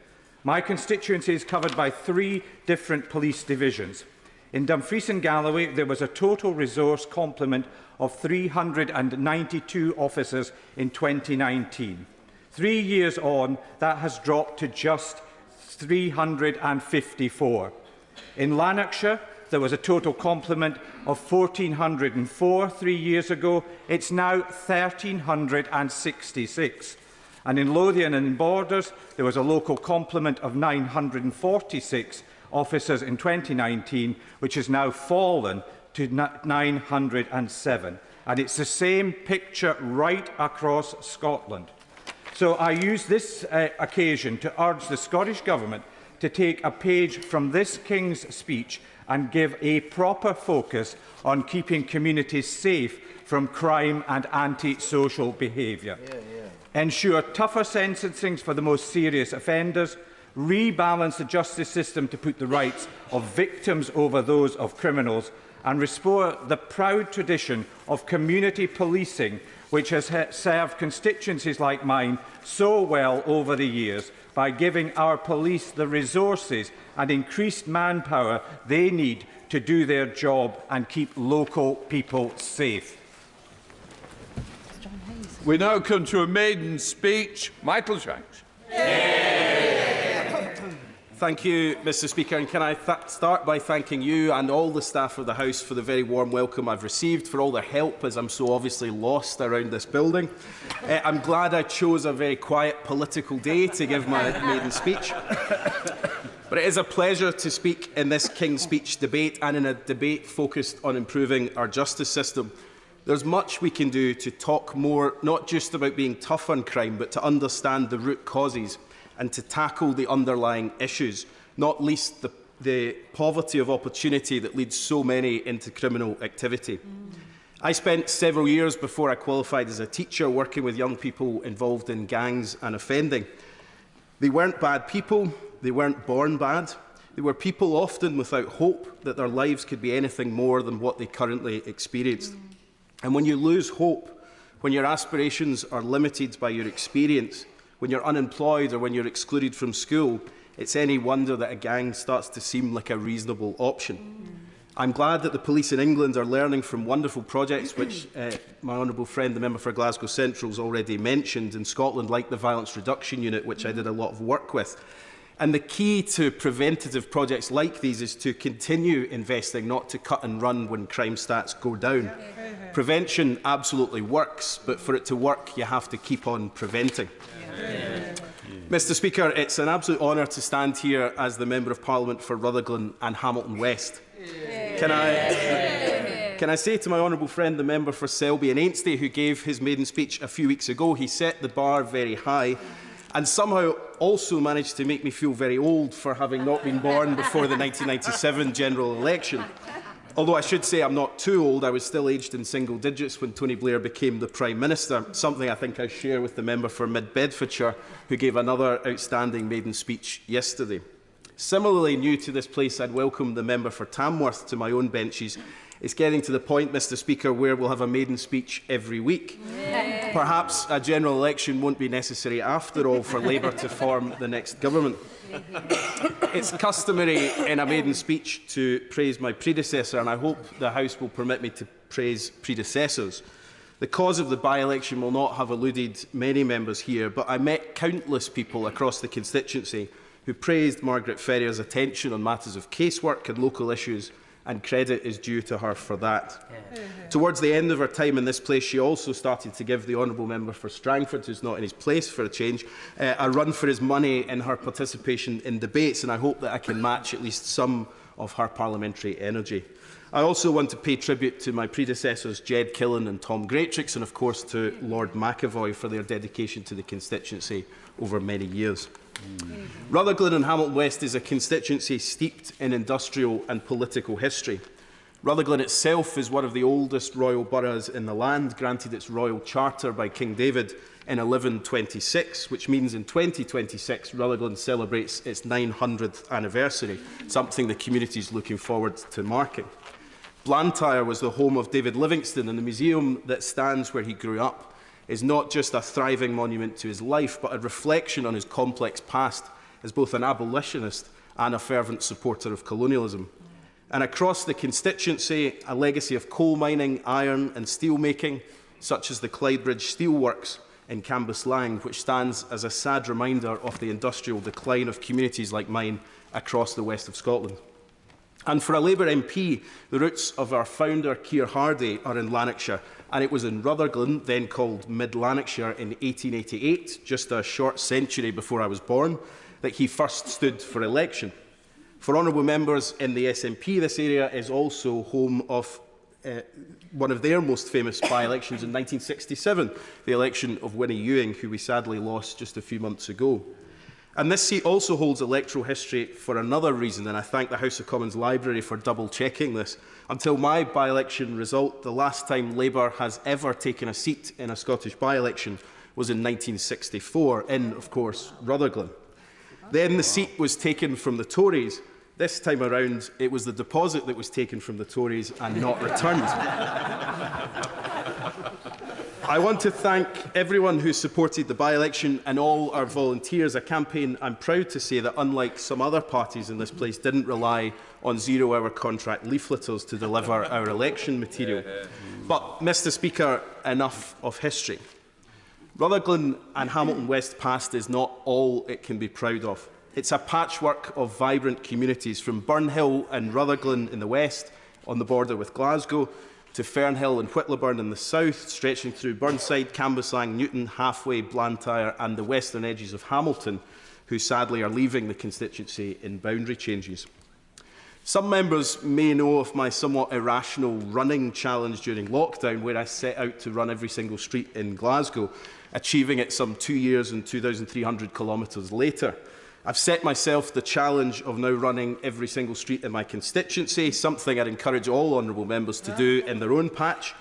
[SPEAKER 2] My constituency is covered by 3 different police divisions. In Dumfries and Galloway, there was a total resource complement of 392 officers in 2019. 3 years on, that has dropped to just 354. In Lanarkshire, there was a total complement of 1,404 3 years ago. It's now 1,366. And in Lothian and in Borders, there was a local complement of 946 officers in 2019, which has now fallen to 907. And it's the same picture right across Scotland. So I use this occasion to urge the Scottish Government to take a page from this King's speech and give a proper focus on keeping communities safe from crime and anti-social behaviour. Ensure tougher sentencing for the most serious offenders, rebalance the justice system to put the rights of victims over those of criminals, and restore the proud tradition of community policing, which has served constituencies like mine so well over the years, by giving our police the resources and increased manpower they need to do their job and keep local people safe.
[SPEAKER 5] We now come to a maiden speech. Michael Shanks.
[SPEAKER 6] Thank you, Mr Speaker. And can I start by thanking you and all the staff of the House for the very warm welcome I've received, for all their help, as I'm so obviously lost around this building. I'm glad I chose a very quiet political day to give my maiden speech. But it is a pleasure to speak in this King's Speech debate, and in a debate focused on improving our justice system. There's much we can do to talk more, not just about being tough on crime, but to understand the root causes and to tackle the underlying issues, not least the poverty of opportunity that leads so many into criminal activity. I spent several years before I qualified as a teacher working with young people involved in gangs and offending. They weren't bad people, they weren't born bad, They were people often without hope that their lives could be anything more than what they currently experienced. And when you lose hope, when your aspirations are limited by your experience, when you're unemployed or when you're excluded from school, it's any wonder that a gang starts to seem like a reasonable option. I'm glad that the police in England are learning from wonderful projects which my honourable friend, the member for Glasgow Central, has already mentioned in Scotland, like the Violence Reduction Unit, which I did a lot of work with. And the key to preventative projects like these is to continue investing, not to cut and run when crime stats go down. Prevention absolutely works, but for it to work, you have to keep on preventing. Mr Speaker, it's an absolute honour to stand here as the Member of Parliament for Rutherglen and Hamilton West. Can I say to my honourable friend, the member for Selby and Ainstey, who gave his maiden speech a few weeks ago, he set the bar very high and somehow also managed to make me feel very old for having not been born before the 1997 general election. Although I should say I'm not too old, I was still aged in single digits when Tony Blair became the Prime Minister, something I think I share with the member for Mid-Bedfordshire, who gave another outstanding maiden speech yesterday. Similarly new to this place, I'd welcome the member for Tamworth to my own benches. It's getting to the point, Mr Speaker, where we'll have a maiden speech every week. Perhaps a general election won't be necessary after all for Labour to form the next government. It's customary in a maiden speech to praise my predecessor, and I hope the House will permit me to praise predecessors. The cause of the by-election will not have eluded many members here, but I met countless people across the constituency who praised Margaret Ferrier's attention on matters of casework and local issues, and credit is due to her for that. Towards the end of her time in this place, she also started to give the honourable member for Strangford, who's not in his place for a change, a run for his money in her participation in debates, and I hope that I can match at least some of her parliamentary energy. I also want to pay tribute to my predecessors, Jed Killen and Tom Greatrix, and of course to Lord McAvoy for their dedication to the constituency over many years. Rutherglen and Hamilton West is a constituency steeped in industrial and political history. Rutherglen itself is one of the oldest royal boroughs in the land, granted its royal charter by King David in 1126, which means in 2026 Rutherglen celebrates its 900th anniversary, something the community is looking forward to marking. Blantyre was the home of David Livingstone, and the museum that stands where he grew up is not just a thriving monument to his life, but a reflection on his complex past as both an abolitionist and a fervent supporter of colonialism. And across the constituency, a legacy of coal mining, iron and steel making, such as the Clydebridge Steelworks in Cambuslang, which stands as a sad reminder of the industrial decline of communities like mine across the west of Scotland. And for a Labour MP, the roots of our founder, Keir Hardie, are in Lanarkshire, and it was in Rutherglen, then called Mid-Lanarkshire, in 1888, just a short century before I was born, that he first stood for election. For honourable members in the SNP, this area is also home of one of their most famous by-elections in 1967, the election of Winnie Ewing, who we sadly lost just a few months ago. And this seat also holds electoral history for another reason, and I thank the House of Commons Library for double-checking this. Until my by-election result, the last time Labour has ever taken a seat in a Scottish by-election was in 1964, in, of course, Rutherglen. Then the seat was taken from the Tories. This time around, it was the deposit that was taken from the Tories and not returned. I want to thank everyone who supported the by-election and all our volunteers, a campaign I'm proud to say that, unlike some other parties in this place, didn't rely on zero-hour contract leafleters to deliver our election material. But, Mr Speaker, enough of history. Rutherglen and Hamilton West past is not all it can be proud of. It's a patchwork of vibrant communities, from Burnhill and Rutherglen in the west, on the border with Glasgow, to Fernhill and Whittlesburn in the south, stretching through Burnside, Cambuslang, Newton, Halfway, Blantyre and the western edges of Hamilton, who sadly are leaving the constituency in boundary changes. Some members may know of my somewhat irrational running challenge during lockdown, where I set out to run every single street in Glasgow, achieving it some 2 years and 2,300 kilometres later. I've set myself the challenge of now running every single street in my constituency, something I'd encourage all honourable members to do in their own patch,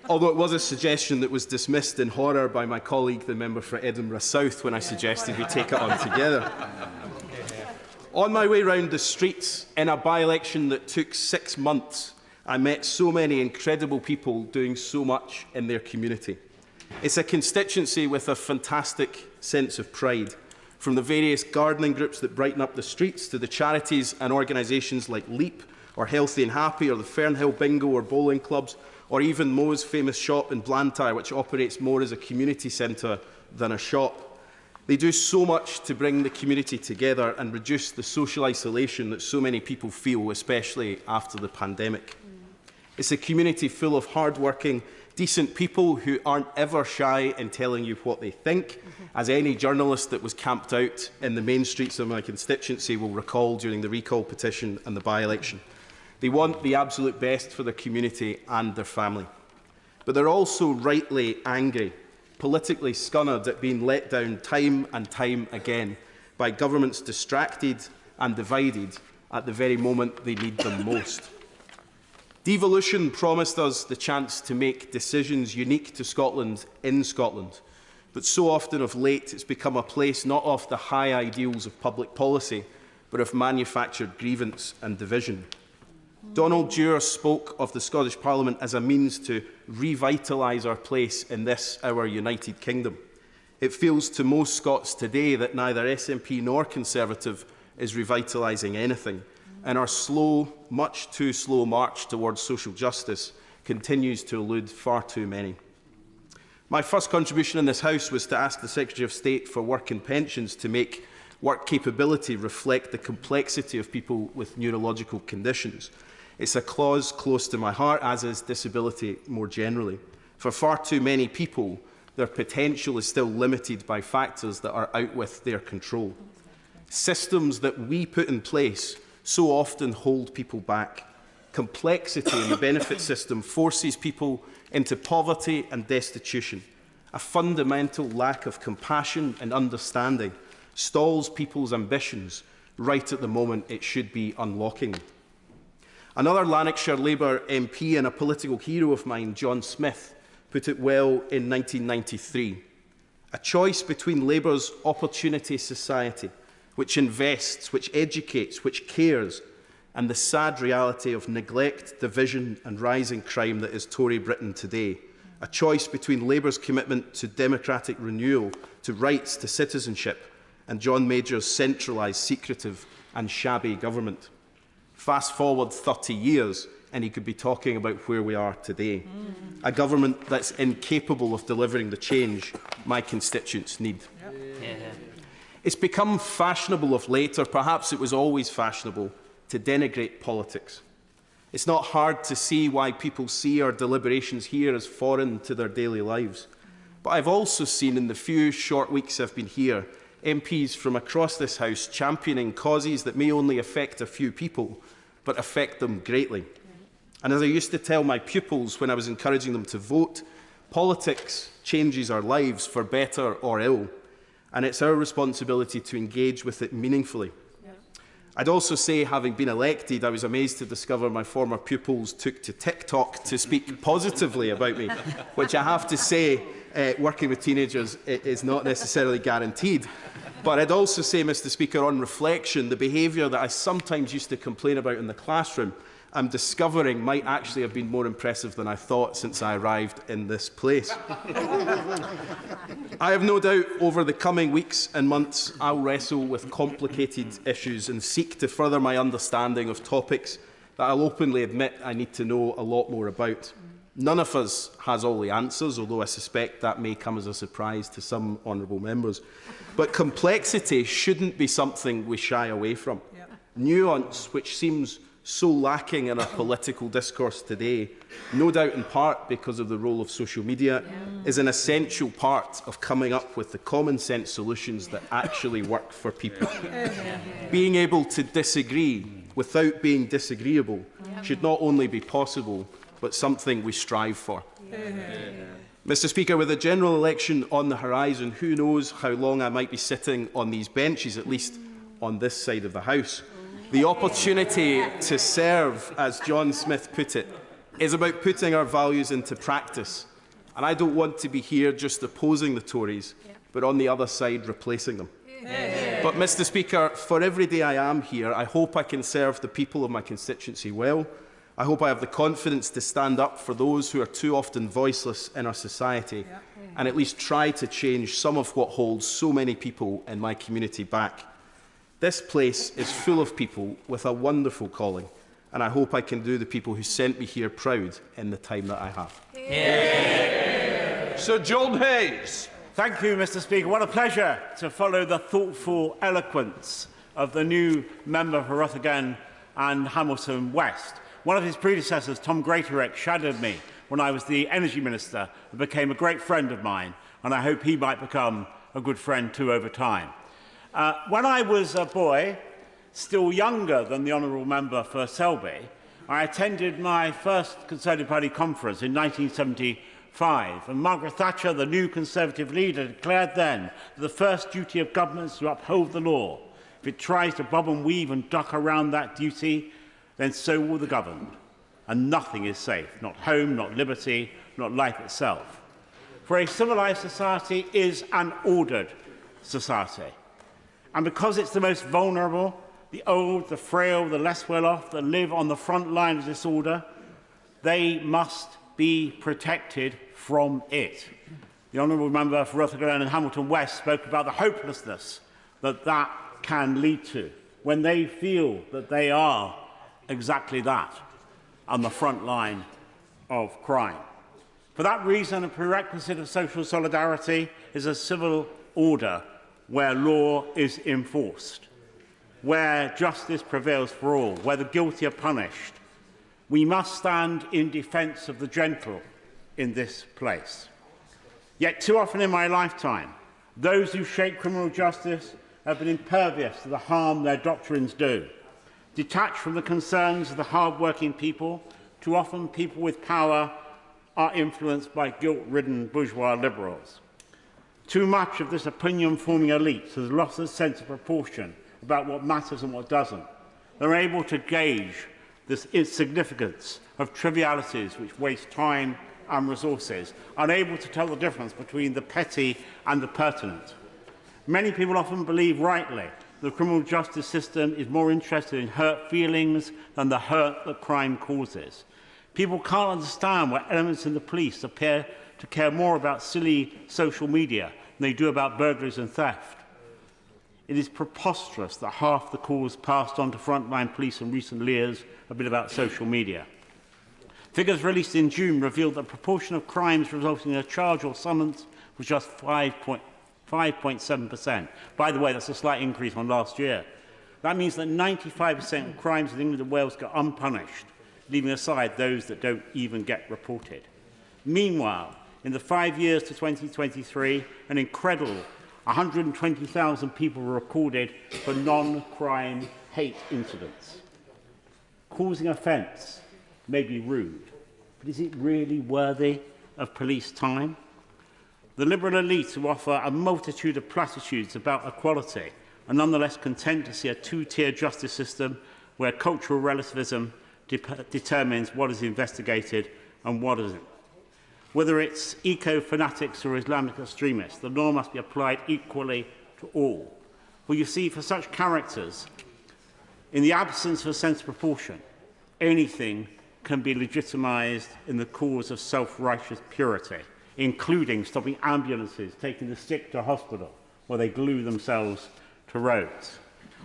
[SPEAKER 6] although it was a suggestion that was dismissed in horror by my colleague, the member for Edinburgh South, when I suggested we take it on together. On my way round the streets in a by-election that took 6 months, I met so many incredible people doing so much in their community. It's a constituency with a fantastic sense of pride, from the various gardening groups that brighten up the streets to the charities and organisations like LEAP or Healthy and Happy or the Fernhill Bingo or bowling clubs, or even Mo's famous shop in Blantyre, which operates more as a community centre than a shop. They do so much to bring the community together and reduce the social isolation that so many people feel, especially after the pandemic. It's a community full of hard-working, decent people who aren't ever shy in telling you what they think, as any journalist that was camped out in the main streets of my constituency will recall during the recall petition and the by-election. They want the absolute best for their community and their family. But they're also rightly angry, politically scunnered at being let down time and time again by governments distracted and divided at the very moment they need them most. Devolution promised us the chance to make decisions unique to Scotland in Scotland, but so often of late it's become a place not of the high ideals of public policy, but of manufactured grievance and division. Donald Dewar spoke of the Scottish Parliament as a means to revitalise our place in this, our United Kingdom. It feels to most Scots today that neither SNP nor Conservative is revitalising anything, and our slow, much too slow march towards social justice continues to elude far too many. My first contribution in this House was to ask the Secretary of State for Work and Pensions to make work capability reflect the complexity of people with neurological conditions. It's a clause close to my heart, as is disability more generally. For far too many people, their potential is still limited by factors that are out with their control. Systems that we put in place so often hold people back. Complexity in the benefit system forces people into poverty and destitution. A fundamental lack of compassion and understanding stalls people's ambitions right at the moment it should be unlocking them. Another Lanarkshire Labour MP and a political hero of mine, John Smith, put it well in 1993. A choice between Labour's opportunity society, which invests, which educates, which cares, and the sad reality of neglect, division and rising crime that is Tory Britain today. A choice between Labour's commitment to democratic renewal, to rights, to citizenship, and John Major's centralised, secretive and shabby government. Fast forward 30 years and he could be talking about where we are today. A government that's incapable of delivering the change my constituents need. It's become fashionable of late, or perhaps it was always fashionable, to denigrate politics. It's not hard to see why people see our deliberations here as foreign to their daily lives. But I've also seen in the few short weeks I've been here, MPs from across this House championing causes that may only affect a few people, but affect them greatly. And as I used to tell my pupils when I was encouraging them to vote, politics changes our lives for better or ill, and it's our responsibility to engage with it meaningfully. I'd also say, having been elected, I was amazed to discover my former pupils took to TikTok to speak positively about me, which I have to say, working with teenagers is not necessarily guaranteed. But I'd also say, Mr. Speaker, on reflection, the behaviour that I sometimes used to complain about in the classroom, I'm discovering might actually have been more impressive than I thought since I arrived in this place. I have no doubt over the coming weeks and months I'll wrestle with complicated issues and seek to further my understanding of topics that I'll openly admit I need to know a lot more about. None of us has all the answers, although I suspect that may come as a surprise to some honourable members. But complexity shouldn't be something we shy away from. Nuance, which seems so lacking in our political discourse today, no doubt in part because of the role of social media, is an essential part of coming up with the common sense solutions that actually work for people. Being able to disagree without being disagreeable should not only be possible, but something we strive for. Mr. Speaker, with a general election on the horizon, who knows how long I might be sitting on these benches, at least on this side of the House. The opportunity to serve, as John Smith put it, is about putting our values into practice. And I don't want to be here just opposing the Tories, but on the other side replacing them. But, Mr Speaker, for every day I am here, I hope I can serve the people of my constituency well. I hope I have the confidence to stand up for those who are too often voiceless in our society and at least try to change some of what holds so many people in my community back. This place is full of people with a wonderful calling, and I hope I can do the people who sent me here proud in the time that I have.
[SPEAKER 5] Sir John Hayes.
[SPEAKER 8] Thank you, Mr Speaker. What a pleasure to follow the thoughtful eloquence of the new member for Rutherglen and Hamilton West. One of his predecessors, Tom Greatorex, shadowed me when I was the Energy Minister and became a great friend of mine, and I hope he might become a good friend too over time. When I was a boy, still younger than the honourable member for Selby, I attended my first Conservative Party conference in 1975, and Margaret Thatcher, the new Conservative leader, declared then that the first duty of government is to uphold the law. If it tries to bob and weave and duck around that duty, then so will the governed, and nothing is safe, not home, not liberty, not life itself. For a civilised society is an ordered society, and because it's the most vulnerable, the old, the frail, the less well-off that live on the front line of this order, they must be protected from it. The honourable member for Rutherglen and Hamilton West spoke about the hopelessness that that can lead to when they feel that they are exactly that, on the front line of crime. For that reason, a prerequisite of social solidarity is a civil order where law is enforced, where justice prevails for all, where the guilty are punished. We must stand in defence of the gentle in this place. Yet too often in my lifetime, those who shape criminal justice have been impervious to the harm their doctrines do. Detached from the concerns of the hard-working people, too often people with power are influenced by guilt-ridden bourgeois liberals. Too much of this opinion-forming elite has lost a sense of proportion about what matters and what doesn't. They're able to gauge the insignificance of trivialities which waste time and resources, unable to tell the difference between the petty and the pertinent. Many people often believe rightly the criminal justice system is more interested in hurt feelings than the hurt that crime causes. People can't understand why elements in the police appear to care more about silly social media than they do about burglaries and theft. It is preposterous that half the calls passed on to frontline police in recent years have been about social media. Figures released in June revealed that the proportion of crimes resulting in a charge or summons was just 5.7%. By the way, that's a slight increase on last year. That means that 95% of crimes in England and Wales go unpunished, leaving aside those that don't even get reported. Meanwhile, in the 5 years to 2023, an incredible 120,000 people were recorded for non-crime hate incidents. Causing offence may be rude, but is it really worthy of police time? The liberal elite who offer a multitude of platitudes about equality are nonetheless content to see a two-tier justice system where cultural relativism determines what is investigated and what isn't. Whether it's eco-fanatics or Islamic extremists, the law must be applied equally to all. Well, you see, for such characters, in the absence of a sense of proportion, anything can be legitimised in the cause of self-righteous purity, including stopping ambulances taking the sick to hospital where they glue themselves to roads.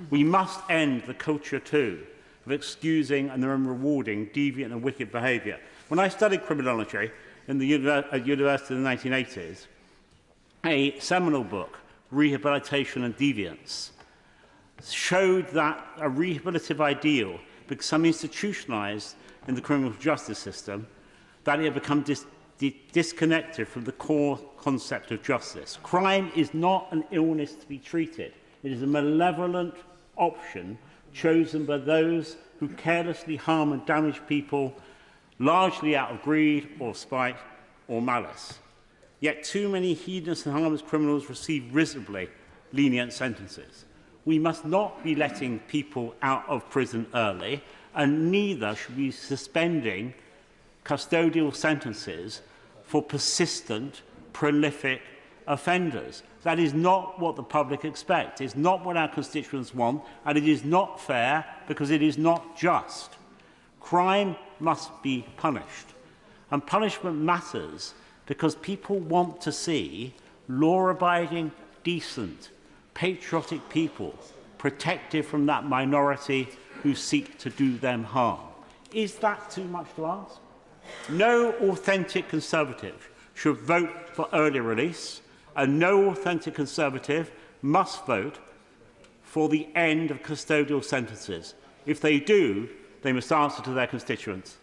[SPEAKER 8] We must end the culture, too, of excusing and then rewarding deviant and wicked behaviour. When I studied criminology at university in the 1980s, a seminal book, Rehabilitation and Deviance, showed that a rehabilitative ideal become institutionalised in the criminal justice system, that it had become disconnected from the core concept of justice. Crime is not an illness to be treated. It is a malevolent option chosen by those who carelessly harm and damage people, largely out of greed or spite or malice. Yet too many heedless and harmless criminals receive reasonably lenient sentences. We must not be letting people out of prison early, and neither should we be suspending custodial sentences for persistent, prolific offenders. That is not what the public expect. It's not what our constituents want, and it is not fair because it is not just. Crime must be punished, and punishment matters because people want to see law-abiding, decent, patriotic people protected from that minority who seek to do them harm. Is that too much to ask? No authentic Conservative should vote for early release, and no authentic Conservative must vote for the end of custodial sentences. If they do, they must answer to their constituents.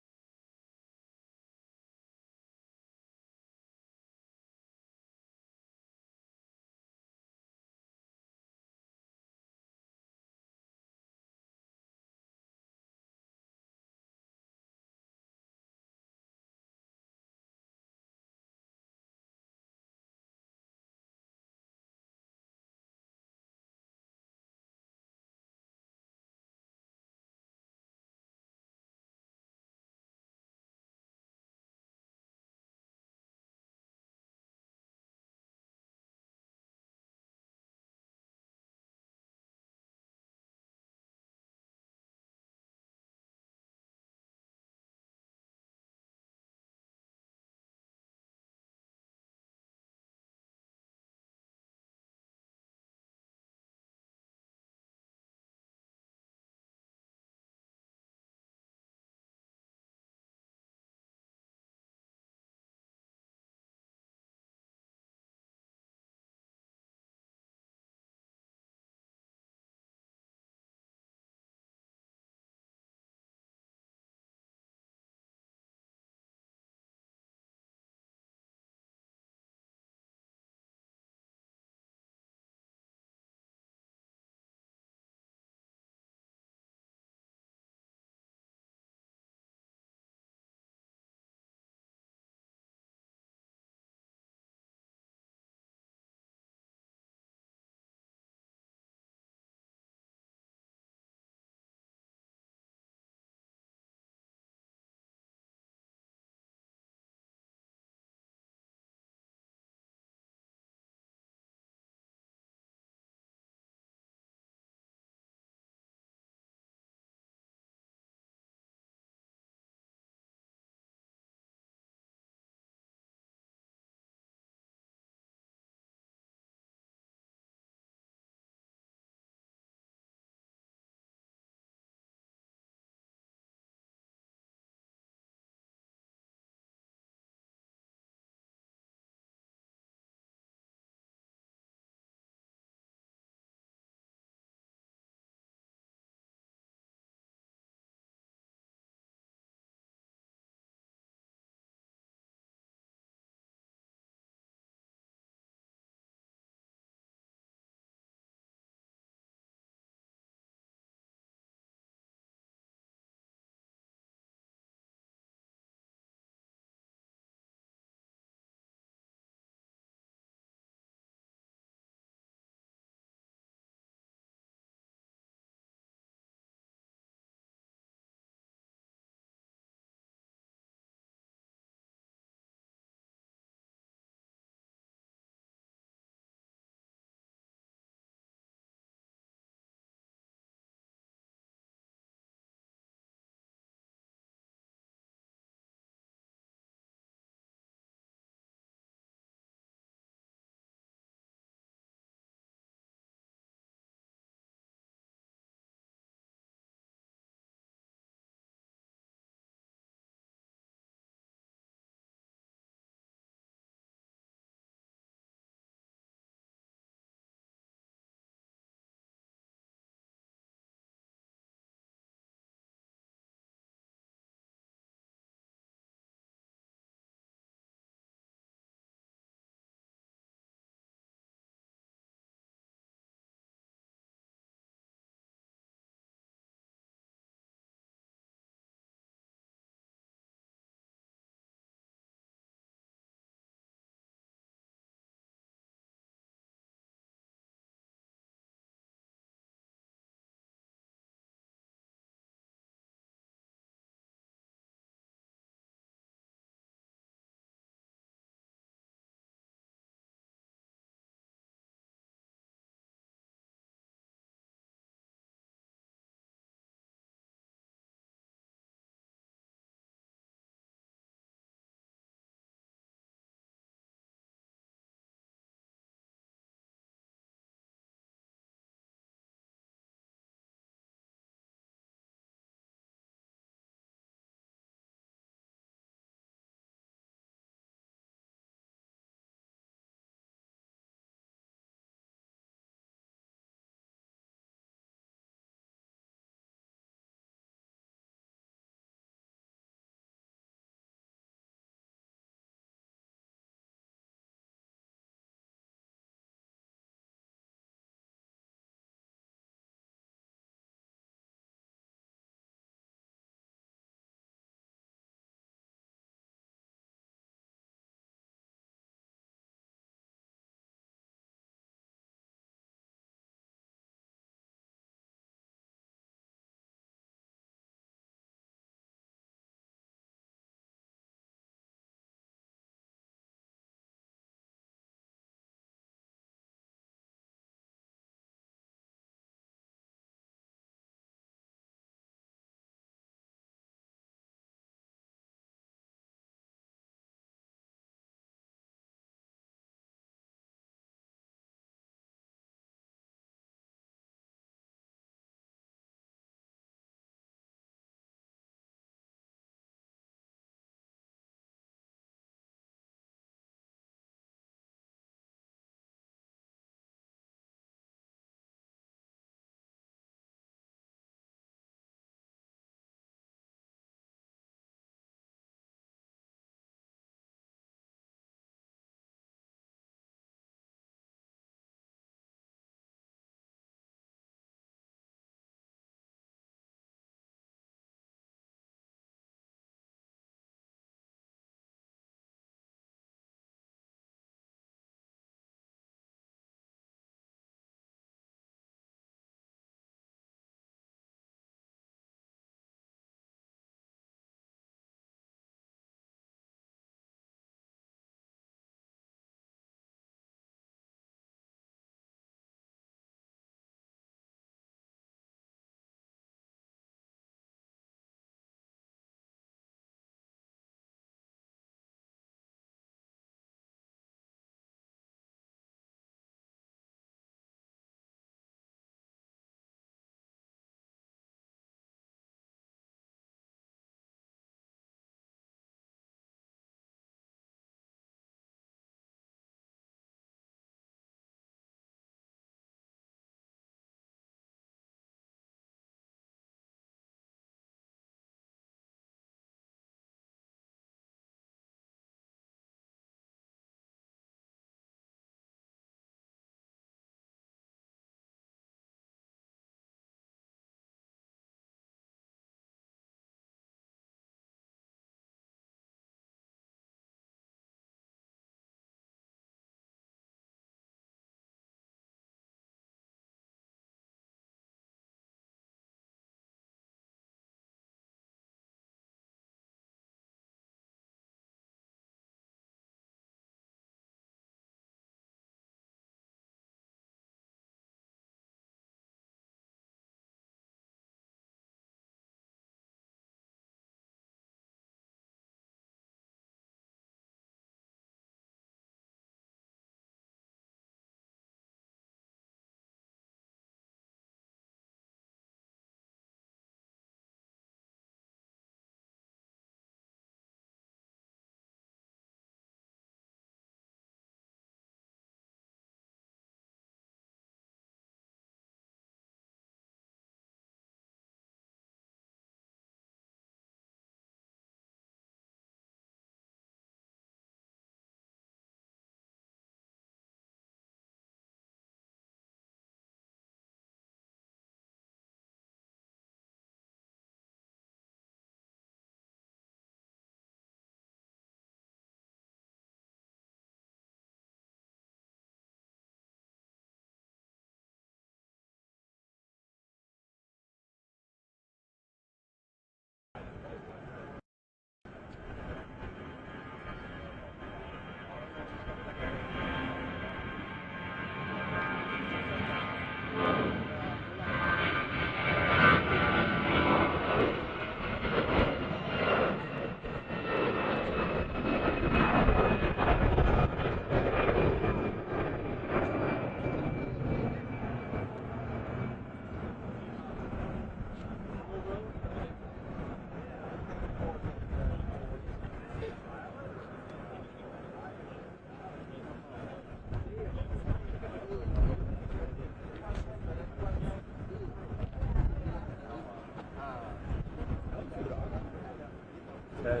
[SPEAKER 7] Just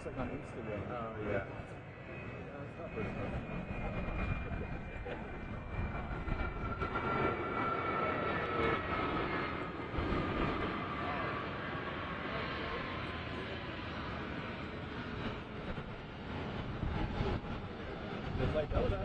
[SPEAKER 7] like on Instagram. Oh, yeah. It's like, oh, that.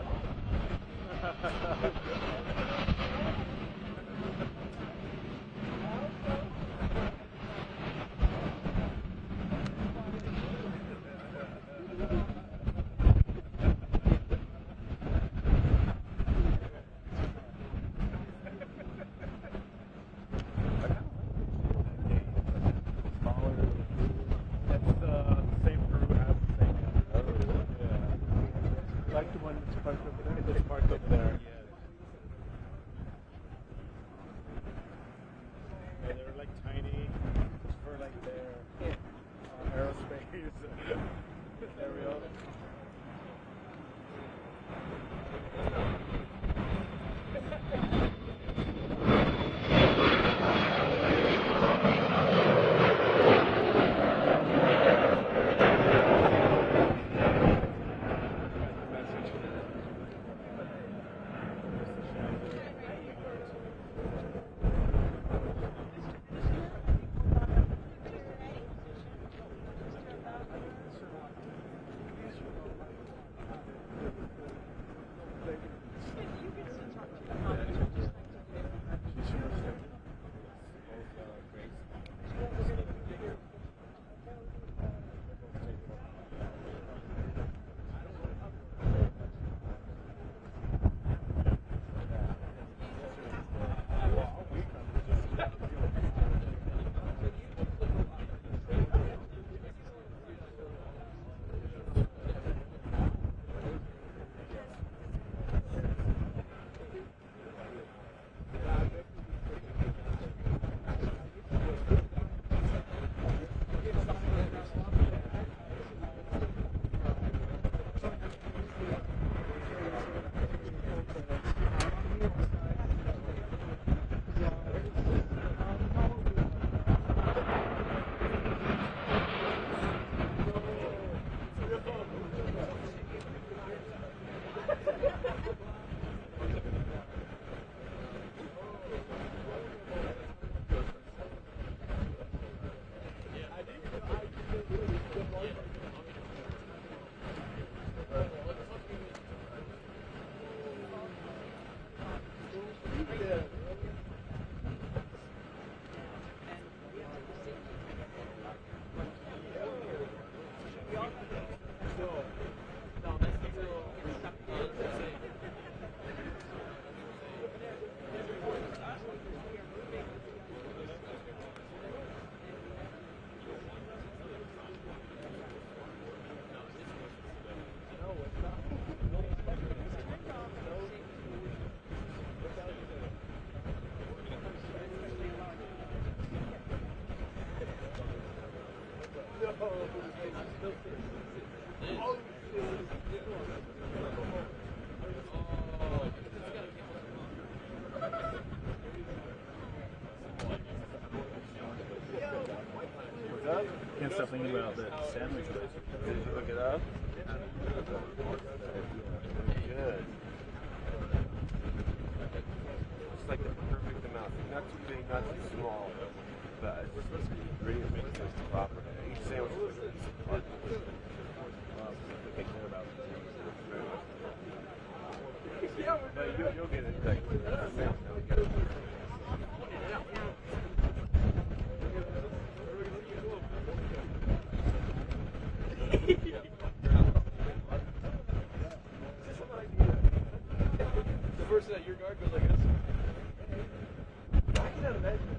[SPEAKER 7] Can't stop thinking about the sandwich. Did you look it up? Good. It's like the perfect amount. Not too big, not too small. But we're supposed to be really mixed this proper. Each sandwich is a part. They care about it. But you'll get it. The person at your guard goes like this. I cannot imagine.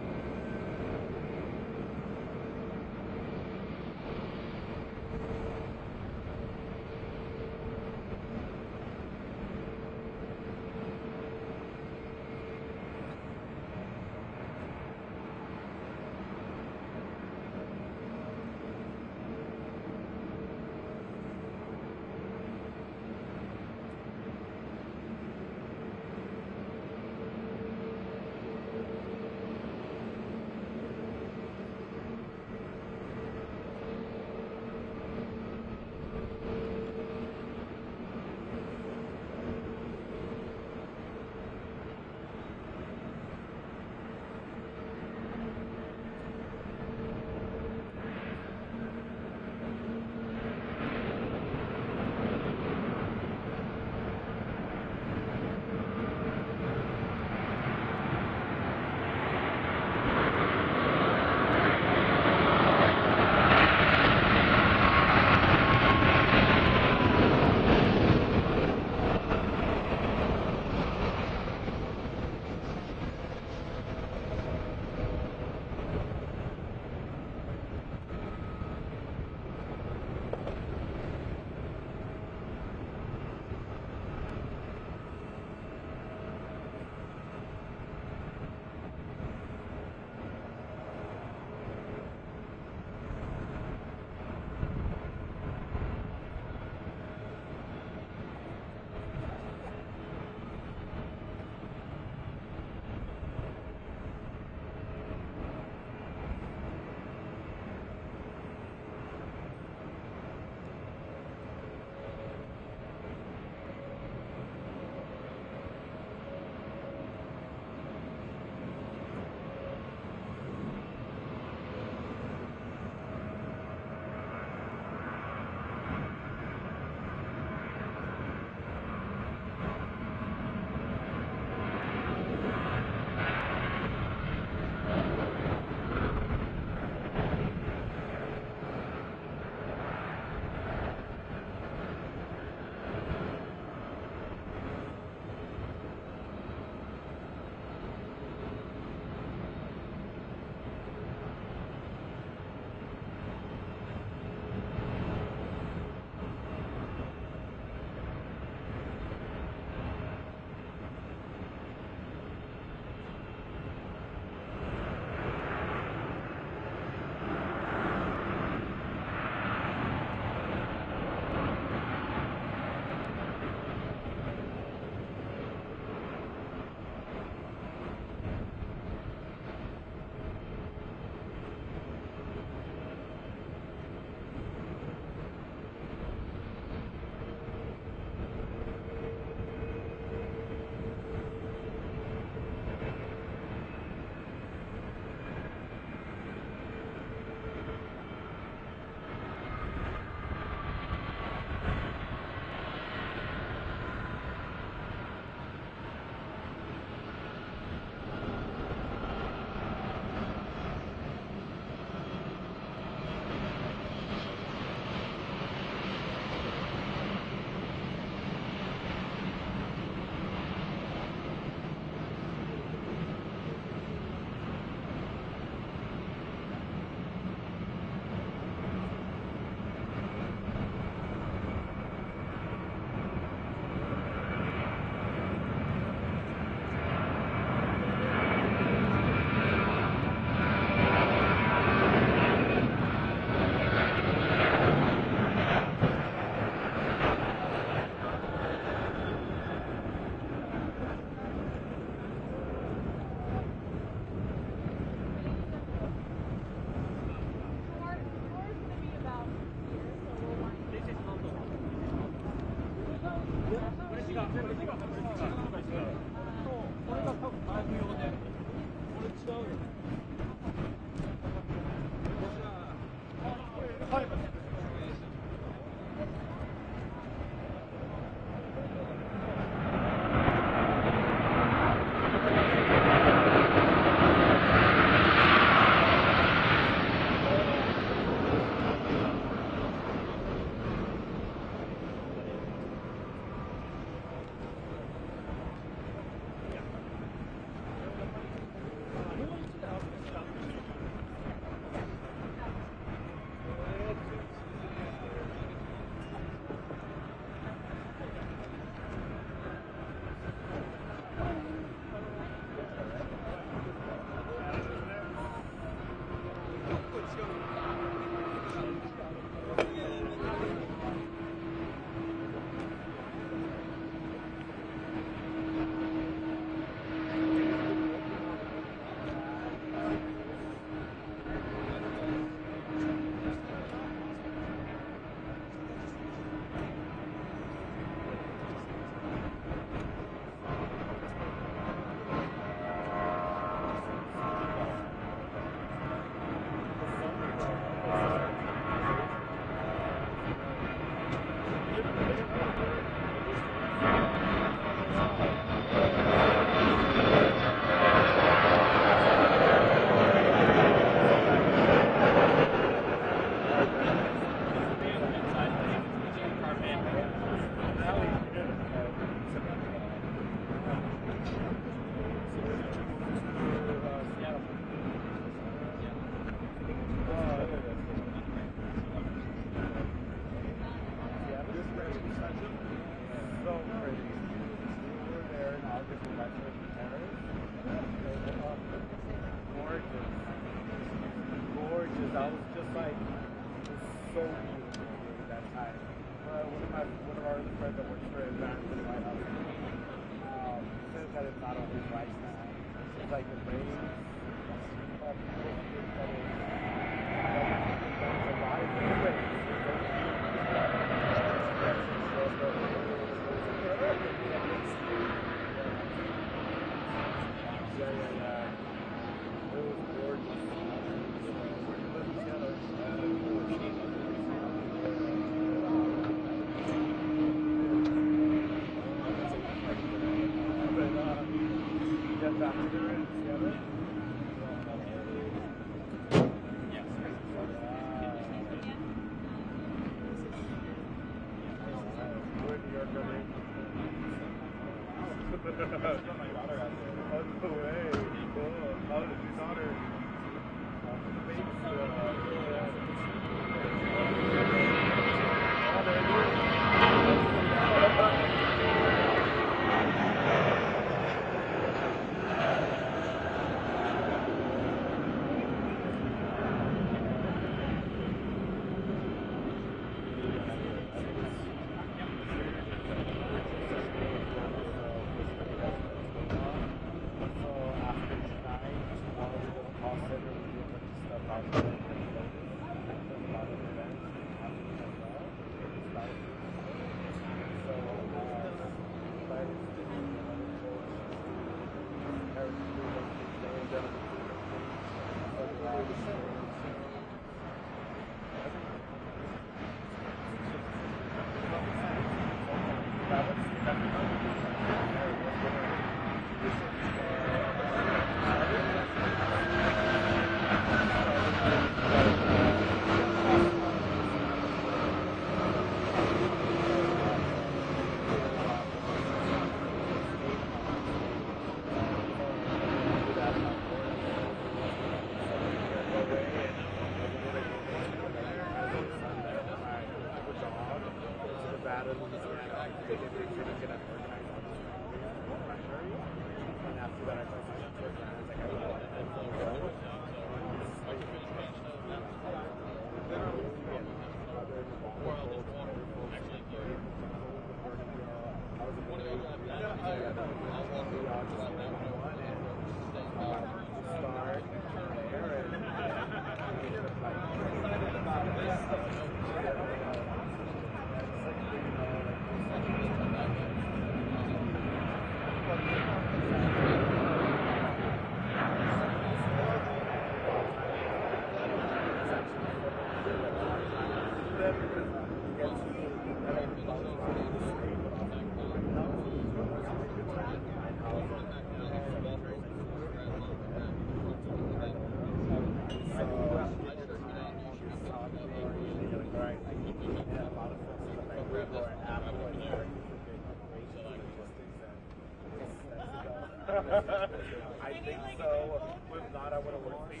[SPEAKER 7] I think so. If not, I would have worked for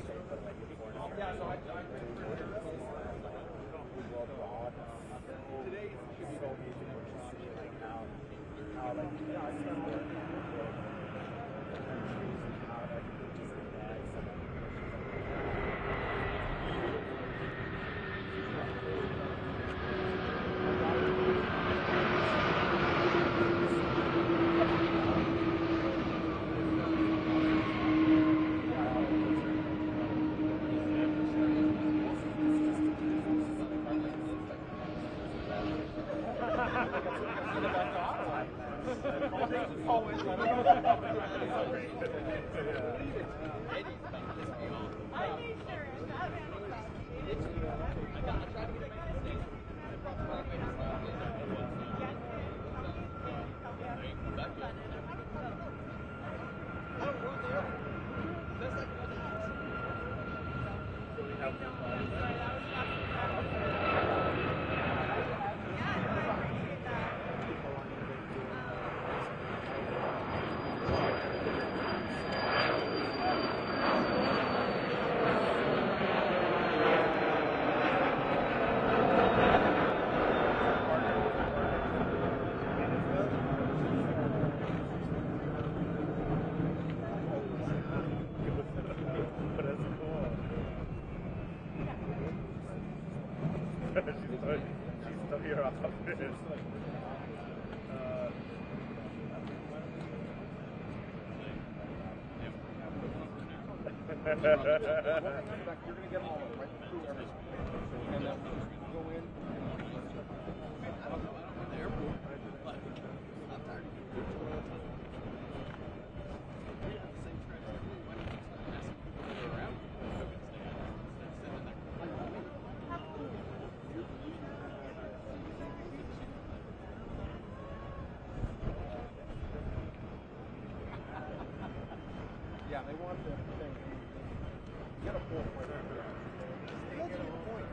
[SPEAKER 7] today should be so easy to see like how like I spent work on
[SPEAKER 9] Yeah, they want to get a point. That's a good point.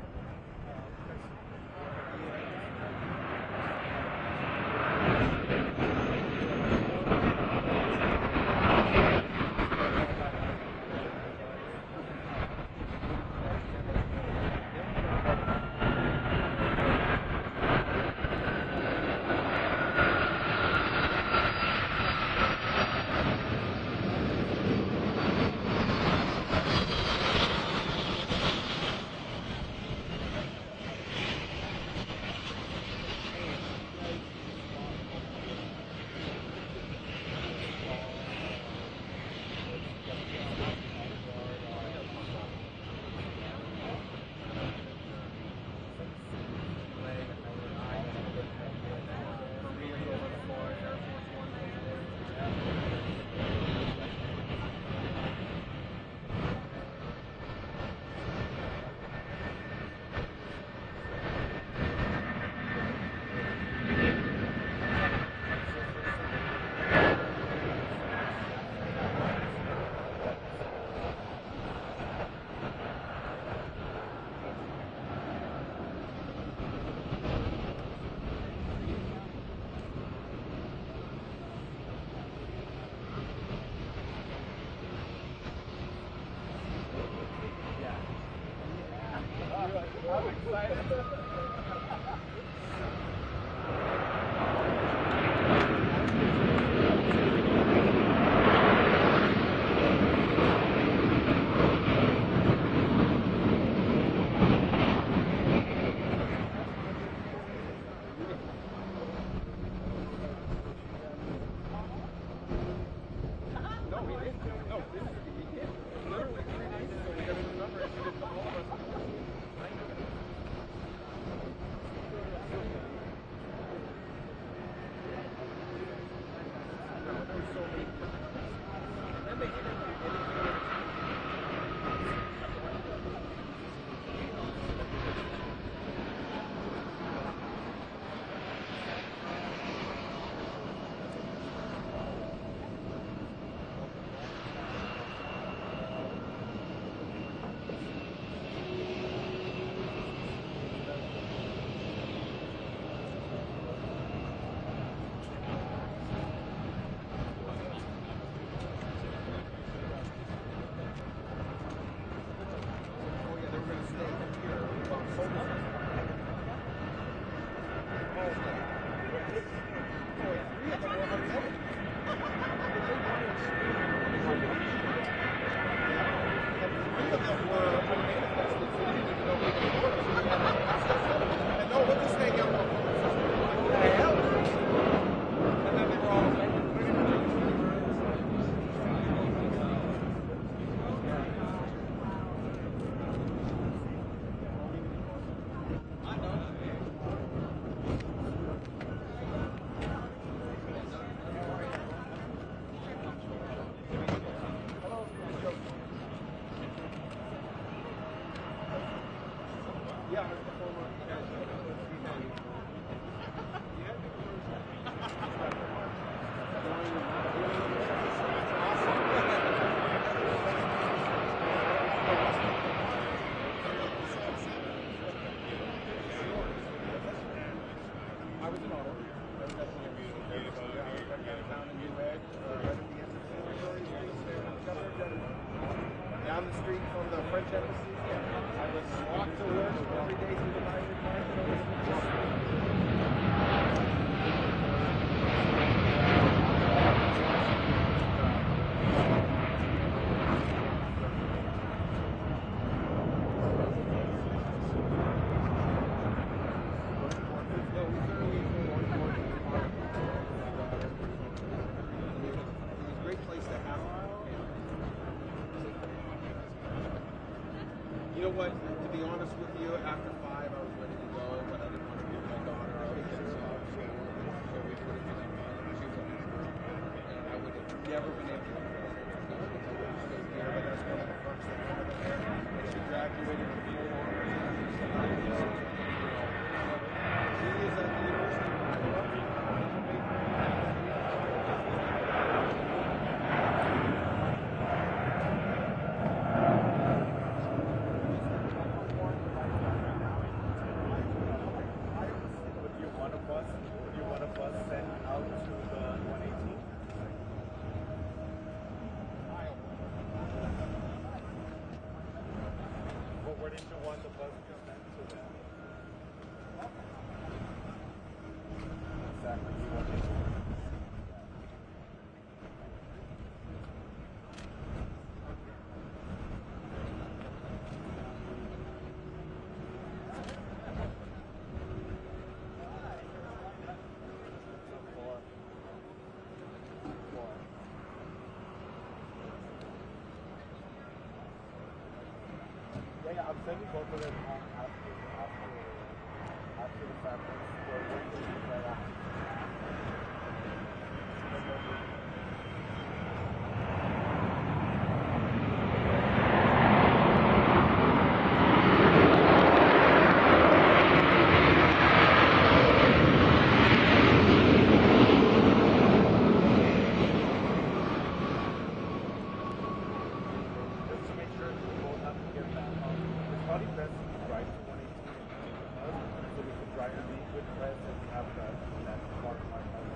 [SPEAKER 9] Down the street from the French embassy. I would walk to work every day through the Maiden You know what? To be honest with you, after 5, I was ready to go, but I didn't want to give my daughter out again, so obviously I wanted to make sure we put it in my mind. And I would have never been able to do that. But that's one of the first things. And she graduated from She is at the University of Rwanda. Where did you want the bus to send to them? Exactly. You want it. Yeah, I'm sending both of them after the fact. We're working right after. Just to make sure we both have to get that. It's probably best to drive to 118 so we can drive to meet with press and have that part of my life.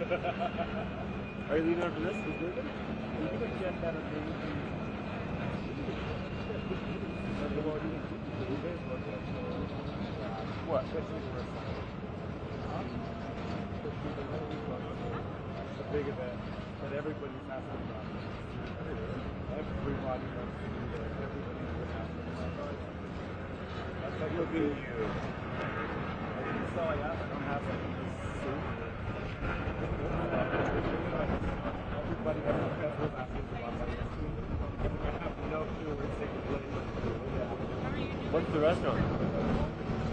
[SPEAKER 9] Are you leaving after this? Are you going to get that what? It's a big event that everybody's asking about. Everybody wants to do that. Everybody's asking about.
[SPEAKER 7] But you'll be you. So I don't have to suit. Everybody got to have those athletes I have no clue where it's taking place. Yeah. What's the restaurant?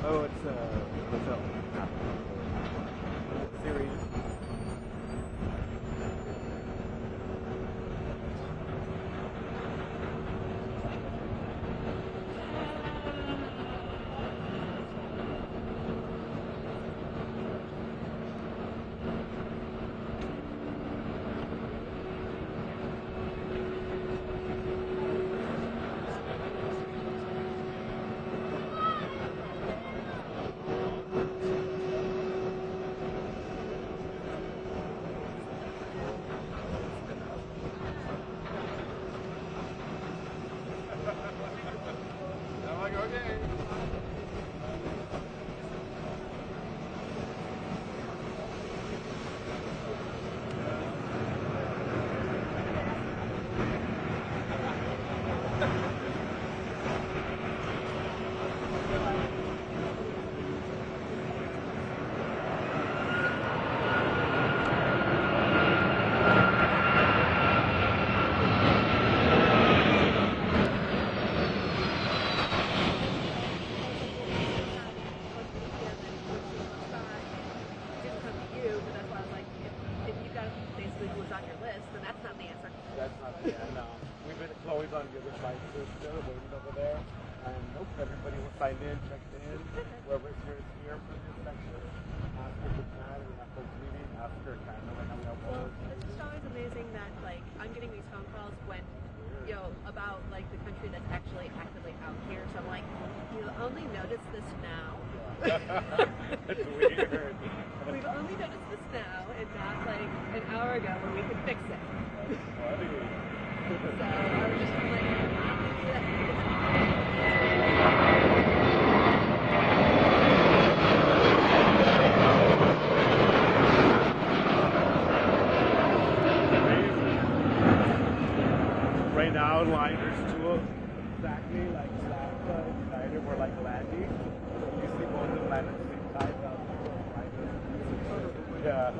[SPEAKER 7] Oh, it's hotel. Series.
[SPEAKER 10] That's weird. We've only noticed this now and not like an hour ago when we could fix it.
[SPEAKER 7] Funny.
[SPEAKER 10] So I was just
[SPEAKER 7] Right now, liners to exactly like last night, we're like landing. You see both of them land at the same time. Yeah.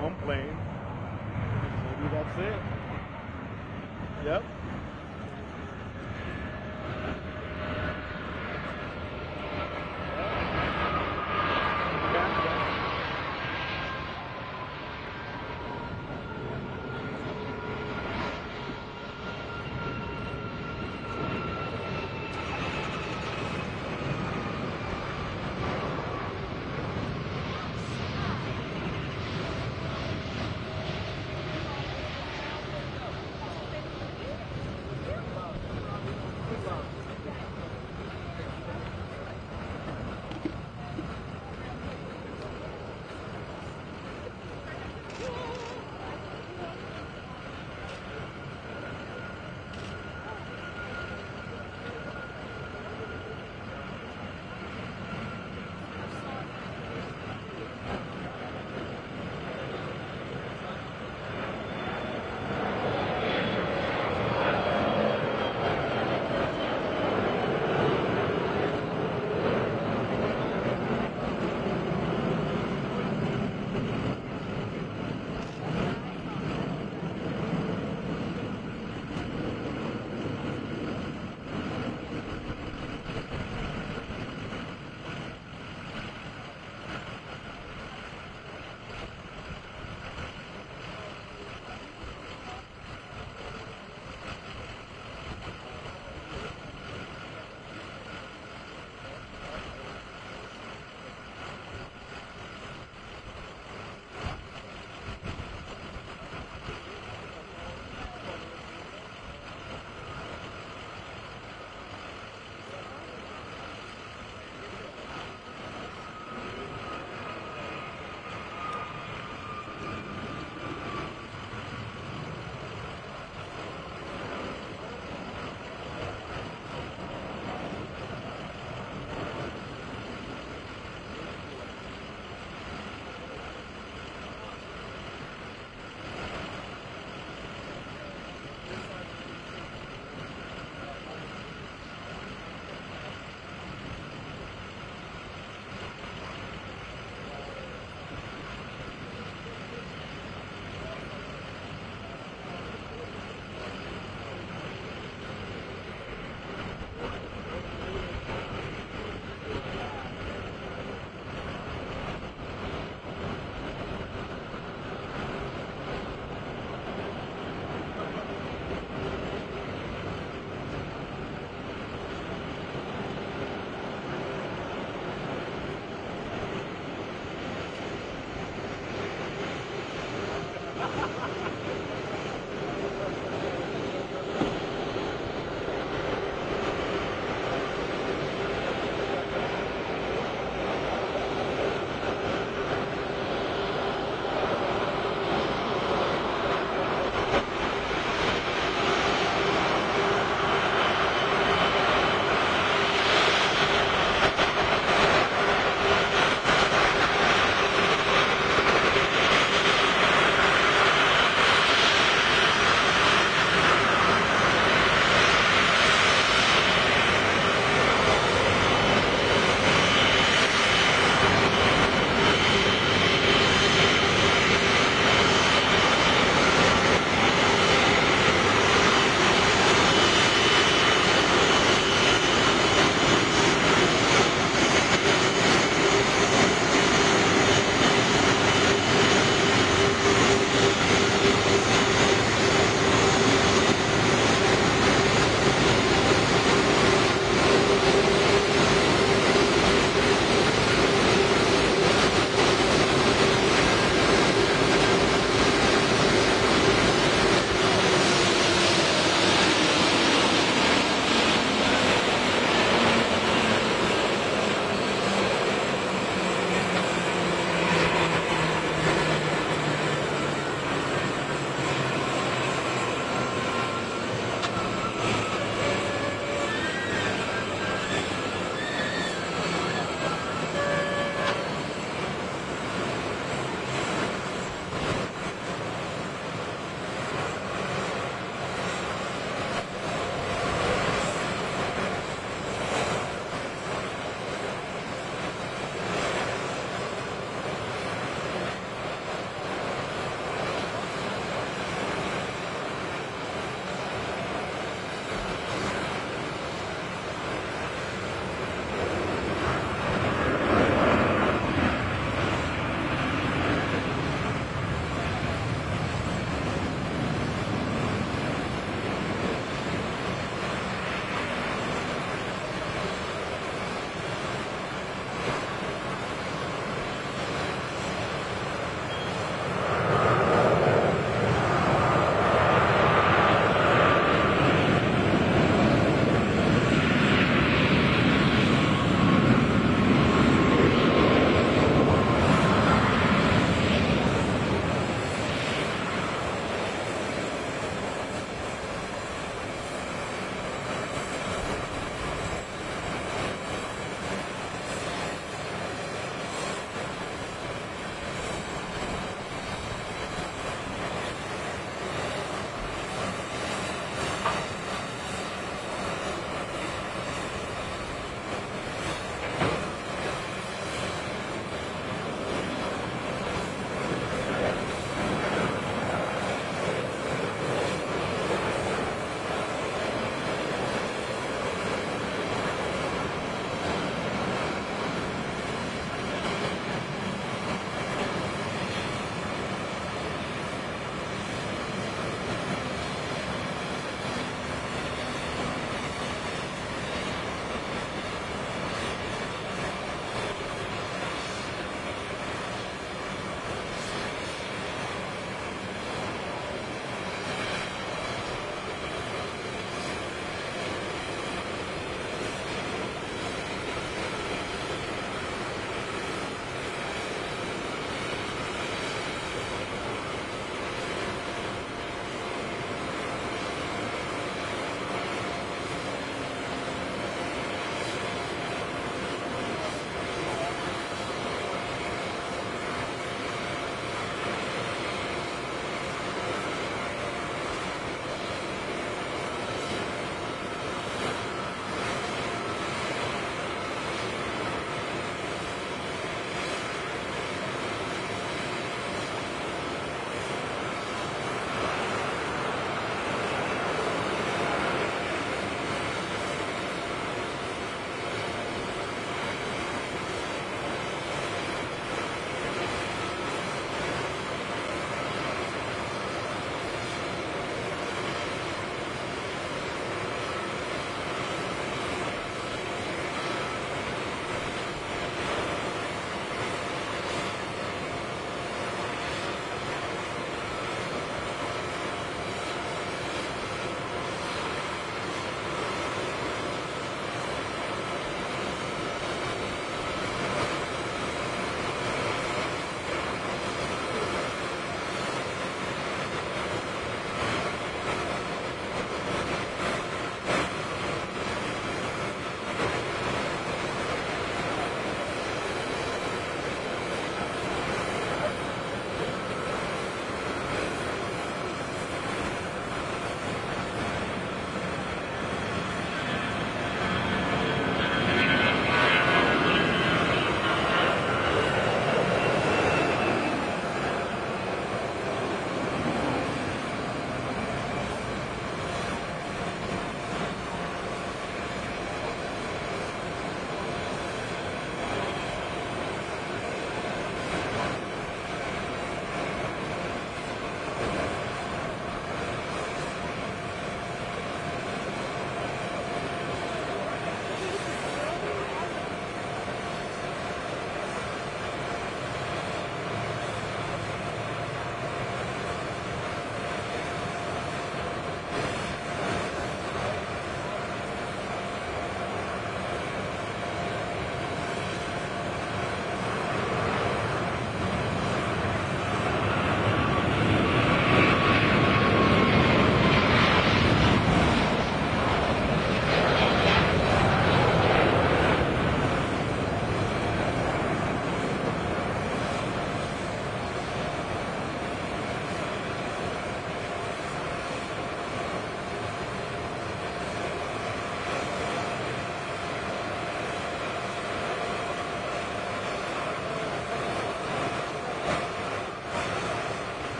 [SPEAKER 7] One plane. Maybe that's it. Yep.